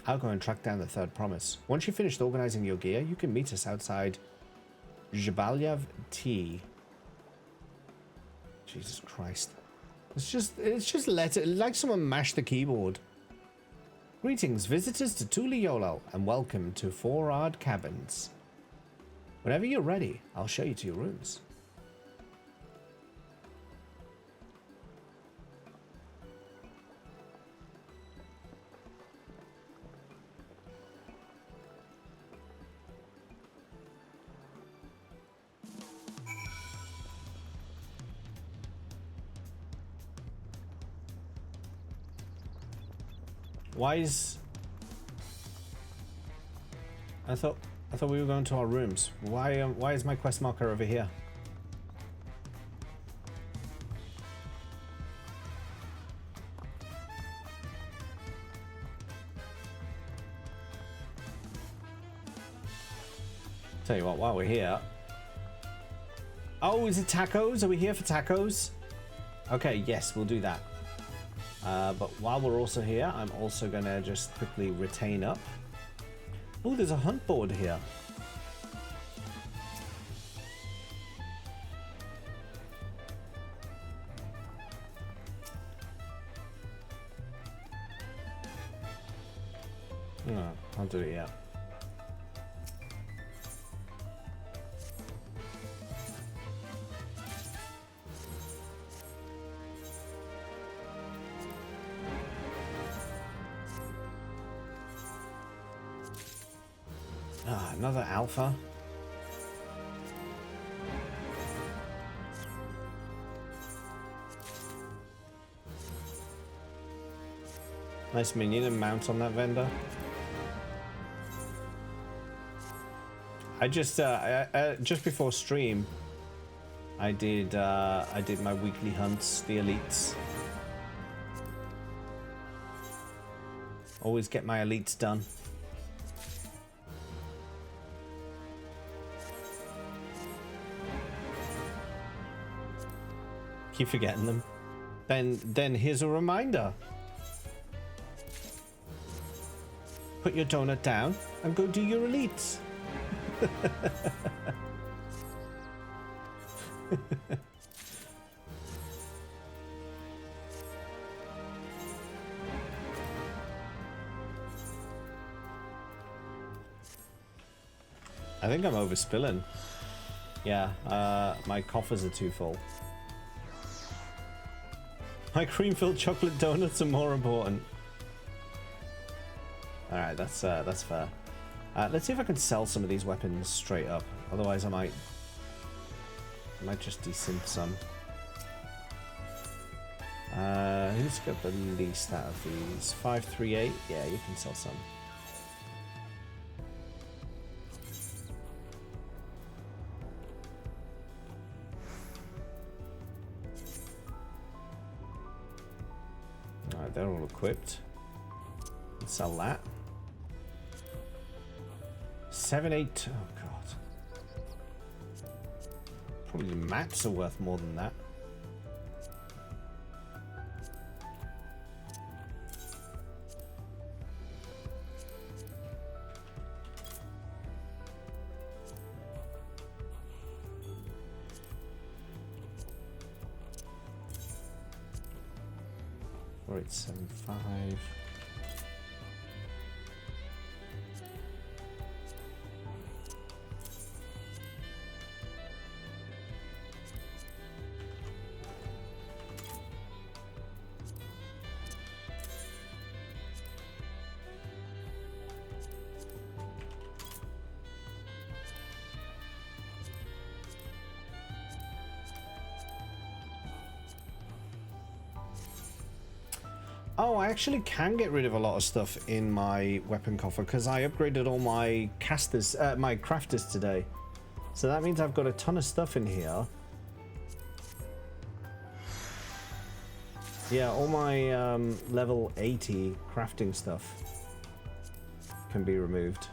Speaker 1: I'll go and track down the third promise. Once you've finished organizing your gear, you can meet us outside Zhabalyav T. Jesus Christ. It's just like someone mashed the keyboard. Greetings, visitors to Tuli Yolal, and welcome to Forard Cabins. Whenever you're ready, I'll show you to your rooms. Why is... I thought we were going to our rooms. Why is my quest marker over here? Tell you what, while we're here... Oh, is it tacos? Are we here for tacos? Okay, yes, we'll do that. But while we're also here, I'm also going to just quickly retain up. Oh, there's a hunt board here. No, I'll do it yet. Another alpha. Nice minion and mount on that vendor. I just just before stream, I did my weekly hunts, the elites. Always get my elites done. Keep forgetting them. Then here's a reminder. Put your donut down and go do your elites. I think I'm overspilling. Yeah, my coffers are too full. My cream-filled chocolate donuts are more important. All right, that's fair. Let's see if I can sell some of these weapons straight up. Otherwise, I might just desynth some. Who's got the least out of these? 538? Yeah, you can sell some. Alright, they're all equipped. Let's sell that. 7, 8. Oh god. Probably the mats are worth more than that. Or it's 7.5. Oh, I actually can get rid of a lot of stuff in my weapon coffer because I upgraded all my casters, my crafters today. So that means I've got a ton of stuff in here. Yeah, all my level 80 crafting stuff can be removed.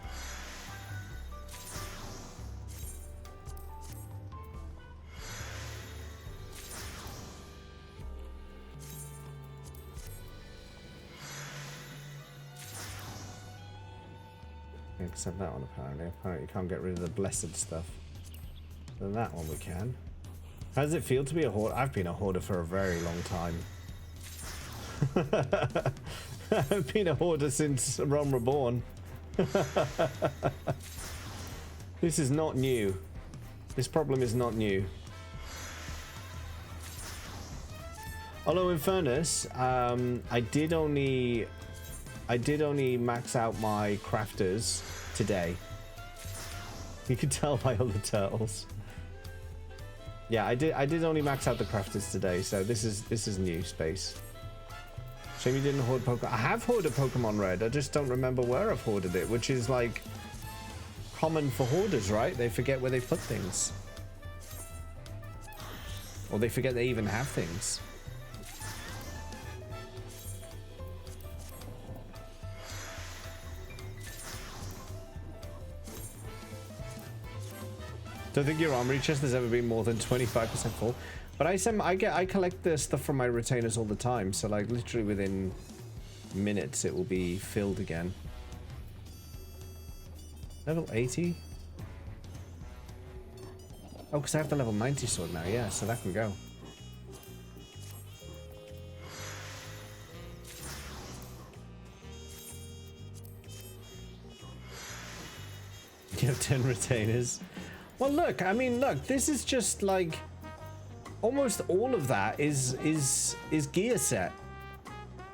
Speaker 1: Except that one apparently. Apparently you can't get rid of the blessed stuff. Then that one we can. How does it feel to be a hoarder? I've been a hoarder for a very long time. I've been a hoarder since Realm Reborn. This is not new. This problem is not new. Although in fairness, I did only max out my crafters today. You can tell by all the turtles. Yeah, I did only max out the crafters today, so this is new space. Shame you didn't hoard Pokemon. I have hoarded Pokemon Red, I just don't remember where I've hoarded it, which is like common for hoarders, right? They forget where they put things. Or they forget they even have things. Don't think your armory chest has ever been more than 25% full. But I collect the stuff from my retainers all the time, so like literally within minutes it will be filled again. Level 80? Oh, because I have the level 90 sword now, yeah, so that can go. You have 10 retainers. Well, look, I mean, look, this is just like almost all of that is gear set.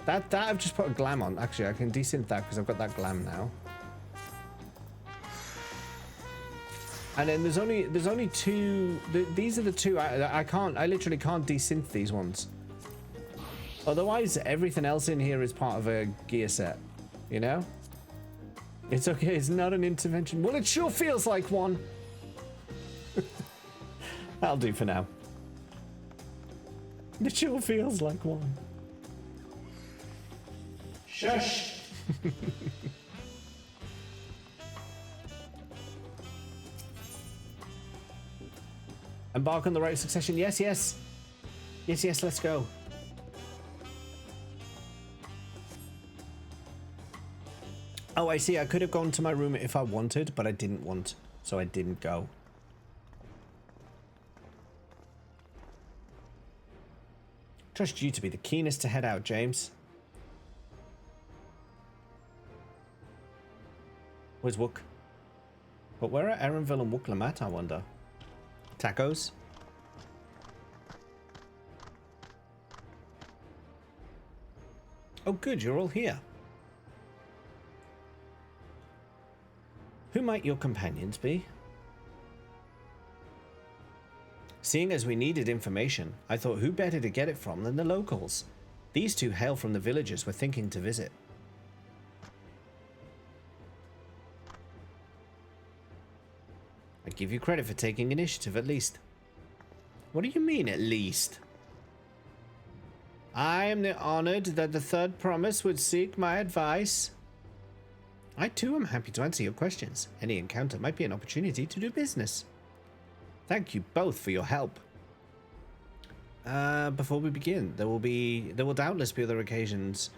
Speaker 1: That I've just put a glam on. Actually, I can desynth that because I've got that glam now. And then there's only two. These are the two. I literally can't desynth these ones. Otherwise, everything else in here is part of a gear set. You know? It's okay. It's not an intervention. Well, it sure feels like one. That'll do for now. It sure feels like one. Shush! Embark on the right succession. Yes, yes. Yes, yes, let's go. Oh, I see. I could have gone to my room if I wanted, but I didn't want, so I didn't go. Trust you to be the keenest to head out, James. Where's Wook? But where are Erenville and Wook Lamat, I wonder? Tacos? Oh good, you're all here. Who might your companions be? Seeing as we needed information, I thought who better to get it from than the locals. These two hail from the villages we're thinking to visit. I give you credit for taking initiative at least. What do you mean at least? I am honored that the third promise would seek my advice. I too am happy to answer your questions. Any encounter might be an opportunity to do business. Thank you both for your help. Before we begin, there will doubtless be other occasions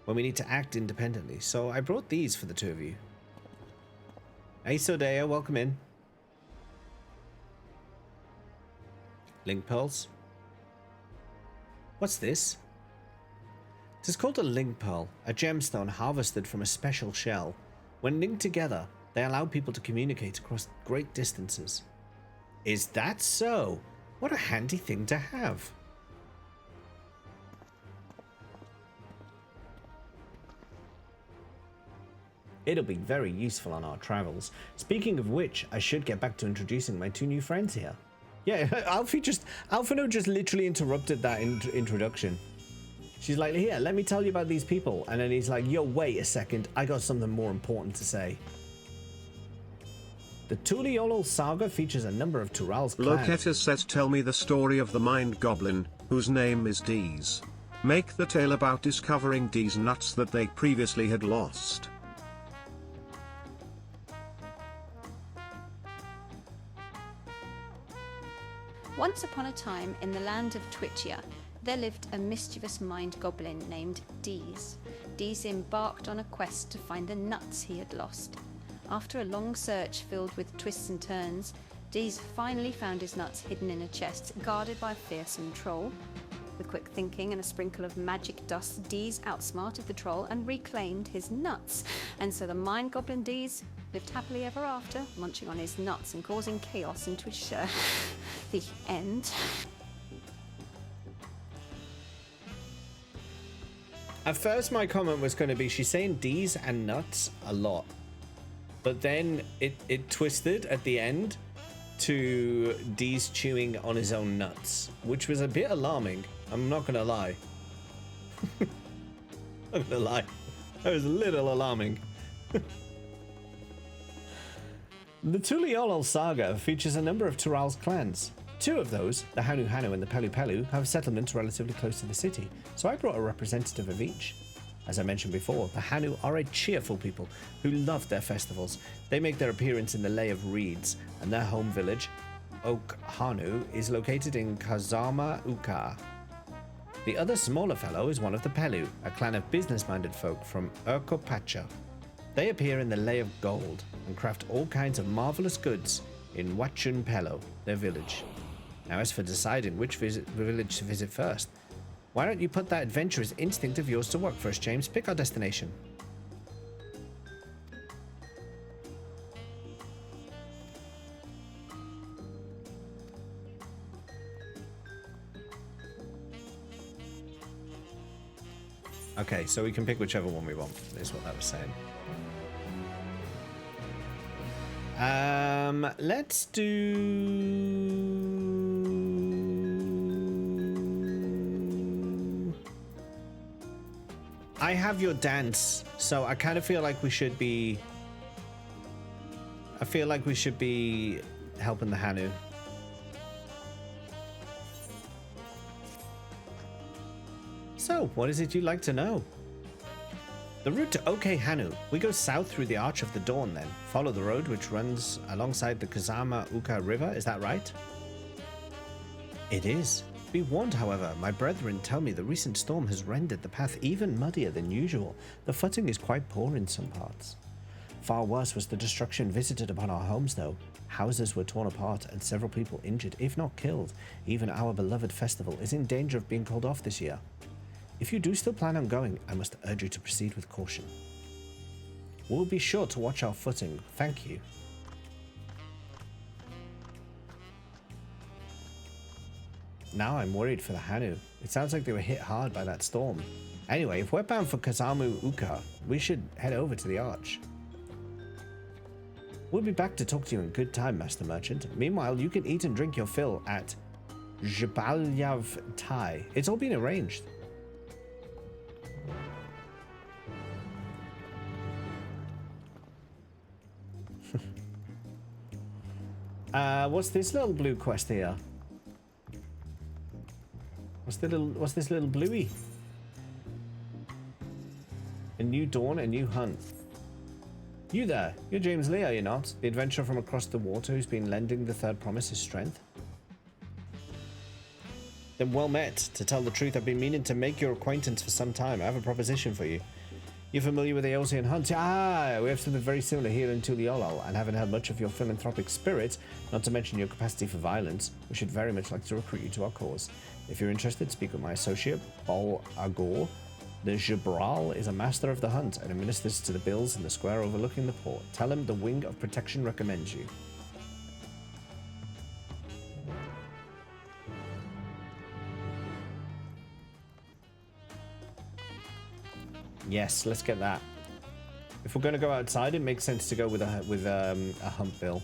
Speaker 1: when we need to act independently, so I brought these for the two of you. Hey Sodea, welcome in. Link pearls. What's this? It is called a link pearl, a gemstone harvested from a special shell. When linked together, they allow people to communicate across great distances. Is that so? What a handy thing to have. It'll be very useful on our travels. Speaking of which, I should get back to introducing my two new friends here. Yeah, Alphino just literally interrupted that introduction. She's like, here, let me tell you about these people. And then he's like, yo, wait a second. I got something more important to say. The Tuliolol saga features a number of Tural's clans.
Speaker 9: Loqueta says, tell me the story of the Mind Goblin, whose name is Dees. Make the tale about discovering Dees nuts that they previously had lost.
Speaker 10: Once upon a time, in the land of Twitchia, there lived a mischievous mind goblin named Dees. Dees embarked on a quest to find the nuts he had lost. After a long search filled with twists and turns, Dees finally found his nuts hidden in a chest guarded by a fearsome troll. With quick thinking and a sprinkle of magic dust, Dees outsmarted the troll and reclaimed his nuts. And so the mind goblin Dees lived happily ever after, munching on his nuts and causing chaos in Twitchia. The end.
Speaker 1: At first my comment was going to be, she's saying D's and nuts a lot. But then it twisted at the end to D's chewing on his own nuts, which was a bit alarming. I'm not going to lie. I'm going to lie. That was a little alarming. The Tuliolol saga features a number of Tural's clans. Two of those, the Hanu Hanu and the Pelu Pelu, have settlements relatively close to the city, so I brought a representative of each. As I mentioned before, the Hanu are a cheerful people who love their festivals. They make their appearance in the Lay of Reeds, and their home village, Oak Hanu, is located in Kazama Uka. The other smaller fellow is one of the Pelu, a clan of business-minded folk from Urkopacha. They appear in the Lay of Gold and craft all kinds of marvelous goods in Wachun Pelo, their village. Now, as for deciding which village to visit first, why don't you put that adventurous instinct of yours to work for us, James? Pick our destination. Okay, so we can pick whichever one we want, is what that was saying. Let's do... I have your dance, so I kind of feel like we should be... I feel like we should be helping the Hanu. So, what is it you'd like to know? The route to OK Hanu. We go south through the Arch of the Dawn then. Follow the road which runs alongside the Kazama Uka River, is that right? It is. Be warned, however, my brethren tell me the recent storm has rendered the path even muddier than usual. The footing is quite poor in some parts. Far worse was the destruction visited upon our homes though. Houses were torn apart and several people injured, if not killed. Even our beloved festival is in danger of being called off this year. If you do still plan on going, I must urge you to proceed with caution. We'll be sure to watch our footing. Thank you. Now I'm worried for the Hanu. It sounds like they were hit hard by that storm. Anyway, if we're bound for Kazamu Uka, we should head over to the Arch. We'll be back to talk to you in good time, Master Merchant. Meanwhile, you can eat and drink your fill at Jbalyav Thai. It's all been arranged. What's this little blue quest here? What's this little bluey? A new dawn, a new hunt. You there, you're James Lee, are you not? The adventurer from across the water who's been lending the third promise his strength? Then well met. To tell the truth, I've been meaning to make your acquaintance for some time. I have a proposition for you. You're familiar with the Eosian hunt? Ah, we have something very similar here in Tuliolal, and having heard much of your philanthropic spirit, not to mention your capacity for violence, we should very much like to recruit you to our cause. If you're interested, speak with my associate, Bol Agor. The Jabral is a master of the hunt and administers to the bills in the square overlooking the port. Tell him the Wing of Protection recommends you. Yes, let's get that. If we're going to go outside, it makes sense to go with a hunt bill.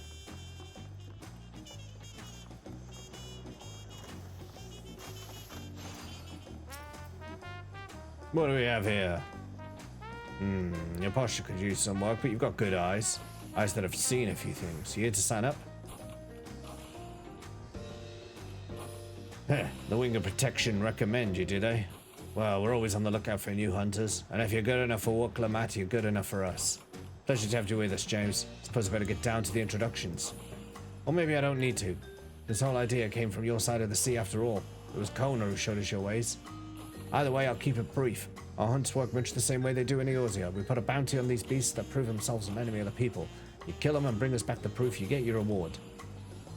Speaker 1: What do we have here? Your posture could use some work, but you've got good eyes. Eyes that have seen a few things. You here to sign up? The Wing of Protection recommend you, do they? Well, we're always on the lookout for new hunters, and if you're good enough for Wook Lamat, you're good enough for us. Pleasure to have you with us, James. Suppose I better get down to the introductions. Or maybe I don't need to. This whole idea came from your side of the sea after all. It was Kona who showed us your ways. Either way, I'll keep it brief. Our hunts work much the same way they do in Eorzea. We put a bounty on these beasts that prove themselves an enemy of the people. You kill them and bring us back the proof, you get your reward.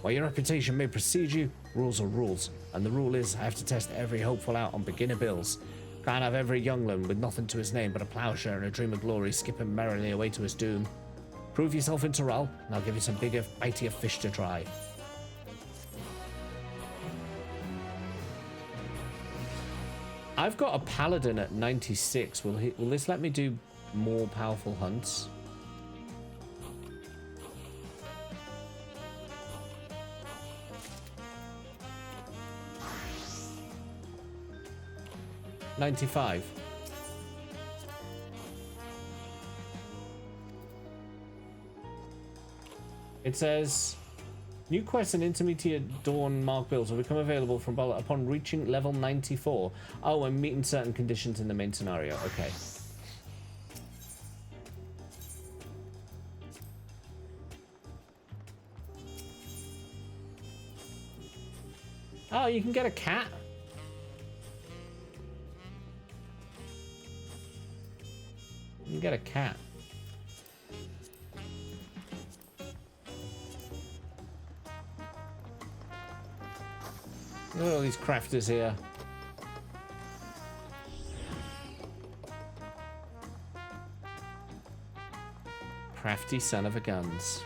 Speaker 1: While your reputation may precede you, rules are rules. And the rule is, I have to test every hopeful out on beginner bills. Can't have every youngling with nothing to his name but a plowshare and a dream of glory skipping merrily away to his doom. Prove yourself in Toral, and I'll give you some bigger, mightier fish to try. I've got a paladin at 96. Will this let me do more powerful hunts? $95. It says new quests and intermediate dawn mark builds will become available from upon reaching level 94. Oh, and meeting certain conditions in the main scenario. Okay. Oh, you can get a cat. You can get a cat. Look at all these crafters here. Crafty son of a guns.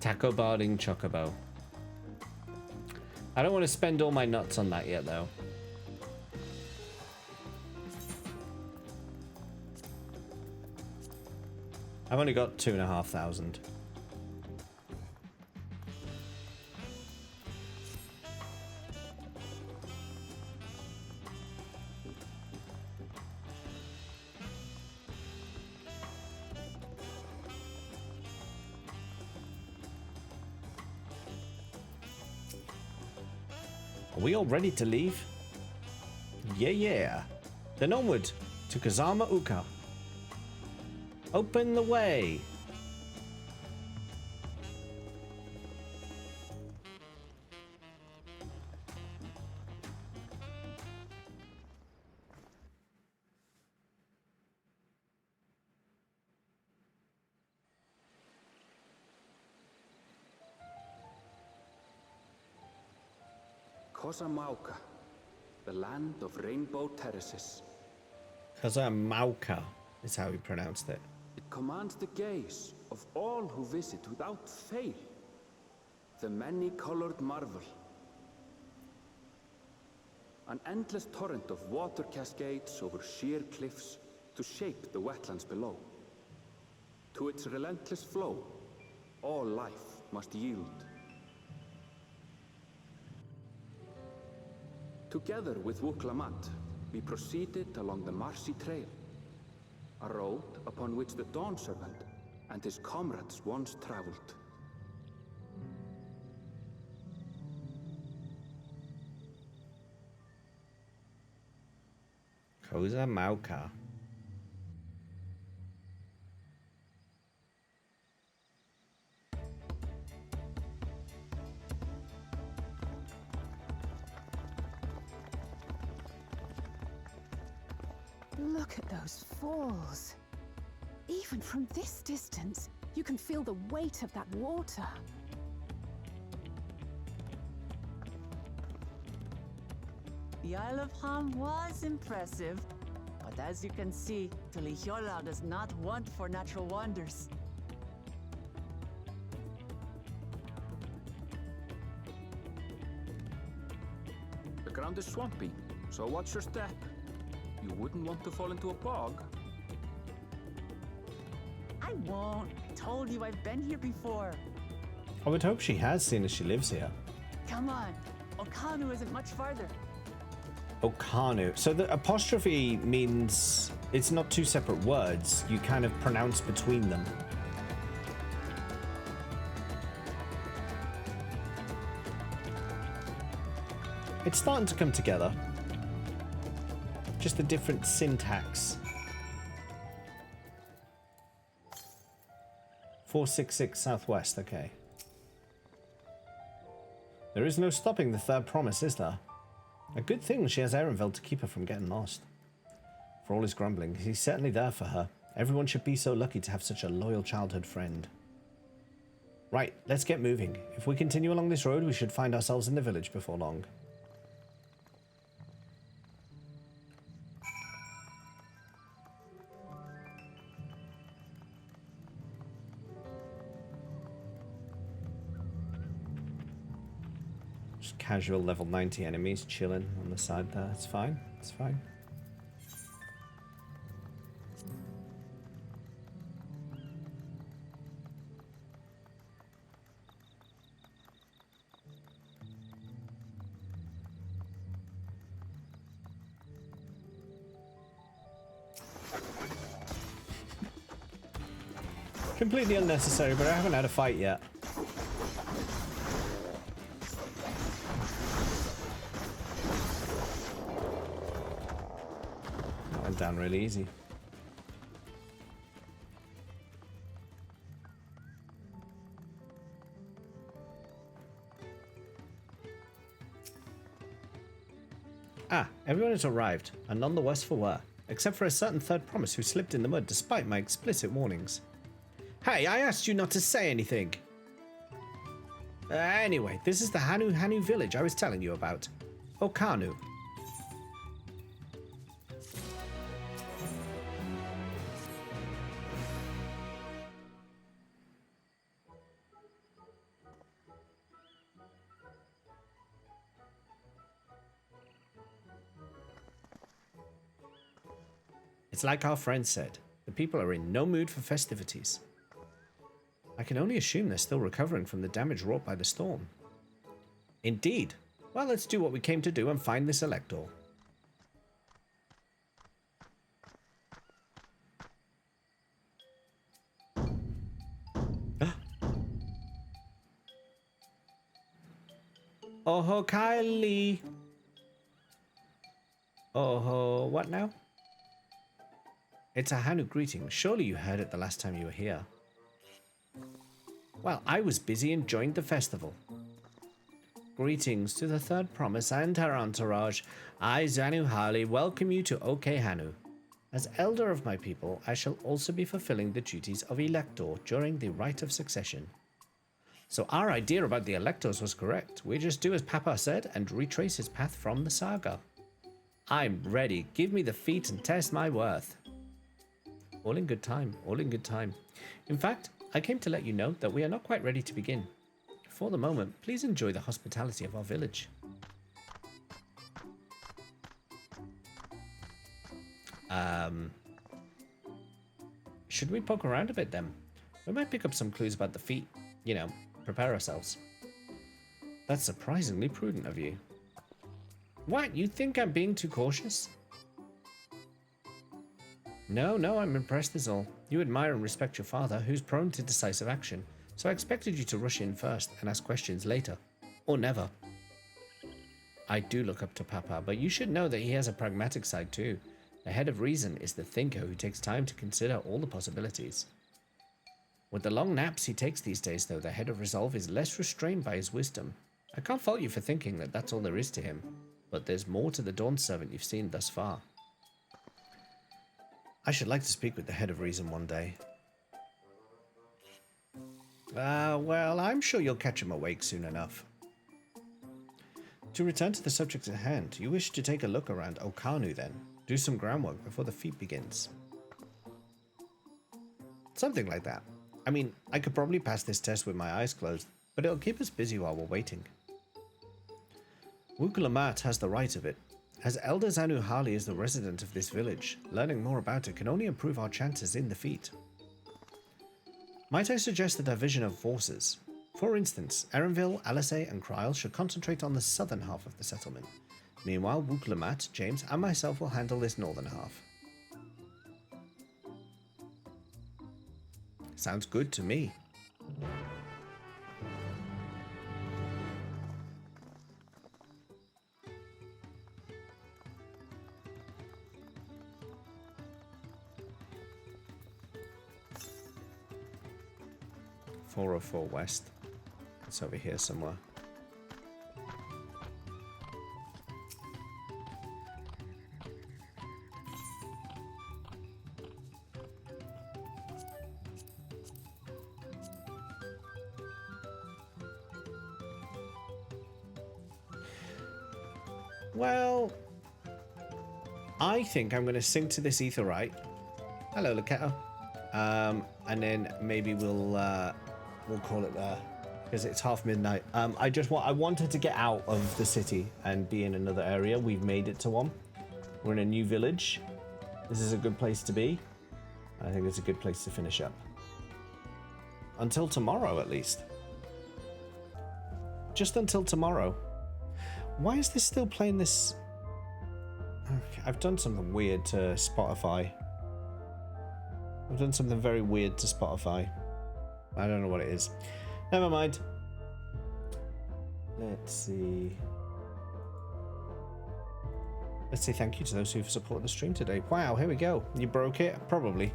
Speaker 1: Taco barding chocobo. I don't want to spend all my nuts on that yet, though. I've only got 2,500. Are we all ready to leave? Yeah. Then onward to Kazama Uka. Open the way.
Speaker 3: Kosamauka, the land of rainbow terraces.
Speaker 1: Kazamauka is how he pronounced it.
Speaker 3: It commands the gaze of all who visit without fail. The many-colored marvel. An endless torrent of water cascades over sheer cliffs to shape the wetlands below. To its relentless flow, all life must yield. Together with Lamat, we proceeded along the marshy trail, a road upon which the Dawn Servant and his comrades once traveled.
Speaker 1: Koza Mauka.
Speaker 5: Look at those falls. Even from this distance, you can feel the weight of that water.
Speaker 17: The Isle of Ham was impressive, but as you can see, Tulihiola does not want for natural wonders.
Speaker 3: The ground is swampy, so watch your step. You wouldn't want to fall into a bog.
Speaker 17: I won't. Told you I've been here before.
Speaker 1: I would hope she has, seen as she lives here.
Speaker 17: Come on. Okanu isn't much farther.
Speaker 1: Okanu. So the apostrophe means it's not two separate words. You kind of pronounce between them. It's starting to come together. Just a different syntax. 466 southwest, okay. There is no stopping the third promise, is there? A good thing she has Ehrenfeld to keep her from getting lost. For all his grumbling, he's certainly there for her. Everyone should be so lucky to have such a loyal childhood friend. Right, let's get moving. If we continue along this road, we should find ourselves in the village before long. Just casual level 90 enemies chilling on the side there. It's fine. It's fine. Completely unnecessary, but I haven't had a fight yet. That went down really easy. Ah, everyone has arrived, and none the worse for wear, except for a certain third promise who slipped in the mud despite my explicit warnings. Hey, I asked you not to say anything. Anyway, this is the Hanu village I was telling you about. Okanu. It's like our friend said, the people are in no mood for festivities. I can only assume they're still recovering from the damage wrought by the storm. Indeed. Well, let's do what we came to do and find this elector. Oh, Kylie. Oh, what now? It's a Hanu greeting. Surely you heard it the last time you were here. Well, I was busy enjoying the festival. Greetings to the third promise and her entourage. I, Zanu Harley, welcome you to OK Hanu. As elder of my people, I shall also be fulfilling the duties of elector during the rite of succession. So our idea about the electors was correct. We just do as Papa said and retrace his path from the saga. I'm ready. Give me the feat and test my worth. All in good time. All in good time. In fact, I came to let you know that we are not quite ready to begin. For the moment, please enjoy the hospitality of our village. Should we poke around a bit then? We might pick up some clues about the feet. You know, prepare ourselves. That's surprisingly prudent of you. What? You think I'm being too cautious? No, I'm impressed is all. You admire and respect your father, who's prone to decisive action. So I expected you to rush in first and ask questions later. Or never. I do look up to Papa, but you should know that he has a pragmatic side too. The head of reason is the thinker who takes time to consider all the possibilities. With the long naps he takes these days, though, the head of resolve is less restrained by his wisdom. I can't fault you for thinking that that's all there is to him, but there's more to the Dawn Servant you've seen thus far. I should like to speak with the head of reason one day. Well, I'm sure you'll catch him awake soon enough. To return to the subject at hand, you wish to take a look around Okanu then? Do some groundwork before the feat begins. Something like that. I mean, I could probably pass this test with my eyes closed, but it'll keep us busy while we're waiting. Lamat has the right of it. As Elder Zanu Hali is the resident of this village, learning more about it can only improve our chances in the feat. Might I suggest a division of forces? For instance, Erenville, Alisay, and Kryl should concentrate on the southern half of the settlement. Meanwhile, Lamat, James, and myself will handle this northern half. Sounds good to me. .404 west. It's over here somewhere. Well, I think I'm going to sink to this etherite. Hello, Laketo. And then maybe we'll call it there because it's half midnight. I wanted to get out of the city and be in another area. We've made it to one. We're in a new village. This is a good place to be. I think it's a good place to finish up. Until tomorrow, at least. Just until tomorrow. Why is this still playing this? Okay, I've done something weird to Spotify. I've done something very weird to Spotify. I don't know what it is. Never mind. Let's see. Let's say thank you to those who've supported the stream today. Wow, here we go. You broke it? Probably.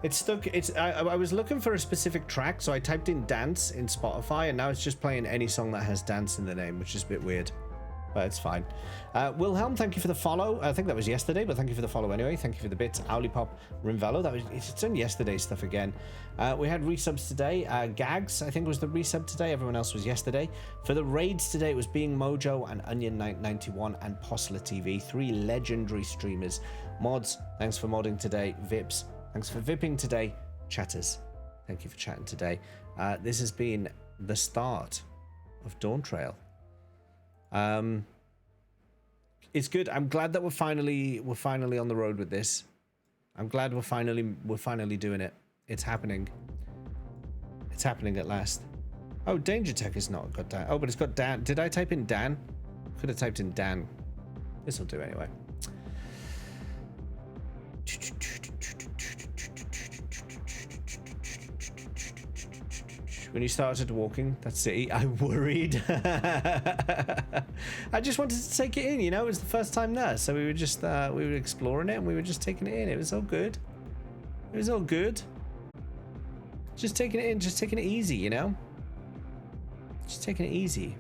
Speaker 1: It's stuck. I was looking for a specific track, so I typed in dance in Spotify, and now it's just playing any song that has dance in the name, which is a bit weird. But it's fine. Wilhelm, thank you for the follow. I think that was yesterday, but thank you for the follow anyway. Thank you for the bits. Owlypop, Rimvello, it's done yesterday's stuff again. We had resubs today. Gags, I think, was the resub today. Everyone else was yesterday. For the raids today, it was Being Mojo and Onion Knight 91 and Postler TV. 3 legendary streamers. Mods, thanks for modding today. Vips, thanks for vipping today. Chatters, thank you for chatting today. This has been the start of Dawntrail. It's good. I'm glad that we're finally on the road with this. I'm glad we're finally doing it. It's happening. It's happening at last. Oh, Danger Tech is not got Dan. Oh, but it's got Dan. Did I type in Dan? Could have typed in Dan. This will do anyway. When you started walking that city, I worried. I just wanted to take it in, you know. It was the first time there, so we were just we were exploring it and we were just taking it in. It was all good. It was all good. Just taking it in, just taking it easy, you know. Just taking it easy.